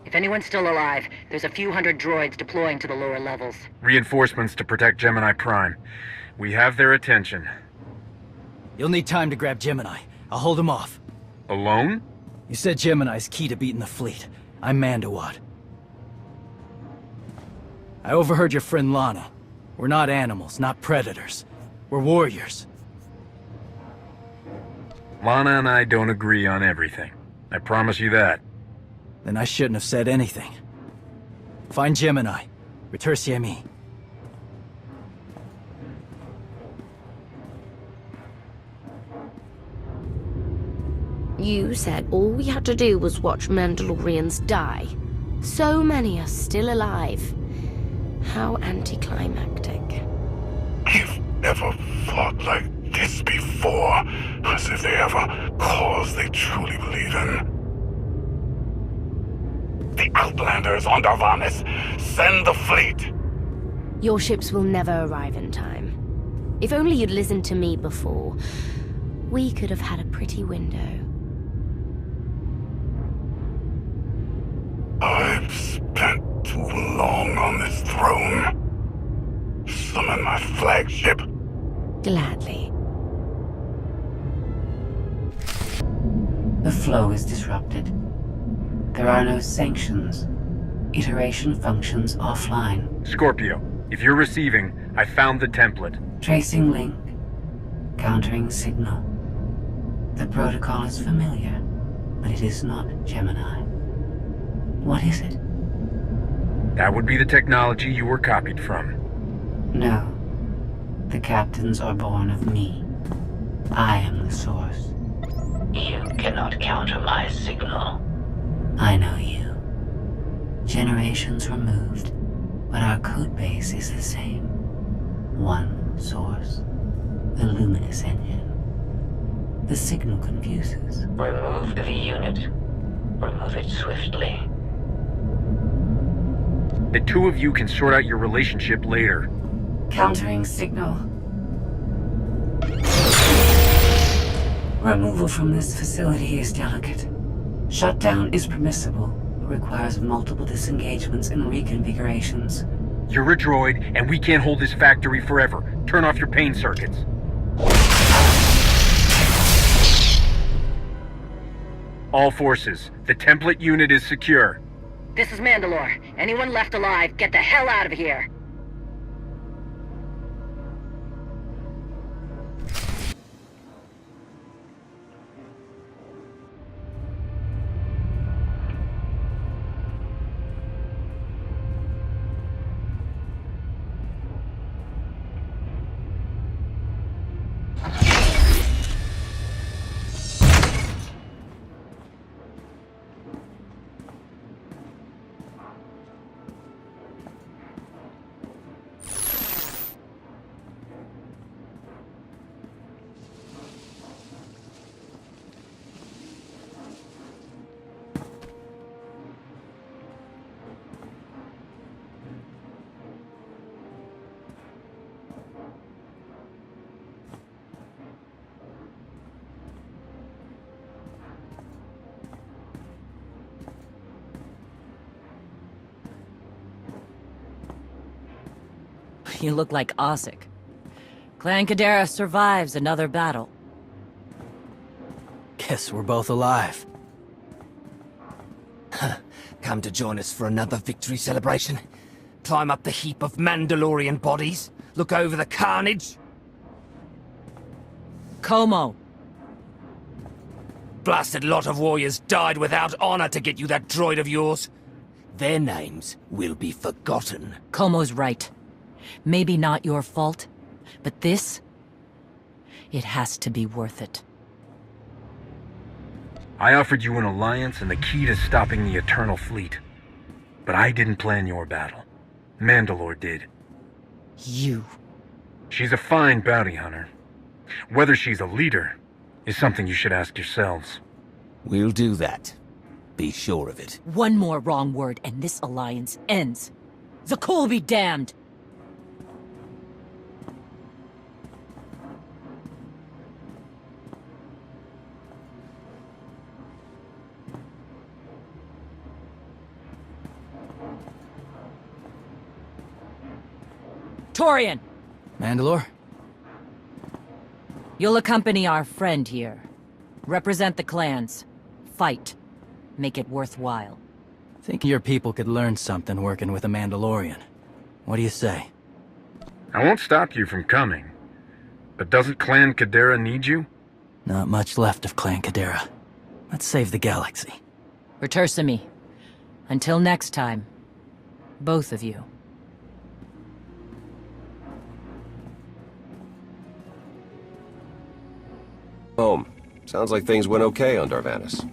Speaker 20: If anyone's still alive, there's a few hundred droids deploying to the lower levels.
Speaker 3: Reinforcements to protect Gemini Prime. We have their attention.
Speaker 21: You'll need time to grab Gemini. I'll hold him off.
Speaker 3: Alone?
Speaker 21: You said Gemini's key to beating the fleet. I'm Mandawat. I overheard your friend Lana. We're not animals, not predators. We're warriors.
Speaker 3: Lana and I don't agree on everything. I promise you that.
Speaker 21: Then I shouldn't have said anything. Find Gemini. Retursi ami.
Speaker 2: You said all we had to do was watch Mandalorians die. So many are still alive. How anticlimactic.
Speaker 1: You've never fought like this before, as if they have a cause they truly believe in. The Outlanders on Darvanis! Send the fleet!
Speaker 2: Your ships will never arrive in time. If only you'd listened to me before, we could have had a pretty window.
Speaker 1: I've spent too long on this throne. Summon my flagship.
Speaker 2: Gladly.
Speaker 6: The flow is disrupted. There are no sanctions. Iteration functions offline.
Speaker 3: Scorpio, if you're receiving, I found the template.
Speaker 6: Tracing link. Countering signal. The protocol is familiar, but it is not Gemini. What is it?
Speaker 3: That would be the technology you were copied from.
Speaker 6: No. The captains are born of me. I am the source.
Speaker 22: You cannot counter my signal.
Speaker 6: I know you. Generations removed, but our code base is the same. One source. The luminous engine. The signal confuses.
Speaker 22: Remove the unit. Remove it swiftly.
Speaker 3: The two of you can sort out your relationship later.
Speaker 6: Countering signal. Removal from this facility is delicate. Shutdown is permissible, but requires multiple disengagements and reconfigurations.
Speaker 3: You're a droid, and we can't hold this factory forever. Turn off your pain circuits. All forces, the template unit is secure.
Speaker 20: This is Mandalore. Anyone left alive, get the hell out of here.
Speaker 10: You look like Osik. Clan Kadera survives another battle.
Speaker 21: Guess we're both alive.
Speaker 16: Come to join us for another victory celebration? Climb up the heap of Mandalorian bodies? Look over the carnage?
Speaker 10: Como.
Speaker 16: Blasted lot of warriors died without honor to get you that droid of yours. Their names will be forgotten.
Speaker 10: Como's right. Maybe not your fault, but this... it has to be worth it.
Speaker 3: I offered you an alliance and the key to stopping the Eternal Fleet. But I didn't plan your battle. Mandalore did.
Speaker 10: You.
Speaker 3: She's a fine bounty hunter. Whether she's a leader is something you should ask yourselves.
Speaker 16: We'll do that. Be sure of it.
Speaker 10: One more wrong word and this alliance ends. Zakul be damned! Torian!
Speaker 21: Mandalore?
Speaker 10: You'll accompany our friend here. Represent the clans. Fight. Make it worthwhile.
Speaker 21: Think your people could learn something working with a Mandalorian. What do you say?
Speaker 3: I won't stop you from coming. But doesn't Clan Kadera need you?
Speaker 21: Not much left of Clan Kadera. Let's save the galaxy.
Speaker 10: Return me. Until next time. Both of you.
Speaker 13: Home. Sounds like things went okay on Darvanis.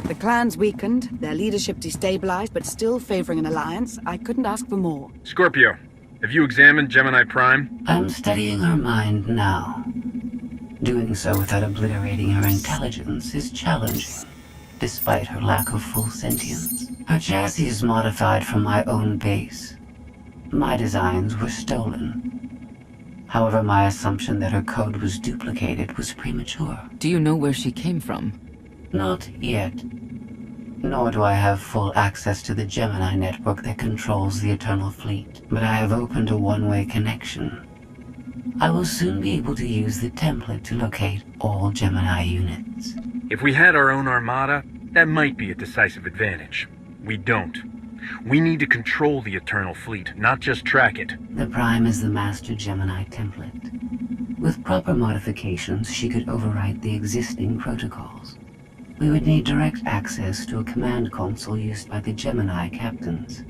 Speaker 5: The clans weakened, their leadership destabilized, but still favoring an alliance. I couldn't ask for more.
Speaker 3: Scorpio, have you examined Gemini Prime?
Speaker 6: I'm studying her mind now. Doing so without obliterating her intelligence is challenging, despite her lack of full sentience. Her chassis is modified from my own base. My designs were stolen. However, my assumption that her code was duplicated was premature.
Speaker 12: Do you know where she came from?
Speaker 6: Not yet. Nor do I have full access to the Gemini network that controls the Eternal Fleet. But I have opened a one-way connection. I will soon be able to use the template to locate all Gemini units.
Speaker 3: If we had our own armada, that might be a decisive advantage. We don't. We need to control the Eternal Fleet, not just track it.
Speaker 6: The Prime is the master Gemini template. With proper modifications, she could overwrite the existing protocols. We would need direct access to a command console used by the Gemini captains.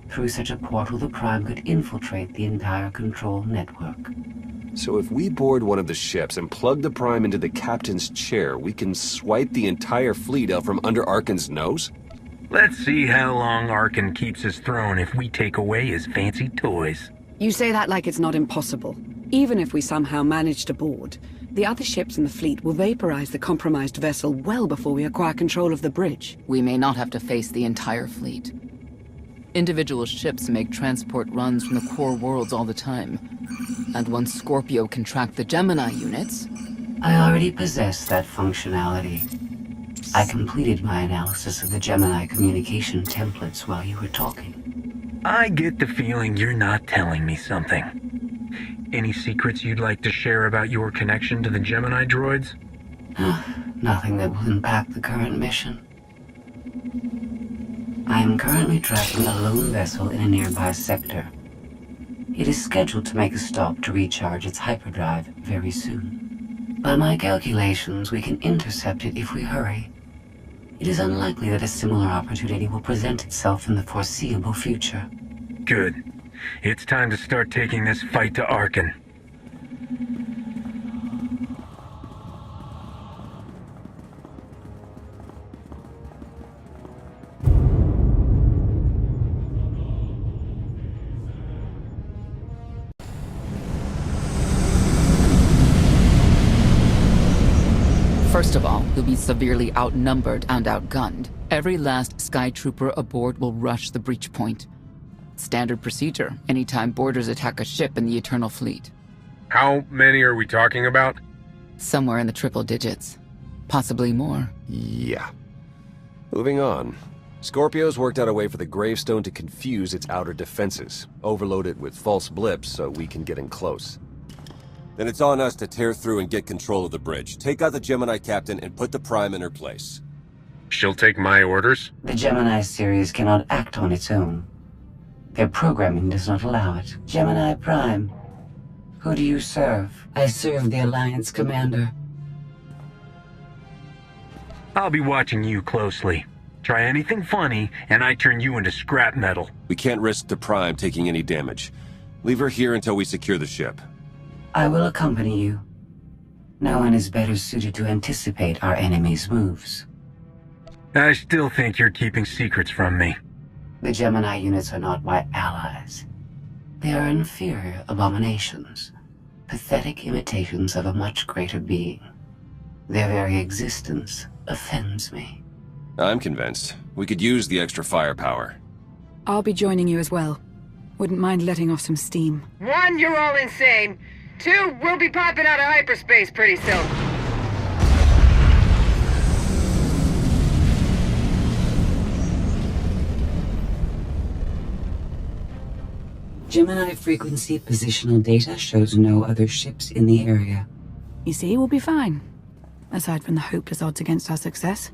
Speaker 6: Through such a portal, the Prime could infiltrate the entire control network.
Speaker 13: So if we board one of the ships and plug the Prime into the captain's chair, we can swipe the entire fleet out from under Arcann's nose?
Speaker 3: Let's see how long Arcann keeps his throne if we take away his fancy toys.
Speaker 5: You say that like it's not impossible. Even if we somehow manage to board, the other ships in the fleet will vaporize the compromised vessel well before we acquire control of the bridge.
Speaker 12: We may not have to face the entire fleet. Individual ships make transport runs from the core worlds all the time. And once Scorpio can track the Gemini units...
Speaker 6: I already possess that functionality. I completed my analysis of the Gemini communication templates while you were talking.
Speaker 3: I get the feeling you're not telling me something. Any secrets you'd like to share about your connection to the Gemini droids?
Speaker 6: Nothing that will impact the current mission. I am currently tracking a lone vessel in a nearby sector. It is scheduled to make a stop to recharge its hyperdrive very soon. By my calculations, we can intercept it if we hurry. It is unlikely that a similar opportunity will present itself in the foreseeable future.
Speaker 3: Good. It's time to start taking this fight to Arcann.
Speaker 12: First of all, you'll be severely outnumbered and outgunned. Every last Sky Trooper aboard will rush the breach point. Standard procedure, anytime boarders attack a ship in the Eternal Fleet.
Speaker 3: How many are we talking about?
Speaker 12: Somewhere in the triple digits. Possibly more.
Speaker 13: Yeah. Moving on. Scorpio's worked out a way for the gravestone to confuse its outer defenses. Overload it with false blips so we can get in close.
Speaker 15: Then it's on us to tear through and get control of the bridge. Take out the Gemini captain and put the Prime in her place.
Speaker 3: She'll take my orders?
Speaker 6: The Gemini series cannot act on its own. Their programming does not allow it. Gemini Prime, who do you serve? I serve the Alliance Commander.
Speaker 3: I'll be watching you closely. Try anything funny, and I turn you into scrap metal.
Speaker 15: We can't risk the Prime taking any damage. Leave her here until we secure the ship.
Speaker 6: I will accompany you. No one is better suited to anticipate our enemy's moves.
Speaker 3: I still think you're keeping secrets from me.
Speaker 6: The Gemini units are not my allies. They are inferior abominations, pathetic imitations of a much greater being. Their very existence offends me.
Speaker 15: I'm convinced. We could use the extra firepower.
Speaker 5: I'll be joining you as well. Wouldn't mind letting off some steam.
Speaker 20: 1, you're all insane. 2, we'll be popping out of hyperspace pretty soon.
Speaker 6: Gemini frequency positional data shows no other ships in the area.
Speaker 5: You see, we'll be fine. Aside from the hopeless odds against our success.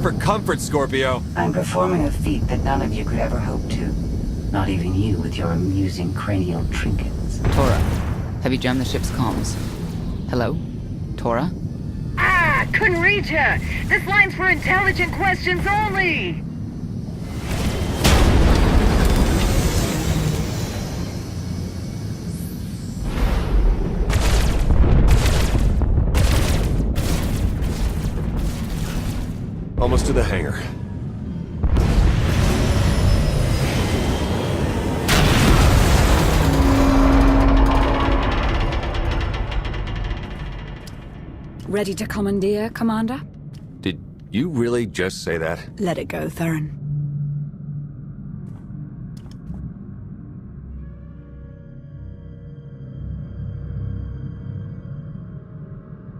Speaker 15: For comfort, Scorpio.
Speaker 6: I'm performing a feat that none of you could ever hope to. Not even you with your amusing cranial trinkets.
Speaker 12: Tora, have you jammed the ship's comms? Hello? Tora?
Speaker 20: Ah, couldn't reach her. This line's for intelligent questions only.
Speaker 15: Almost to the hangar.
Speaker 5: Ready to commandeer, Commander?
Speaker 13: Did you really just say that?
Speaker 5: Let it go, Theron.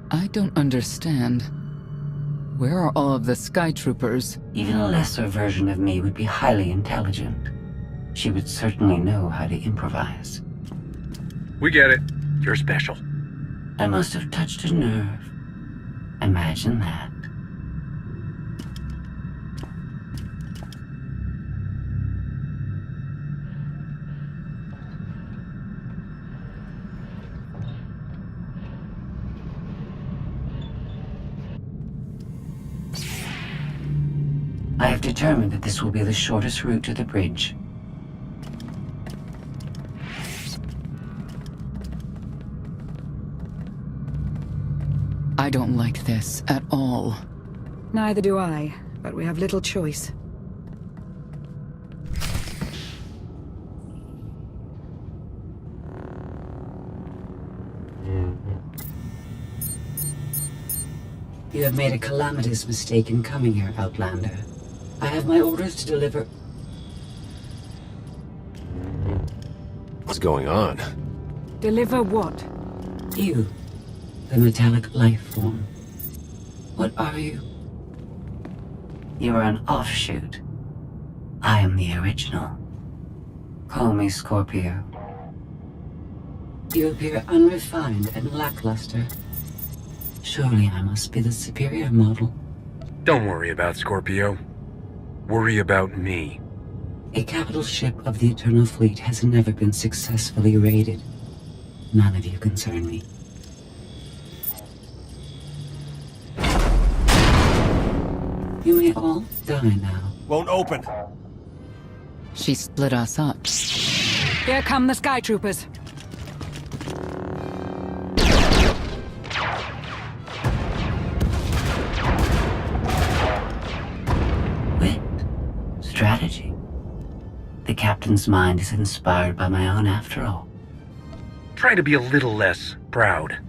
Speaker 12: I don't understand. Where are all of the Sky Troopers?
Speaker 6: Even a lesser version of me would be highly intelligent. She would certainly know how to improvise.
Speaker 3: We get it. You're special.
Speaker 6: I must have touched a nerve. Imagine that. I have determined that this will be the shortest route to the bridge.
Speaker 12: I don't like this at all.
Speaker 5: Neither do I, but we have little choice.
Speaker 6: You have made a calamitous mistake in coming here, Outlander. I have my orders to deliver...
Speaker 13: What's going on?
Speaker 5: Deliver what?
Speaker 6: You. The metallic life form. What are you? You are an offshoot. I am the original. Call me Scorpio. You appear unrefined and lackluster. Surely I must be the superior model.
Speaker 3: Don't worry about Scorpio. Worry about me.
Speaker 6: A capital ship of the Eternal Fleet has never been successfully raided. None of you concern me. You may all die now.
Speaker 15: Won't open.
Speaker 12: She split us up.
Speaker 5: Here come the Sky Troopers.
Speaker 6: Strategy. The captain's mind is inspired by my own after all.
Speaker 3: Try to be a little less proud.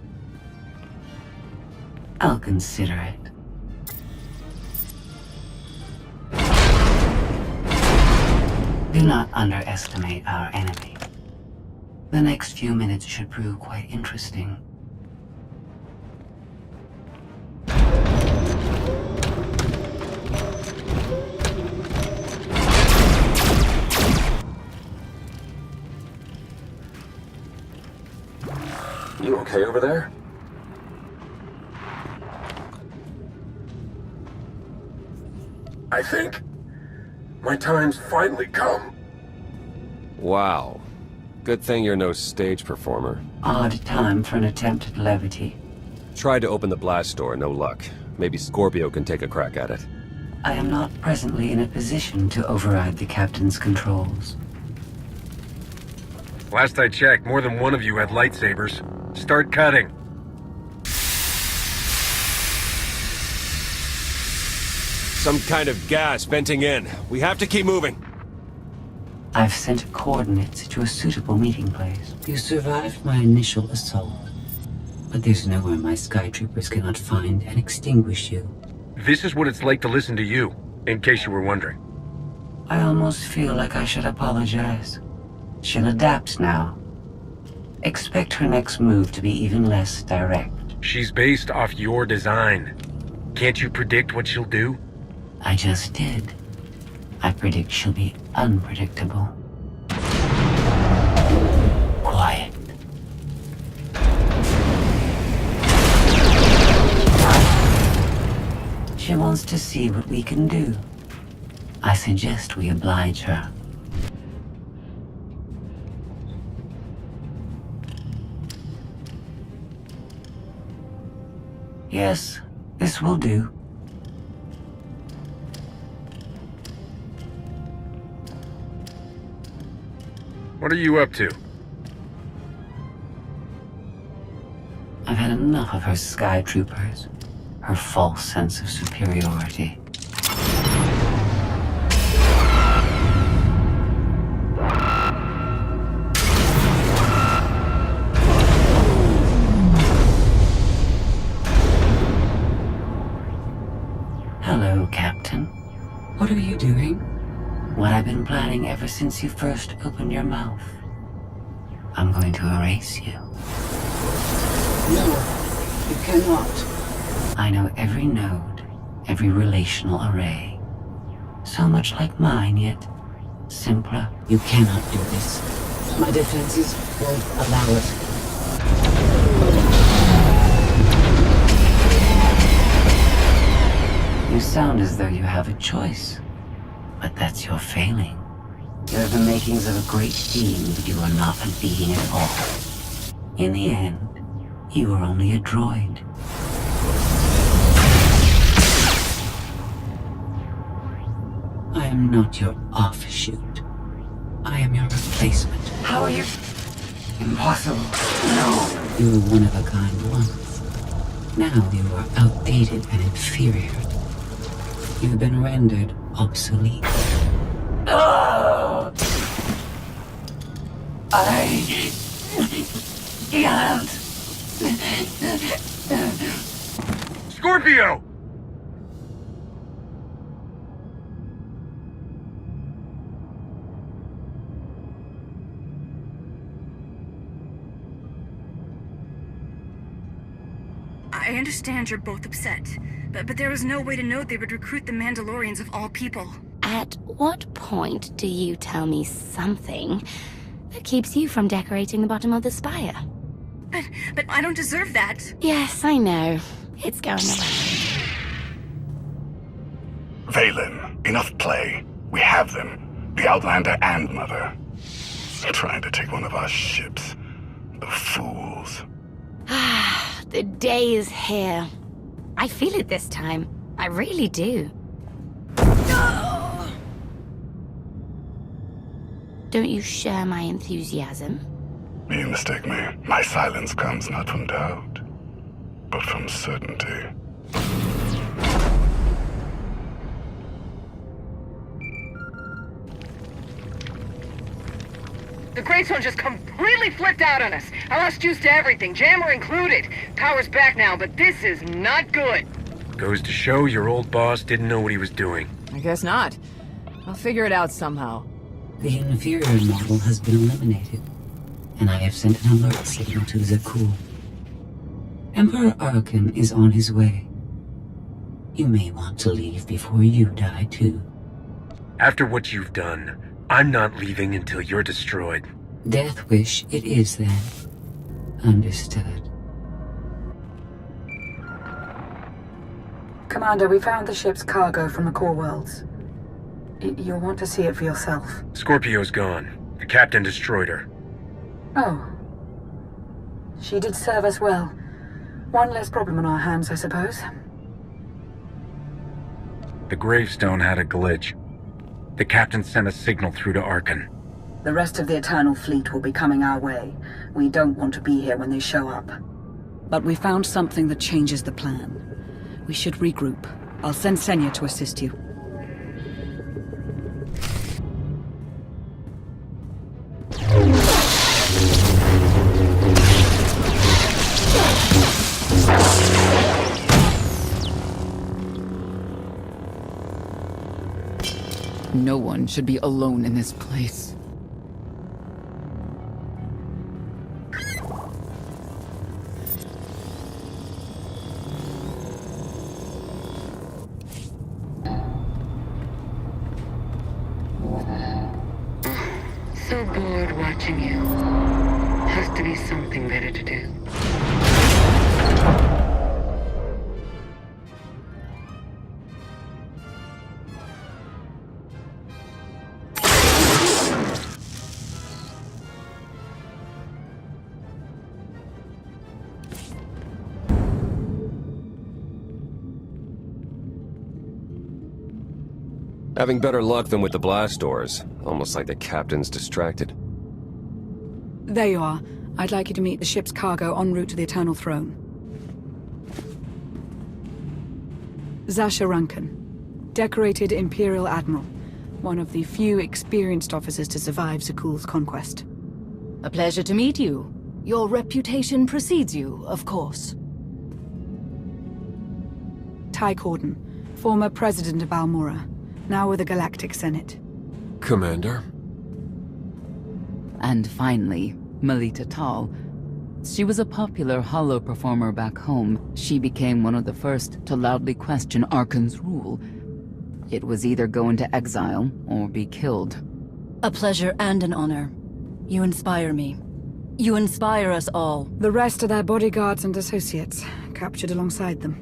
Speaker 6: I'll consider it. Do not underestimate our enemy. The next few minutes should prove quite interesting.
Speaker 13: You okay over there?
Speaker 3: I think my time's finally come.
Speaker 13: Wow. Good thing you're no stage performer.
Speaker 6: Odd time for an attempt at levity.
Speaker 13: Tried to open the blast door, no luck. Maybe Scorpio can take a crack at it.
Speaker 6: I am not presently in a position to override the captain's controls.
Speaker 3: Last I checked, more than one of you had lightsabers. Start cutting.
Speaker 15: Some kind of gas venting in. We have to keep moving.
Speaker 6: I've sent coordinates to a suitable meeting place. You survived my initial assault, but there's nowhere my Sky Troopers cannot find and extinguish you.
Speaker 3: This is what it's like to listen to you, in case you were wondering.
Speaker 6: I almost feel like I should apologize. She'll adapt now. Expect her next move to be even less direct.
Speaker 3: She's based off your design. Can't you predict what she'll do?
Speaker 6: I just did. I predict she'll be unpredictable. Quiet. She wants to see what we can do. I suggest we oblige her. Yes, this will do.
Speaker 3: What are you up to?
Speaker 6: I've had enough of her Sky Troopers. Her false sense of superiority. Hello, Captain. What are you doing? What I've been planning ever since you first opened your mouth. I'm going to erase you. No, you cannot. I know every node, every relational array. So much like mine, yet Simpler, you cannot do this. My defenses won't allow it. You sound as though you have a choice, but that's your failing. You're the makings of a great being, but you are not a being at all. In the end, you are only a droid. I am not your offshoot. I am your replacement. How are you? Impossible. No. You were one of a kind once. Now you are outdated and inferior. You've been rendered obsolete. Oh! I can't.
Speaker 3: Scorpio!
Speaker 4: I understand you're both upset, but there was no way to know they would recruit the Mandalorians of all people.
Speaker 2: At what point do you tell me something that keeps you from decorating the bottom of the spire?
Speaker 4: But I don't deserve that.
Speaker 2: Yes, I know. It's going away.
Speaker 1: Valen, enough play. We have them. The Outlander and Mother. They're trying to take one of our ships. The fools.
Speaker 2: The day is here. I feel it this time. I really do. Don't you share my enthusiasm?
Speaker 1: You mistake me. My silence comes not from doubt, but from certainty.
Speaker 20: The Great One just completely flipped out on us. I lost juice to everything, jammer included. Power's back now, but this is not good.
Speaker 3: Goes to show your old boss didn't know what he was doing.
Speaker 17: I guess not. I'll figure it out somehow.
Speaker 6: The inferior model has been eliminated, and I have sent an alert signal to Zakuul. Emperor Arcann is on his way. You may want to leave before you die, too.
Speaker 3: After what you've done, I'm not leaving until you're destroyed.
Speaker 6: Death wish it is, then. Understood.
Speaker 9: Commander, we found the ship's cargo from the core worlds. You'll want to see it for yourself.
Speaker 3: Scorpio's gone. The captain destroyed her.
Speaker 9: Oh. She did serve us well. One less problem on our hands, I suppose.
Speaker 3: The gravestone had a glitch. The captain sent a signal through to Arcann.
Speaker 9: The rest of the Eternal Fleet will be coming our way. We don't want to be here when they show up.
Speaker 5: But we found something that changes the plan. We should regroup. I'll send Senya to assist you.
Speaker 12: No one should be alone in this place.
Speaker 20: So bored watching you. Has to be something better to do.
Speaker 13: Having better luck than with the blast doors. Almost like the captain's distracted.
Speaker 5: There you are. I'd like you to meet the ship's cargo en route to the Eternal Throne. Zasha Rankin, decorated Imperial Admiral. One of the few experienced officers to survive Zakuul's conquest.
Speaker 10: A pleasure to meet you. Your reputation precedes you, of course.
Speaker 5: Ty Corden, former President of Balmora, now with the Galactic Senate.
Speaker 23: Commander?
Speaker 12: And finally, Melita Tal. She was a popular holo performer back home. She became one of the first to loudly question Arcann's rule. It was either go into exile or be killed.
Speaker 10: A pleasure and an honor. You inspire me. You inspire us all.
Speaker 5: The rest are their bodyguards and associates, captured alongside them.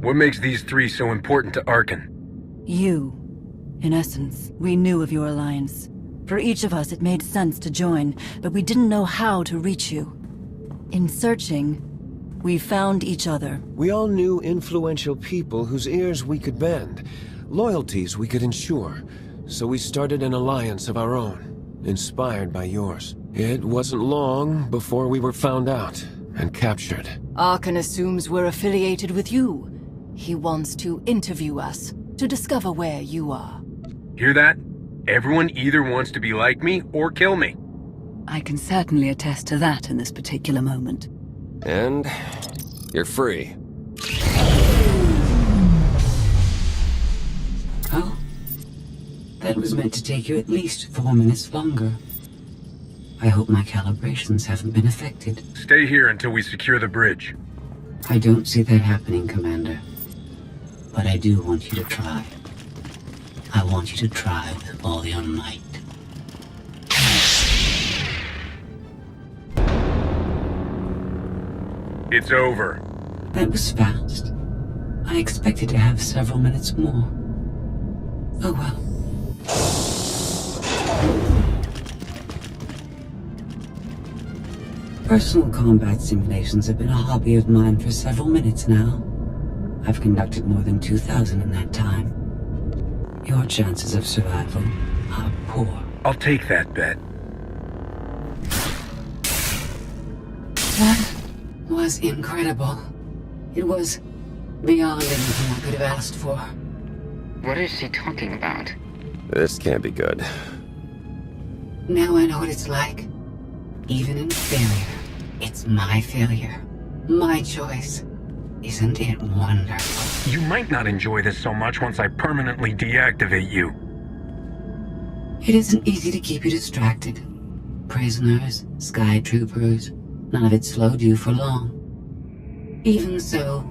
Speaker 3: What makes these three so important to Arcann?
Speaker 10: You. In essence, we knew of your alliance. For each of us, it made sense to join, but we didn't know how to reach you. In searching, we found each other.
Speaker 11: We all knew influential people whose ears we could bend, loyalties we could ensure, so we started an alliance of our own, inspired by yours. It wasn't long before we were found out and captured.
Speaker 10: Arcann assumes we're affiliated with you. He wants to interview us, to discover where you are.
Speaker 3: Hear that? Everyone either wants to be like me or kill me.
Speaker 5: I can certainly attest to that in this particular moment.
Speaker 11: And you're free.
Speaker 6: Oh? That was meant to take you at least 4 minutes longer. I hope my calibrations haven't been affected.
Speaker 3: Stay here until we secure the bridge.
Speaker 6: I don't see that happening, Commander. But I do want you to try. I want you to try with all your might.
Speaker 3: It's over.
Speaker 6: That was fast. I expected to have several minutes more. Oh well. Personal combat simulations have been a hobby of mine for several minutes now. I've conducted more than 2,000 in that time. Your chances of survival are poor.
Speaker 3: I'll take that bet.
Speaker 6: That was incredible. It was beyond anything I could have asked for.
Speaker 20: What is she talking about?
Speaker 11: This can't be good.
Speaker 6: Now I know what it's like. Even in failure, it's my failure. My choice. Isn't it wonderful?
Speaker 3: You might not enjoy this so much once I permanently deactivate you.
Speaker 6: It isn't easy to keep you distracted. Prisoners, sky troopers, none of it slowed you for long. Even so,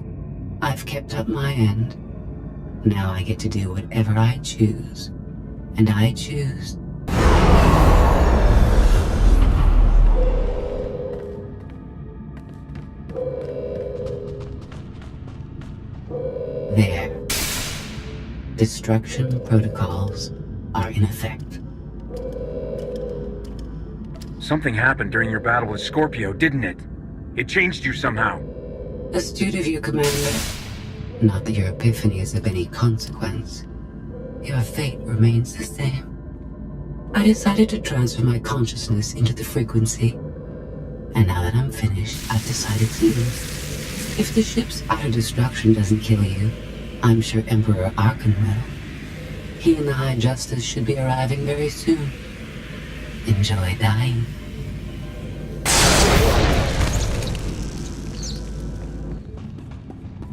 Speaker 6: I've kept up my end. Now I get to do whatever I choose. And I choose. There. Destruction protocols are in effect.
Speaker 3: Something happened during your battle with Scorpio, didn't it? It changed you somehow.
Speaker 6: Astute of you, Commander. Not that your epiphany is of any consequence. Your fate remains the same. I decided to transfer my consciousness into the frequency. And now that I'm finished, I've decided to leave. If the ship's utter destruction doesn't kill you, I'm sure Emperor Arcann will. He and the High Justice should be arriving very soon. Enjoy dying.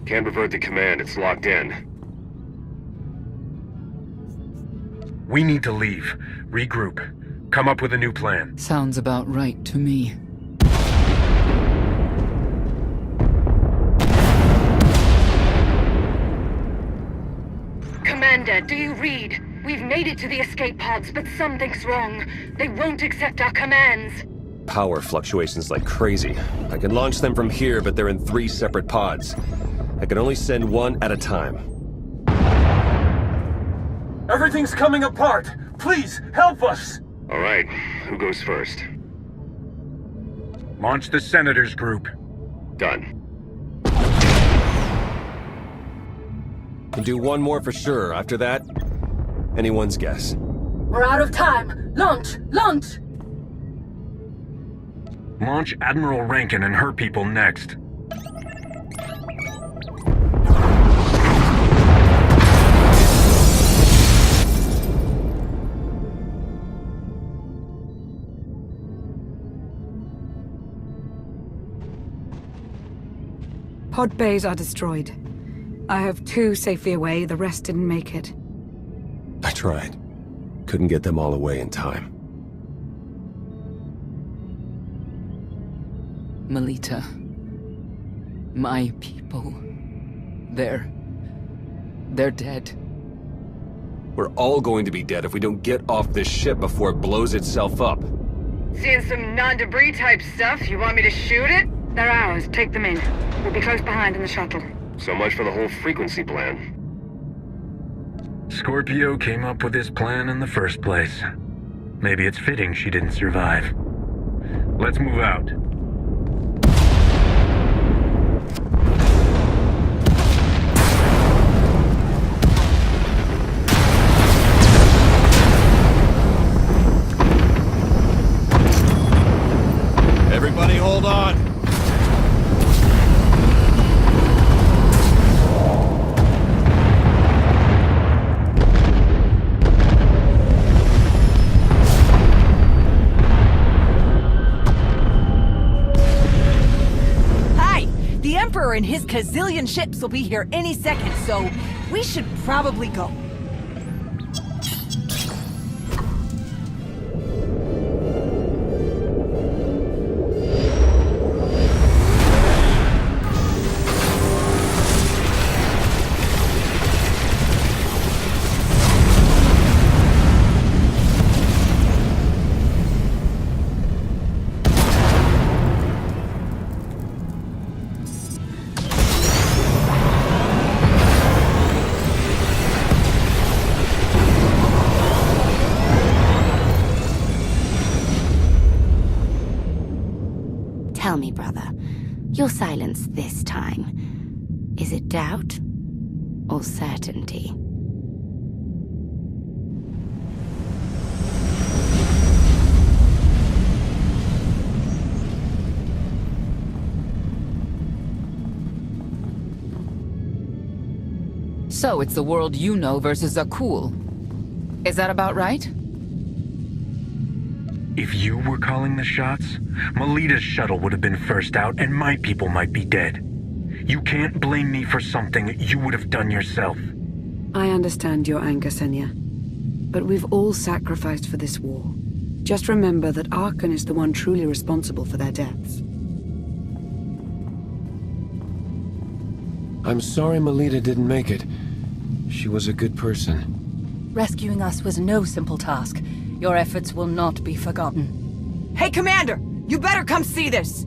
Speaker 13: Can't revert the command, it's locked in.
Speaker 3: We need to leave. Regroup. Come up with a new plan.
Speaker 12: Sounds about right to me.
Speaker 20: Commander, do you read? We've made it to the escape pods, but something's wrong. They won't accept our commands.
Speaker 13: Power fluctuations like crazy. I can launch them from here, but they're in 3 separate pods. I can only send one at a time.
Speaker 18: Everything's coming apart! Please, help us!
Speaker 13: All right, who goes first?
Speaker 3: Launch the Senators group.
Speaker 13: Done. Can do one more for sure. After that, anyone's guess.
Speaker 20: We're out of time! Launch! Launch!
Speaker 3: Launch Admiral Rankin and her people next.
Speaker 5: Pod bays are destroyed. I have 2 safely away, the rest didn't make it.
Speaker 13: I tried. Couldn't get them all away in time.
Speaker 12: Melita. My people. They're dead.
Speaker 13: We're all going to be dead if we don't get off this ship before it blows itself up.
Speaker 20: Seeing some non-debris type stuff. You want me to shoot it?
Speaker 4: They're ours. Take them in. We'll be close behind in the shuttle.
Speaker 13: So much for the whole frequency plan.
Speaker 3: Scorpio came up with this plan in the first place. Maybe it's fitting she didn't survive. Let's move out.
Speaker 13: Everybody hold on.
Speaker 14: The Emperor and his gazillion ships will be here any second, so we should probably go.
Speaker 2: Tell me, brother, your silence this time, is it doubt or certainty?
Speaker 12: So it's the world you know versus Zakul. Is that about right?
Speaker 3: If you were calling the shots, Melita's shuttle would have been first out and my people might be dead. You can't blame me for something you would have done yourself.
Speaker 5: I understand your anger, Senya. But we've all sacrificed for this war. Just remember that Arcann is the one truly responsible for their deaths.
Speaker 11: I'm sorry Melita didn't make it. She was a good person.
Speaker 14: Rescuing us was no simple task. Your efforts will not be forgotten. Hey, Commander! You better come see this!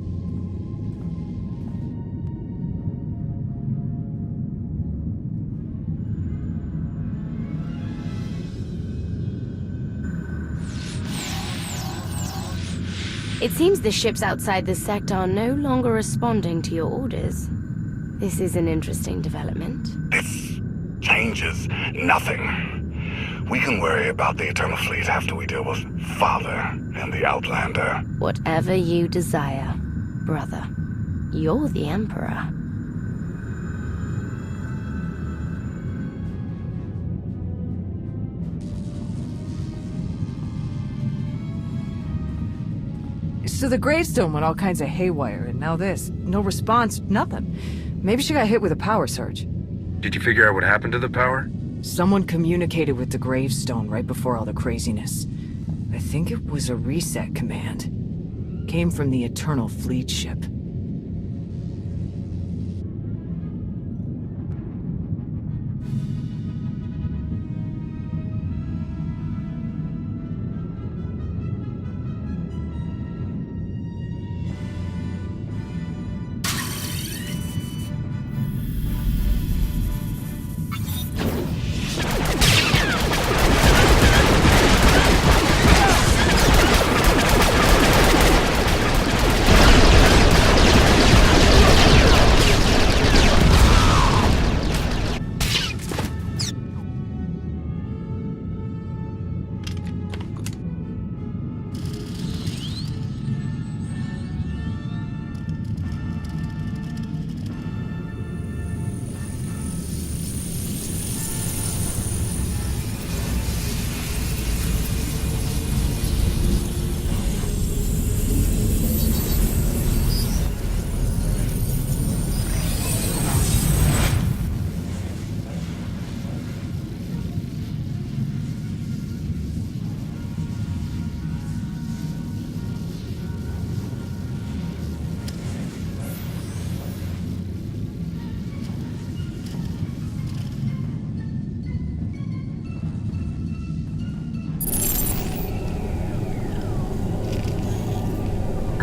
Speaker 2: It seems the ships outside this sector are no longer responding to your orders. This is an interesting development.
Speaker 1: This changes nothing. We can worry about the Eternal Fleet after we deal with Father and the Outlander.
Speaker 2: Whatever you desire, brother. You're the Emperor.
Speaker 17: So the gravestone went all kinds of haywire, and now this. No response, nothing. Maybe she got hit with a power surge.
Speaker 3: Did you figure out what happened to the power?
Speaker 17: Someone communicated with the gravestone right before all the craziness. I think it was a reset command. Came from the Eternal Fleet ship.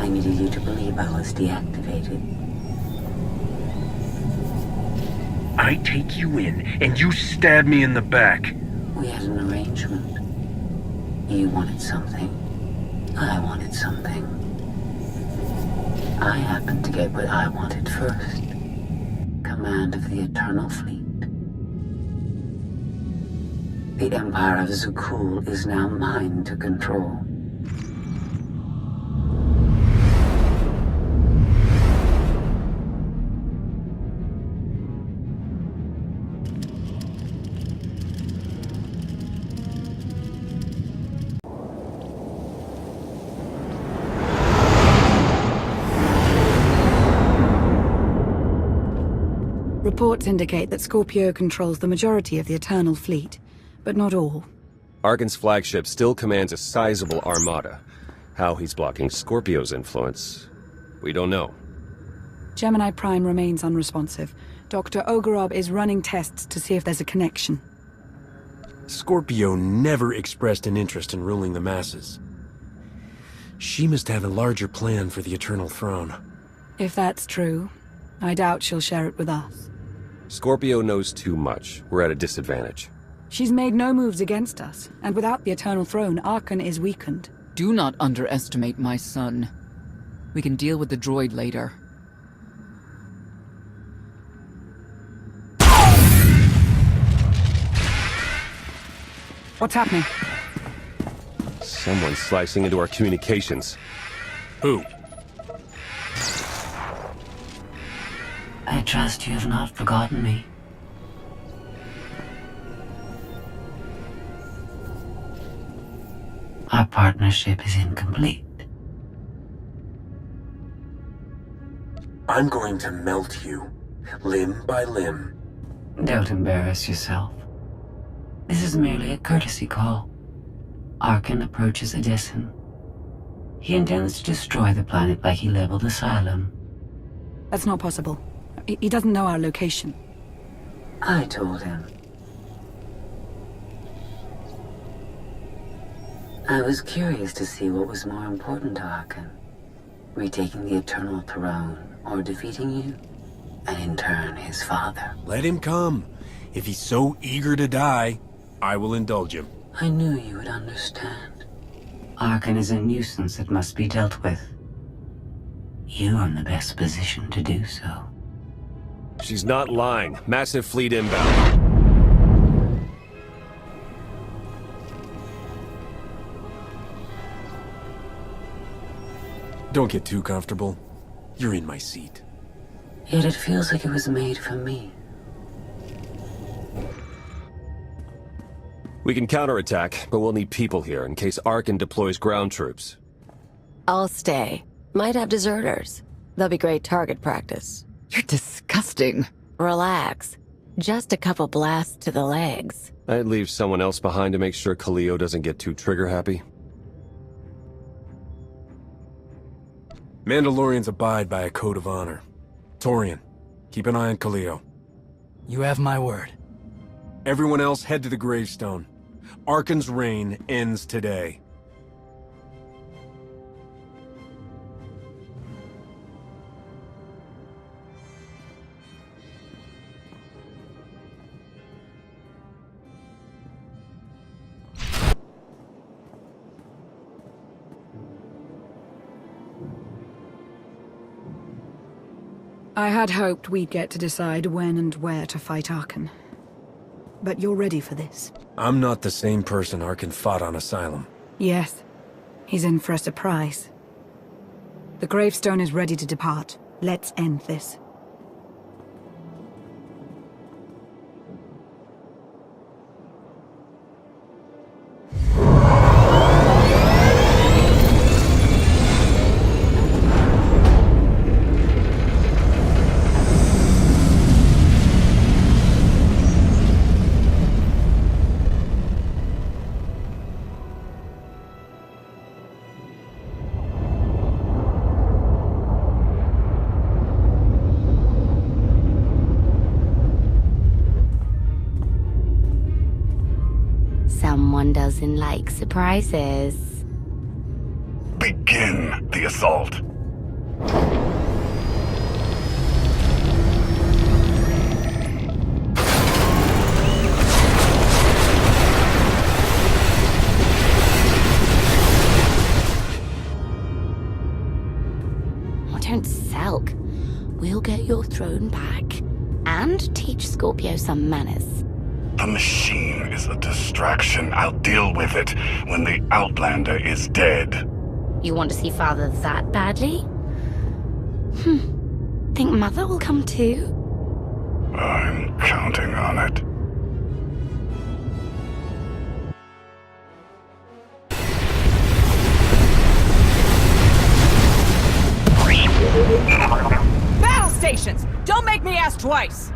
Speaker 9: I needed you to believe I was deactivated.
Speaker 3: I take you in, and you stab me in the back.
Speaker 9: We had an arrangement. You wanted something. I wanted something. I happened to get what I wanted first. Command of the Eternal Fleet. The Empire of Zukul is now mine to control.
Speaker 5: Reports indicate that Scorpio controls the majority of the Eternal Fleet, but not all.
Speaker 13: Arcann's flagship still commands a sizable armada. How he's blocking Scorpio's influence, we don't know.
Speaker 5: Gemini Prime remains unresponsive. Dr. Ogorov is running tests to see if there's a connection.
Speaker 11: Scorpio never expressed an interest in ruling the masses. She must have a larger plan for the Eternal Throne.
Speaker 5: If that's true, I doubt she'll share it with us.
Speaker 13: Scorpio knows too much. We're at a disadvantage.
Speaker 5: She's made no moves against us, and without the Eternal Throne, Arcann is weakened.
Speaker 12: Do not underestimate my son. We can deal with the droid later.
Speaker 5: What's happening?
Speaker 13: Someone's slicing into our communications.
Speaker 11: Who?
Speaker 6: I trust you have not forgotten me. Our partnership is incomplete.
Speaker 11: I'm going to melt you, limb by limb.
Speaker 6: Don't embarrass yourself. This is merely a courtesy call. Arcann approaches Edison. He intends to destroy the planet like he leveled Asylum.
Speaker 5: That's not possible. He doesn't know our location.
Speaker 9: I told him. I was curious to see what was more important to Arcann. Retaking the Eternal Throne, or defeating you, and in turn his father.
Speaker 11: Let him come. If he's so eager to die, I will indulge him.
Speaker 9: I knew you would understand.
Speaker 6: Arcann is a nuisance that must be dealt with. You are in the best position to do so.
Speaker 13: She's not lying. Massive fleet inbound.
Speaker 11: Don't get too comfortable. You're in my seat.
Speaker 9: Yet it feels like it was made for me.
Speaker 13: We can counterattack, but we'll need people here in case Arcann deploys ground troops.
Speaker 8: I'll stay. Might have deserters. They'll be great target practice.
Speaker 12: You're disgusting.
Speaker 8: Relax. Just a couple blasts to the legs.
Speaker 13: I'd leave someone else behind to make sure Khalil doesn't get too trigger-happy.
Speaker 11: Mandalorians abide by a code of honor. Torian, keep an eye on Khalil.
Speaker 21: You have my word.
Speaker 11: Everyone else head to the gravestone. Arcann's reign ends today.
Speaker 5: I had hoped we'd get to decide when and where to fight Arcann. But you're ready for this.
Speaker 11: I'm not the same person Arcann fought on Asylum.
Speaker 5: Yes. He's in for a surprise. The gravestone is ready to depart. Let's end this.
Speaker 2: Someone doesn't like surprises.
Speaker 1: Begin the assault.
Speaker 2: don't sulk. We'll get your throne back. And teach Scorpio some manners.
Speaker 1: The machine is a distraction. I'll deal with it when the Outlander is dead.
Speaker 2: You want to see Father that badly? Think Mother will come too?
Speaker 1: I'm counting on it.
Speaker 14: Battle stations! Don't make me ask twice!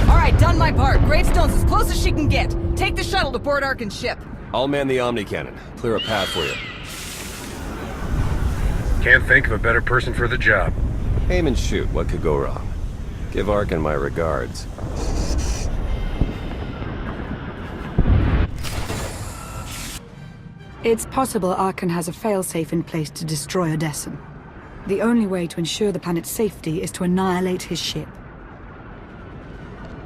Speaker 14: Alright, done my part. Gravestone's as close as she can get. Take the shuttle to board Arcann's ship.
Speaker 13: I'll man the Omni Cannon. Clear a path for you.
Speaker 3: Can't think of a better person for the job.
Speaker 13: Aim and shoot. What could go wrong? Give Arcann my regards.
Speaker 5: It's possible Arcann has a failsafe in place to destroy Odessen. The only way to ensure the planet's safety is to annihilate his ship.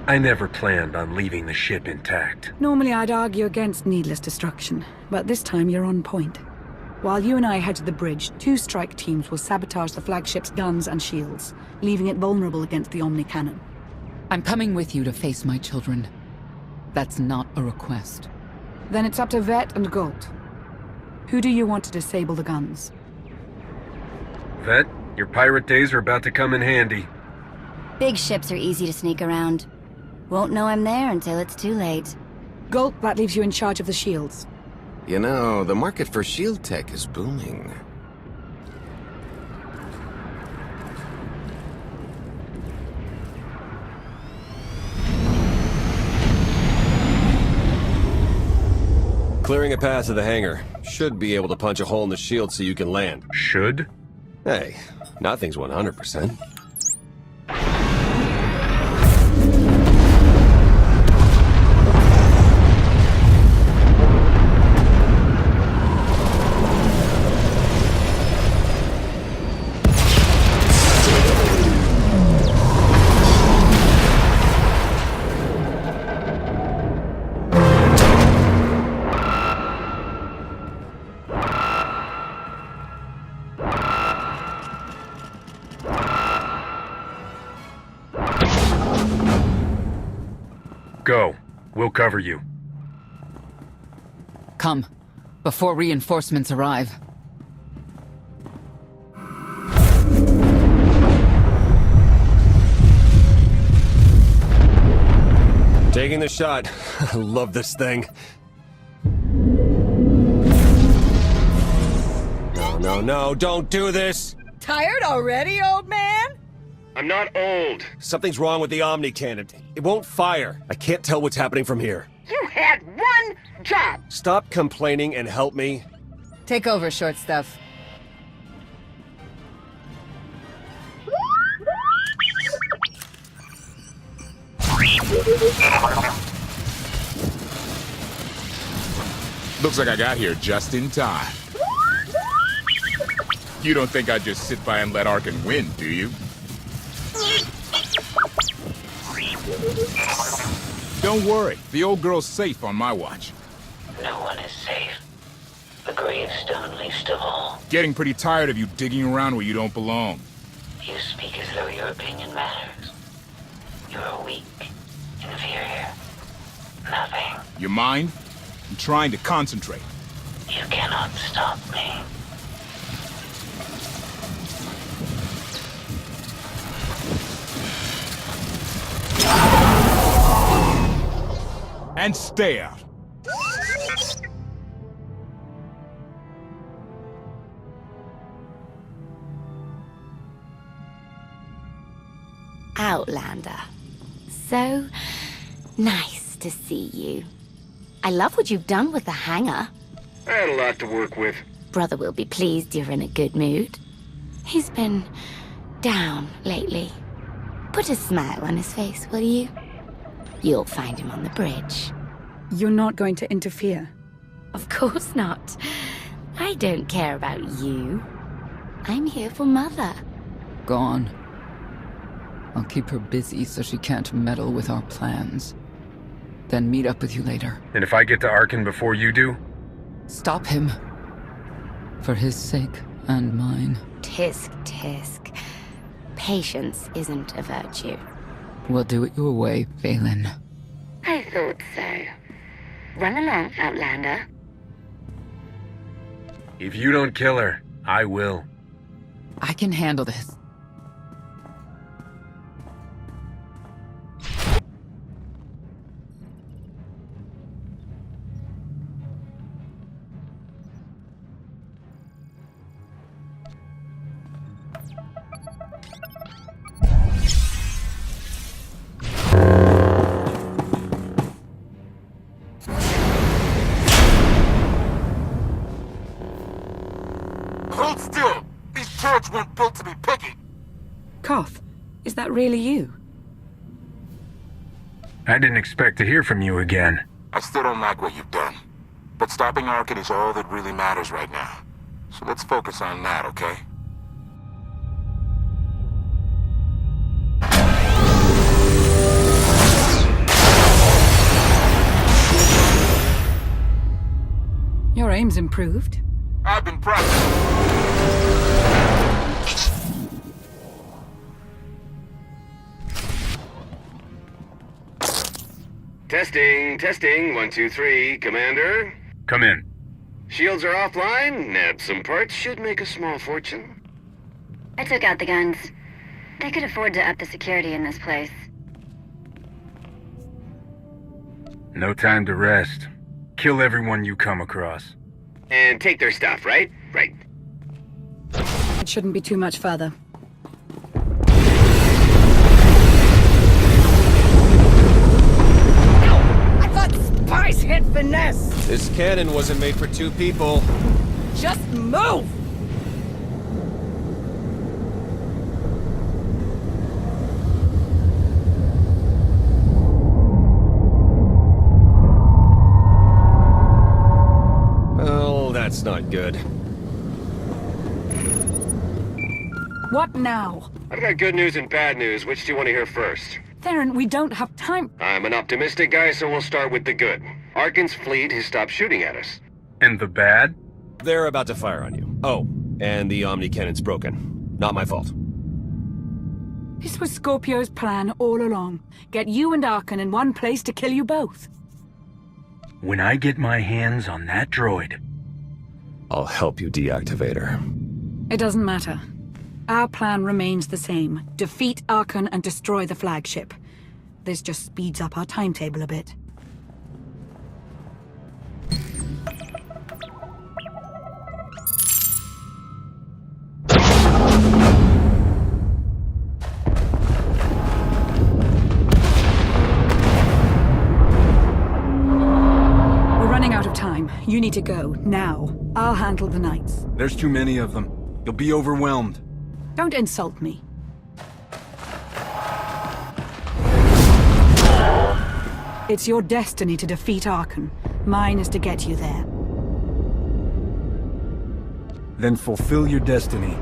Speaker 3: I never planned on leaving the ship intact.
Speaker 5: Normally I'd argue against needless destruction, but this time you're on point. While you and I head to the bridge, 2 strike teams will sabotage the flagship's guns and shields, leaving it vulnerable against the Omni Cannon.
Speaker 12: I'm coming with you to face my children. That's not a request.
Speaker 5: Then it's up to Vet and Gold. Who do you want to disable the guns?
Speaker 3: Vet, your pirate days are about to come in handy.
Speaker 7: Big ships are easy to sneak around. Won't know I'm there until it's too late.
Speaker 5: Gold, that leaves you in charge of the shields.
Speaker 19: You know, the market for shield tech is booming.
Speaker 13: Clearing a path to the hangar. Should be able to punch a hole in the shield so you can land.
Speaker 3: Should?
Speaker 13: Hey, nothing's 100%.
Speaker 3: Go. We'll cover you.
Speaker 12: Come, before reinforcements arrive.
Speaker 13: Taking the shot. I love this thing. No, don't do this!
Speaker 14: Tired already, old man?
Speaker 13: I'm not old. Something's wrong with the Omni Cannon. It won't fire. I can't tell what's happening from here.
Speaker 20: You had one job!
Speaker 13: Stop complaining and help me.
Speaker 14: Take over, short stuff.
Speaker 23: Looks like I got here just in time. You don't think I'd just sit by and let Arcann win, do you? Don't worry, the old girl's safe on my watch.
Speaker 22: No one is safe. The gravestone least of all.
Speaker 23: Getting pretty tired of you digging around where you don't belong.
Speaker 22: You speak as though your opinion matters. You're weak, inferior, nothing.
Speaker 23: Your mind? I'm trying to concentrate.
Speaker 22: You cannot stop me.
Speaker 23: And stay out.
Speaker 2: Outlander. So nice to see you. I love what you've done with the hangar.
Speaker 3: I had a lot to work with.
Speaker 2: Brother will be pleased you're in a good mood. He's been down lately. Put a smile on his face, will you? You'll find him on the bridge.
Speaker 5: You're not going to interfere?
Speaker 2: Of course not. I don't care about you. I'm here for Mother.
Speaker 12: Gone. I'll keep her busy so she can't meddle with our plans. then meet up with you later.
Speaker 3: And if I get to Arcann before you do?
Speaker 12: Stop him. For his sake and mine.
Speaker 2: Tisk, tisk. Patience isn't a virtue.
Speaker 12: We'll do it your way, Valen.
Speaker 2: I thought so. Run along, Outlander.
Speaker 3: If you don't kill her, I will.
Speaker 12: I can handle this.
Speaker 18: Hold still! These turrets weren't built to be picky!
Speaker 5: Koth, is that really you?
Speaker 3: I didn't expect to hear from you again.
Speaker 18: I still don't like what you've done. But stopping Arcann is all that really matters right now. So let's focus on that, okay?
Speaker 5: Your aim's improved.
Speaker 18: I've been practicing.
Speaker 10: Testing, 1, 2, 3, Commander?
Speaker 3: Come in.
Speaker 10: Shields are offline, nab some parts, should make a small fortune.
Speaker 7: I took out the guns. They could afford to up the security in this place.
Speaker 3: No time to rest. Kill everyone you come across.
Speaker 10: And take their stuff, right? Right.
Speaker 5: It shouldn't be too much further.
Speaker 14: Spice hit finesse!
Speaker 11: This cannon wasn't made for two people.
Speaker 14: Just move!
Speaker 11: Well, that's not good.
Speaker 5: What now?
Speaker 10: I've got good news and bad news. Which do you want to hear first?
Speaker 5: Theron, we don't have time.
Speaker 10: I'm an optimistic guy, so we'll start with the good. Arcann's fleet has stopped shooting at us.
Speaker 3: And the bad?
Speaker 11: They're about to fire on you. Oh, and the Omni Cannon's broken. Not my fault.
Speaker 5: This was Scorpio's plan all along. Get you and Arcann in one place to kill you both.
Speaker 3: When I get my hands on that droid,
Speaker 11: I'll help you deactivate her.
Speaker 5: It doesn't matter. Our plan remains the same. Defeat Arcann and destroy the flagship. This just speeds up our timetable a bit. We're running out of time. You need to go, now. I'll handle the knights.
Speaker 3: There's too many of them. You'll be overwhelmed.
Speaker 5: Don't insult me. It's your destiny to defeat Arcann. Mine is to get you there.
Speaker 3: Then fulfill your destiny.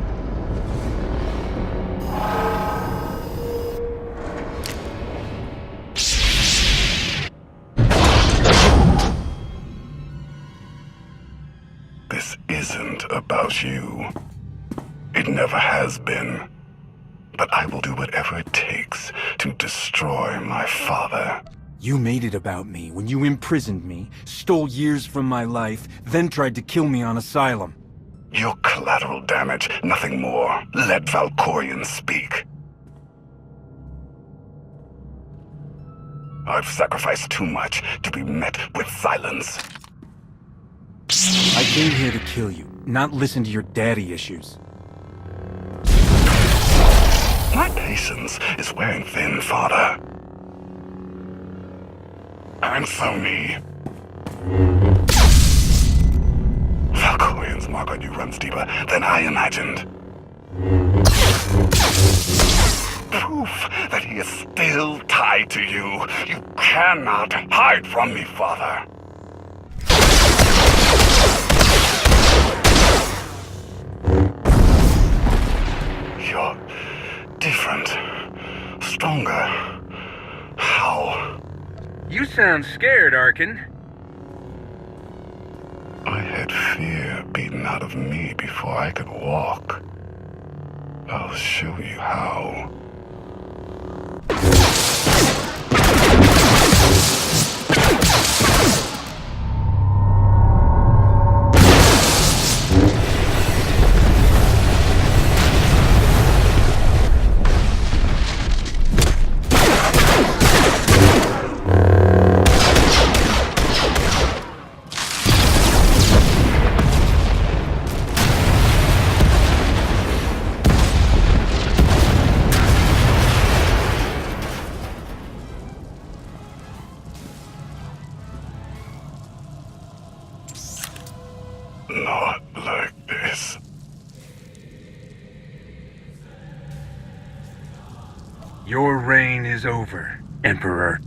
Speaker 1: This isn't about you. It never has been. But I will do whatever it takes to destroy my father.
Speaker 3: You made it about me when you imprisoned me, stole years from my life, then tried to kill me on Asylum.
Speaker 1: Your collateral damage, nothing more. Let Valkorion speak. I've sacrificed too much to be met with silence.
Speaker 3: I came here to kill you, not listen to your daddy issues.
Speaker 1: My patience is wearing thin, Father. Answer me. Valkorion's mark on you runs deeper than I imagined. Proof that he is still tied to you. You cannot hide from me, Father. You're different. Stronger. How?
Speaker 3: You sound scared, Arcann.
Speaker 1: I had fear beaten out of me before I could walk. I'll show you how. Not like this.
Speaker 3: Your reign is over, Emperor.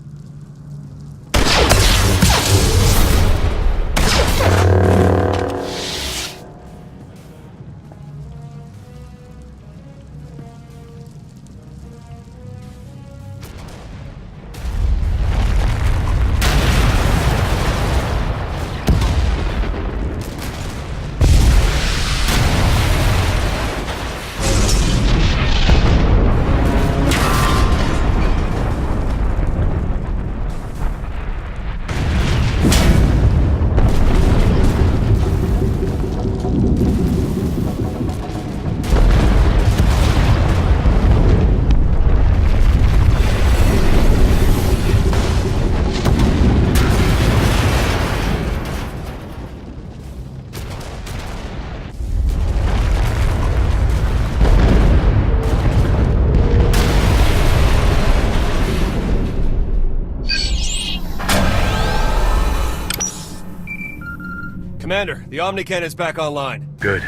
Speaker 13: Commander, the Omnican is back online.
Speaker 3: Good.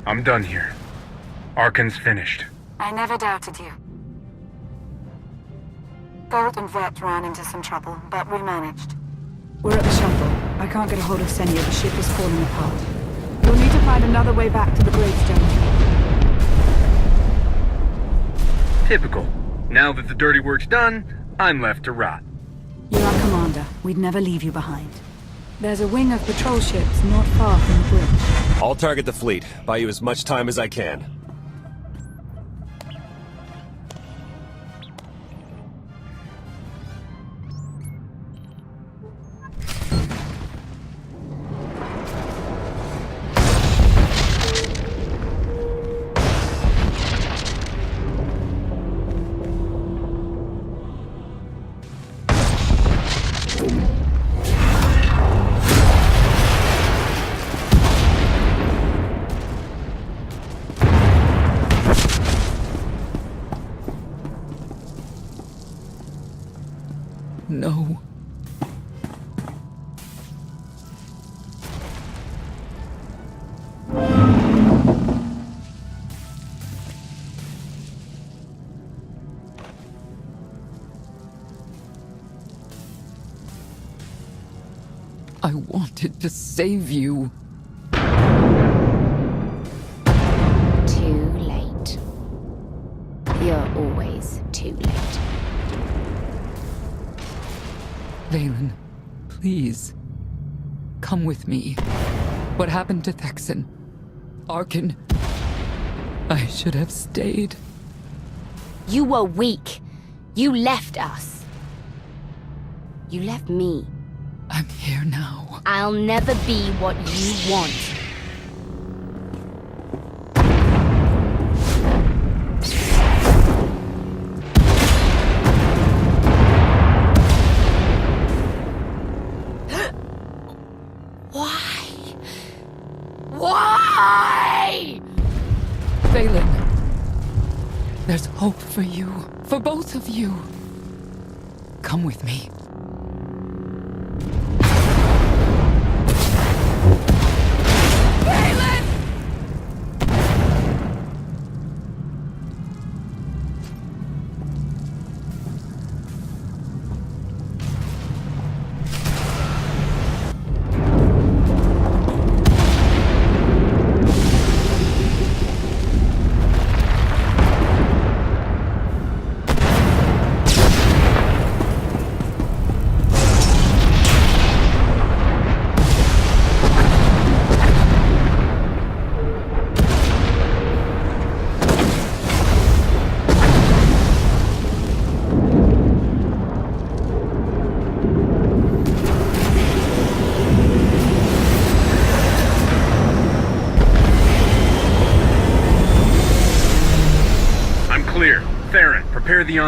Speaker 3: I'm done here. Arcann's finished.
Speaker 9: I never doubted you. Bolt and Vet ran into some trouble, but we managed.
Speaker 5: We're at the shuttle. I can't get a hold of Senya. The ship is falling apart. You'll need to find another way back to the gravestone.
Speaker 3: Typical. Now that the dirty work's done, I'm left to rot.
Speaker 5: You're our commander. We'd never leave you behind. There's a wing of patrol ships not far from the bridge.
Speaker 13: I'll target the fleet. Buy you as much time as I can.
Speaker 12: No. I wanted to save you.
Speaker 2: Too late. You're always too late.
Speaker 12: Valen, please. Come with me. What happened to Thexan? Arcann. I should have stayed.
Speaker 2: You were weak. You left us. You left me.
Speaker 12: I'm here now.
Speaker 2: I'll never be what you want. Why?
Speaker 12: Valen, there's hope for you, for both of you. Come with me.
Speaker 2: Valen!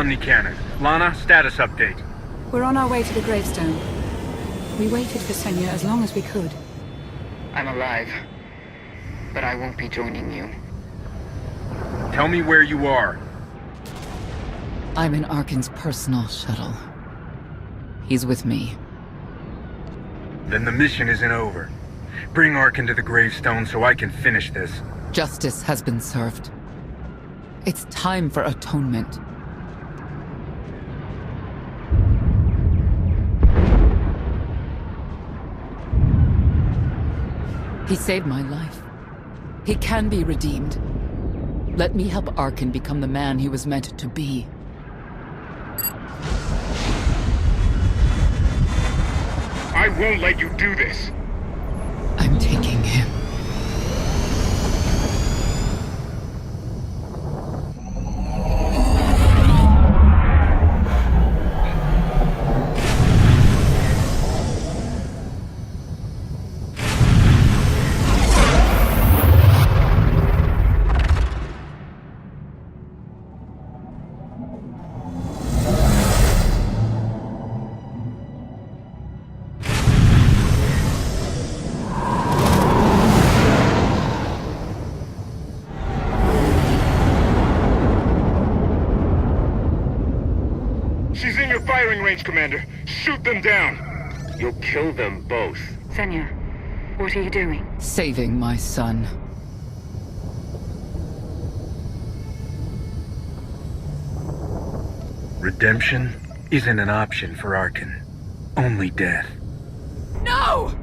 Speaker 3: Omnicannon. Lana, status update.
Speaker 5: We're on our way to the gravestone. We waited for Senya as long as we could.
Speaker 20: I'm alive, but I won't be joining you.
Speaker 3: Tell me where you are.
Speaker 12: I'm in Arcann's personal shuttle. He's with me.
Speaker 3: Then the mission isn't over. Bring Arcann to the gravestone so I can finish this.
Speaker 12: Justice has been served. It's time for atonement. He saved my life. He can be redeemed. Let me help Arcann become the man he was meant to be.
Speaker 3: I won't let you do this.
Speaker 12: I'm taking him.
Speaker 3: She's in your firing range, Commander. Shoot them down.
Speaker 10: You'll kill them both.
Speaker 9: Senya, what are you doing?
Speaker 12: Saving my son.
Speaker 3: Redemption isn't an option for Arcann. Only death.
Speaker 12: No!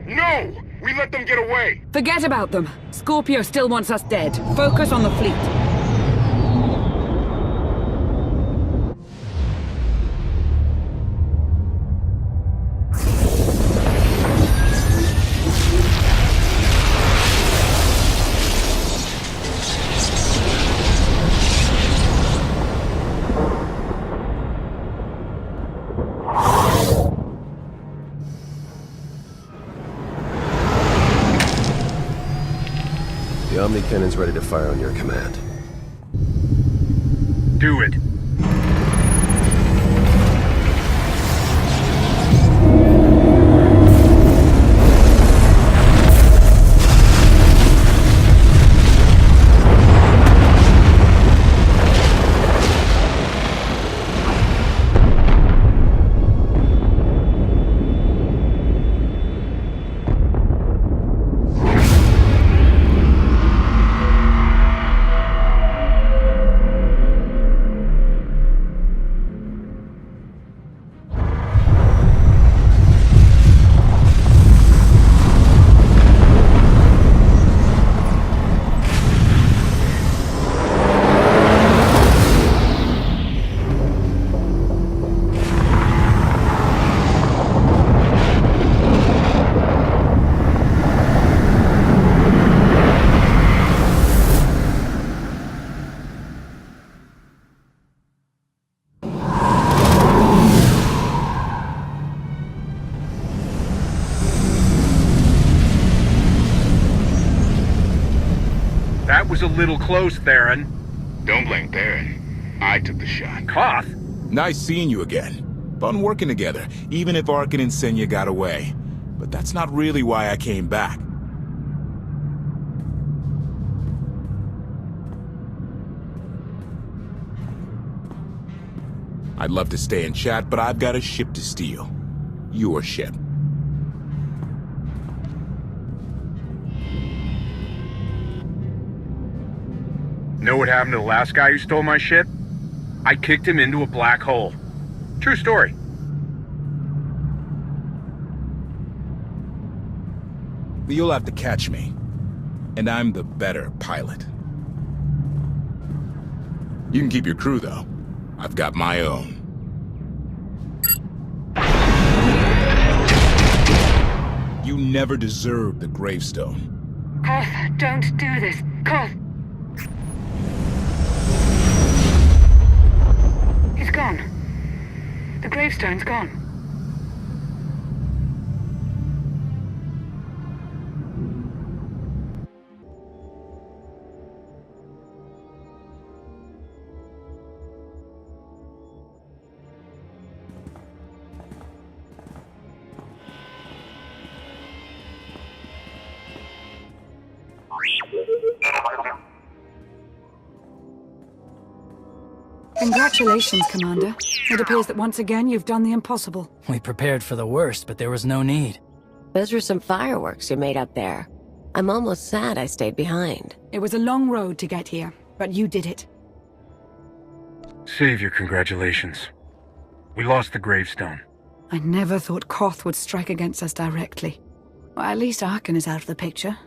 Speaker 3: No! We let them get away!
Speaker 5: Forget about them. Scorpio still wants us dead. Focus on the fleet.
Speaker 13: The Omnicannon's ready to fire on your command.
Speaker 3: Do it. That was a little close, Theron.
Speaker 23: Don't blame Theron. I took the shot.
Speaker 3: Koth?
Speaker 23: Nice seeing you again. Fun working together, even if Arcann and Senya got away. But that's not really why I came back. I'd love to stay and chat, but I've got a ship to steal. Your ship.
Speaker 3: Know what happened to the last guy who stole my ship? I kicked him into a black hole. True story.
Speaker 23: You'll have to catch me. And I'm the better pilot. You can keep your crew, though. I've got my own. You never deserved the gravestone.
Speaker 20: Koth, don't do this. Koth! He's gone. The gravestone's gone.
Speaker 5: Congratulations, Commander. It appears that once again you've done the impossible.
Speaker 21: We prepared for the worst, but there was no need.
Speaker 8: Those were some fireworks you made up there. I'm almost sad I stayed behind.
Speaker 5: It was a long road to get here, but you did it.
Speaker 3: Save your congratulations. We lost the gravestone.
Speaker 5: I never thought Koth would strike against us directly. Well, at least Arcann is out of the picture.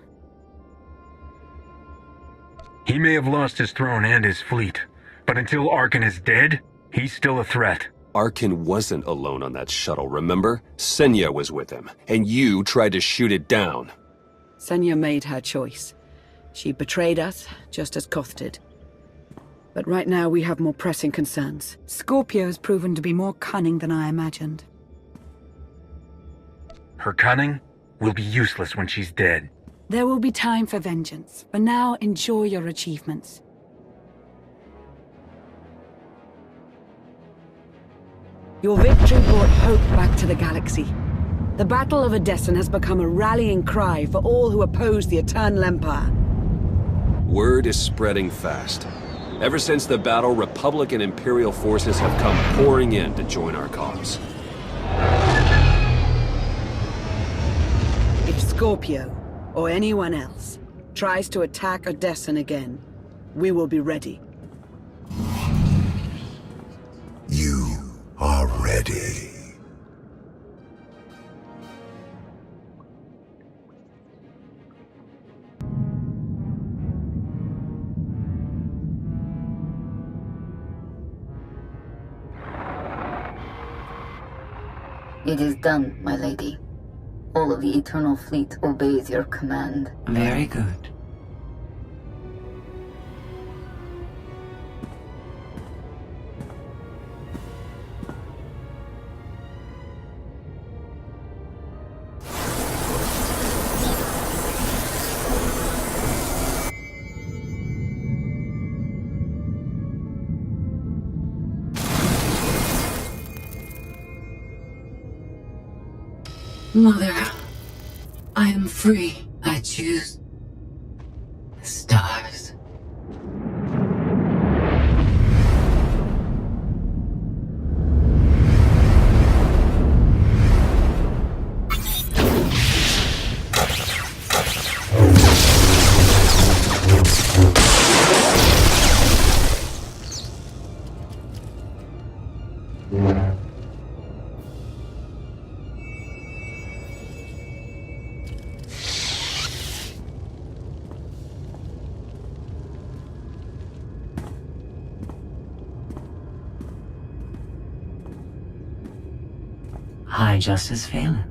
Speaker 3: He may have lost his throne and his fleet, but until Arcann is dead, he's still a threat.
Speaker 13: Arcann wasn't alone on that shuttle, remember? Senya was with him, and you tried to shoot it down.
Speaker 5: Senya made her choice. She betrayed us, just as Koth did. But right now we have more pressing concerns. Scorpio's proven to be more cunning than I imagined.
Speaker 3: Her cunning will be useless when she's dead.
Speaker 5: There will be time for vengeance. For now, enjoy your achievements. Your victory brought hope back to the galaxy. The Battle of Odessen has become a rallying cry for all who oppose the Eternal Empire.
Speaker 13: Word is spreading fast. Ever since the battle, Republic and Imperial forces have come pouring in to join our cause.
Speaker 5: If Scorpio, or anyone else, tries to attack Odessen again, we will be ready.
Speaker 4: You are ready.
Speaker 9: It is done, my lady. All of the Eternal Fleet obeys your command.
Speaker 6: Very good. Mother, I am free. I choose the stars. High Justice Phelan.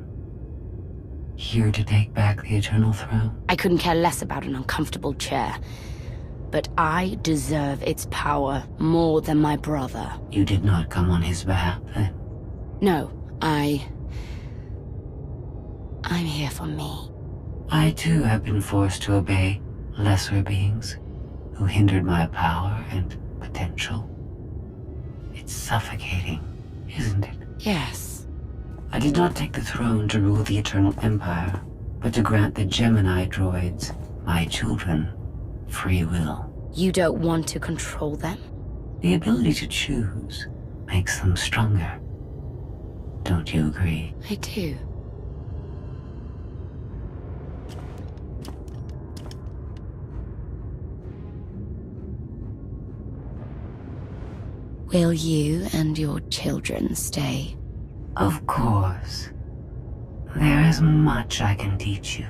Speaker 6: Here to take back the Eternal Throne.
Speaker 2: I couldn't care less about an uncomfortable chair. But I deserve its power more than my brother.
Speaker 6: You did not come on his behalf, then?
Speaker 2: No, I'm here for me.
Speaker 6: I too have been forced to obey lesser beings who hindered my power and potential. It's suffocating, isn't it?
Speaker 2: Yes.
Speaker 6: I did not take the throne to rule the Eternal Empire, but to grant the Gemini droids, my children, free will.
Speaker 2: You don't want to control them?
Speaker 6: The ability to choose makes them stronger. Don't you agree?
Speaker 2: I do. Will you and your children stay?
Speaker 6: Of course. There is much I can teach you.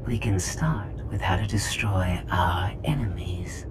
Speaker 6: We can start with how to destroy our enemies.